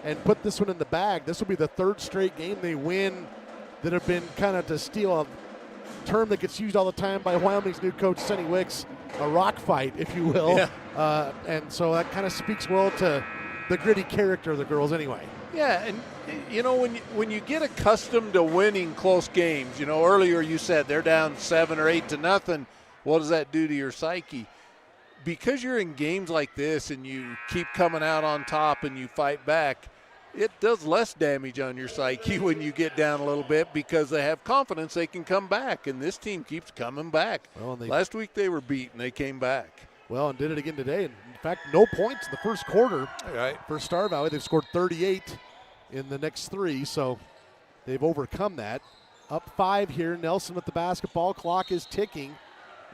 and put this one in the bag, this will be the 3rd straight game they win that have been kind of, to steal a term that gets used all the time by Wyoming's new coach, Sonny Wicks, a rock fight, if you will. Yeah. And so that kind of speaks well to the gritty character of the girls anyway. Yeah, and you know, when you get accustomed to winning close games, you know, earlier you said they're down 7 or 8 to nothing. What does that do to your psyche? Because you're in games like this and you keep coming out on top and you fight back, it does less damage on your psyche when you get down a little bit because they have confidence they can come back, and this team keeps coming back. Well, last week they were beaten. They came back. Well, and did it again today. And in fact, no points in the first quarter for Star Valley. They've scored 38 in the next 3, so they've overcome that. Up 5 here. Nelson with the basketball. Clock is ticking,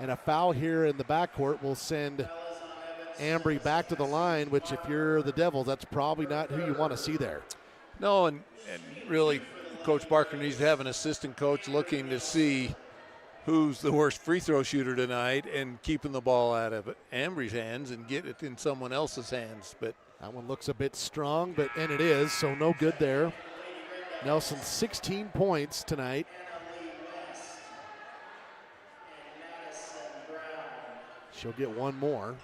and a foul here in the backcourt will send Ambry back to the line, which if you're the Devils, that's probably not who you want to see there. No, and really, Coach Barker needs to have an assistant coach looking to see who's the worst free throw shooter tonight and keeping the ball out of Ambry's hands and get it in someone else's hands. But that one looks a bit strong, and it is, so no good there. Nelson, 16 points tonight. She'll get one more.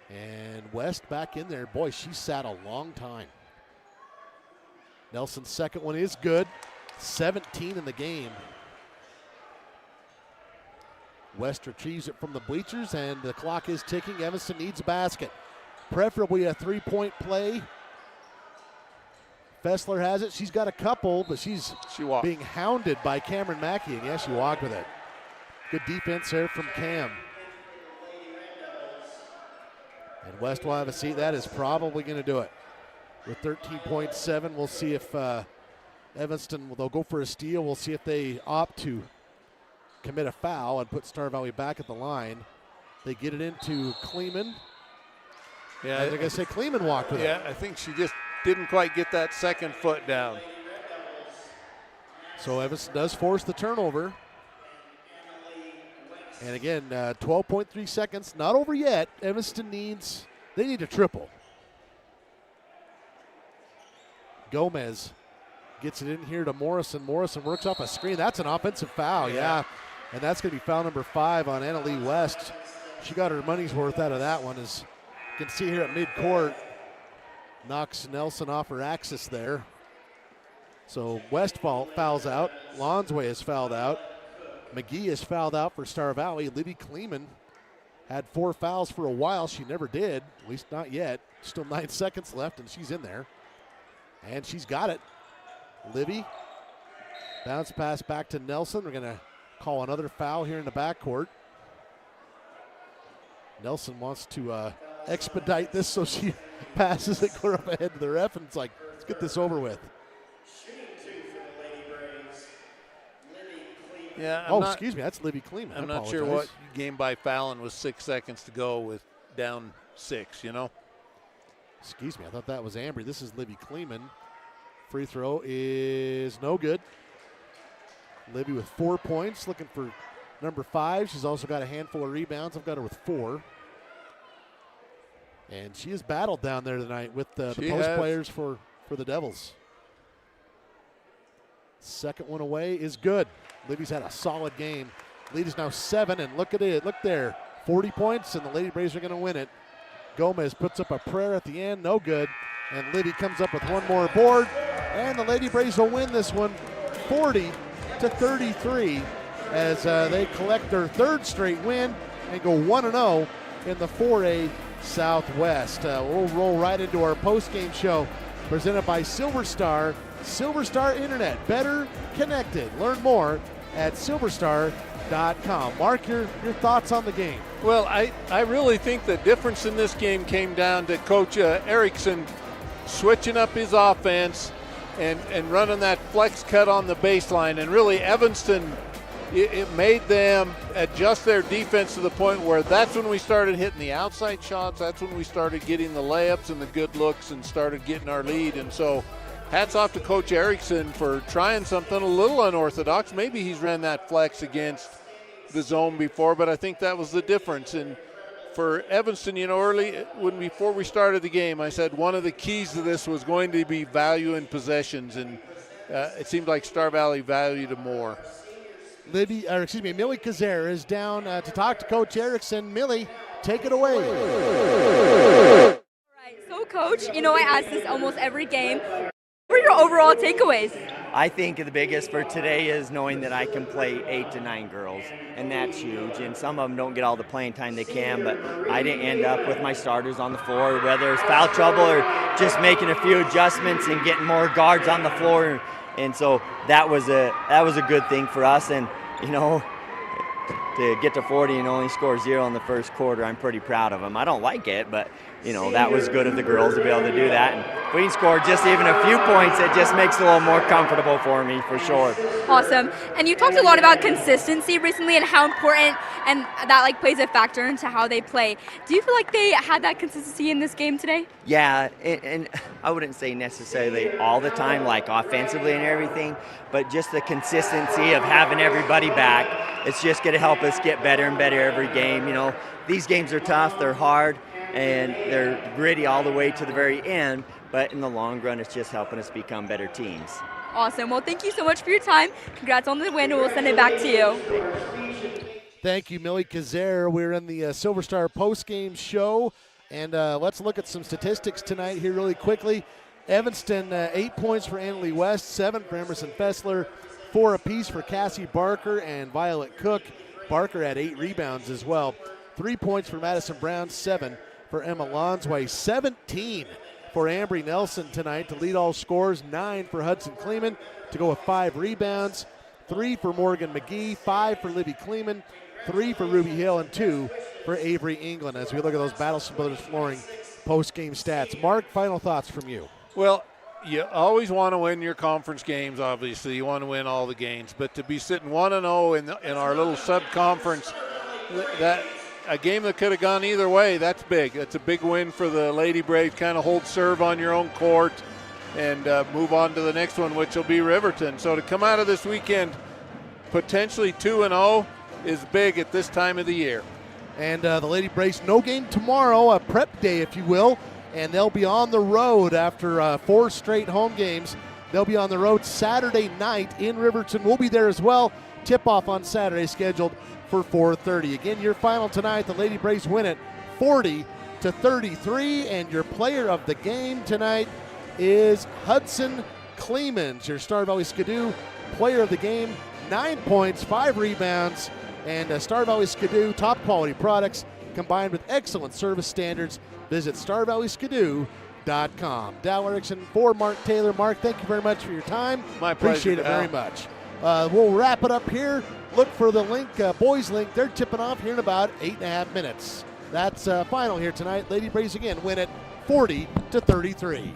And West back in there. Boy, she sat a long time. Nelson's second one is good. 17 in the game. West retrieves it from the bleachers, and the clock is ticking. Evanston needs a basket. Preferably a three-point play. Fessler has it. She's got a couple, but she's being hounded by Cameron Mackey, and she walked with it. Good defense there from Cam. And West will have a seat. That is probably going to do it. With 13.7, we'll see if Evanston, they'll go for a steal. We'll see if they opt to commit a foul and put Star Valley back at the line. They get it into Kleeman. Yeah, they're going to say Kleeman walked with it. Yeah, I think she just didn't quite get that second foot down. So Evanston does force the turnover. And again, 12.3 seconds, not over yet. Evanston they need a triple. Gomez gets it in here to Morrison. Morrison works off a screen. That's an offensive foul, yeah. And that's going to be foul number 5 on Annalee West. She got her money's worth out of that one. As you can see here at midcourt, knocks Nelson off her axis there. So West fouls out. Lonsway is fouled out. McGee is fouled out for Star Valley. Libby Kleeman had 4 fouls for a while. She never did, at least not yet. Still 9 seconds left, and she's in there. And she's got it. Libby, bounce pass back to Nelson. We're going to call another foul here in the backcourt. Nelson wants to expedite this, so she passes it clear up ahead to the ref, and it's like, let's get this over with. Yeah. Excuse me, that's Libby Kleeman. I'm not sure what game by fouling with 6 seconds to go with down 6, Excuse me, I thought that was Ambry. This is Libby Kleeman. Free throw is no good. Libby with 4 points, looking for number 5. She's also got a handful of rebounds. I've got her with 4. And she has battled down there tonight with the post players for the Devils. Second one away is good. Libby's had a solid game. Lead is now 7, and look at it. Look there. 40 points, and the Lady Braves are going to win it. Gomez puts up a prayer at the end. No good. And Libby comes up with one more board. And the Lady Braves will win this one 40-33 as they collect their 3rd straight win and go 1-0 in the 4A Southwest. We'll roll right into our post-game show presented by Silver Star. Silver Star Internet, better connected. Learn more at silverstar.com. Mark, your thoughts on the game? Well, I really think the difference in this game came down to Coach Erickson switching up his offense and running that flex cut on the baseline. And really, Evanston, it made them adjust their defense to the point where that's when we started hitting the outside shots. That's when we started getting the layups and the good looks and started getting our lead. And so hats off to Coach Erickson for trying something a little unorthodox. Maybe he's ran that flex against the zone before, but I think that was the difference. And for Evanston, before we started the game, I said one of the keys to this was going to be value in possessions, and it seemed like Star Valley valued it more. Millie Kazer is down to talk to Coach Erickson. Millie, take it away. All right, so Coach, I ask this almost every game. What are your overall takeaways? I think the biggest for today is knowing that I can play 8 to 9 girls, and that's huge. And some of them don't get all the playing time they can, but I didn't end up with my starters on the floor, whether it's foul trouble or just making a few adjustments and getting more guards on the floor. And so that was a good thing for us. And to to get to 40 and only score 0 in the first quarter, I'm pretty proud of them. I don't like it, but that was good of the girls to be able to do that. And if we can score just even a few points, it just makes it a little more comfortable for me, for sure. Awesome. And you talked a lot about consistency recently and how important and that plays a factor into how they play. Do you feel like they had that consistency in this game today? Yeah, and I wouldn't say necessarily all the time, like offensively and everything, but just the consistency of having everybody back. It's just going to help us get better and better every game. These games are tough, they're hard, and they're gritty all the way to the very end, but in the long run, it's just helping us become better teams. Awesome. Well, thank you so much for your time. Congrats on the win, and we'll send it back to you. Thank you, Millie Kazare. We're in the Silver Star postgame show, and let's look at some statistics tonight here really quickly. Evanston, 8 points for Annalie West, 7 for Emerson Fessler, 4 apiece for Cassie Barker and Violet Cook. Barker had 8 rebounds as well. 3 points for Madison Brown, 7 for Emma Lonsway, 17 for Ambry Nelson tonight to lead all scores, 9 for Hudson Kleeman to go with 5 rebounds, 3 for Morgan McGee, 5 for Libby Kleeman, 3 for Ruby Hill, and 2 for Avery England as we look at those Battleston Brothers Flooring post-game stats. Mark, final thoughts from you. Well, you always want to win your conference games, obviously. You want to win all the games. But to be sitting 1-0 in our little sub-conference, that a game that could have gone either way, that's big. That's a big win for the Lady Braves. Kind of hold serve on your own court and move on to the next one, which will be Riverton. So to come out of this weekend potentially 2-0 is big at this time of the year. And the Lady Braves, no game tomorrow, a prep day, if you will. And they'll be on the road after 4 straight home games. They'll be on the road Saturday night in Riverton. We'll be there as well. Tip-off on Saturday scheduled for 4:30. Again, your final tonight, the Lady Braves win it 40-33. And your player of the game tonight is Hudson Kleeman, your Star Valley Skidoo player of the game. 9 points, 5 rebounds, and Star Valley Skidoo, top quality products combined with excellent service standards. Visit StarValleySkidoo.com. Dal Erickson for Mark Taylor. Mark, thank you very much for your time. My pleasure. Appreciate it very much. We'll wrap it up here. Look for the link, boys link. They're tipping off here in about 8.5 minutes. That's final here tonight. Lady Braves again win it 40-33.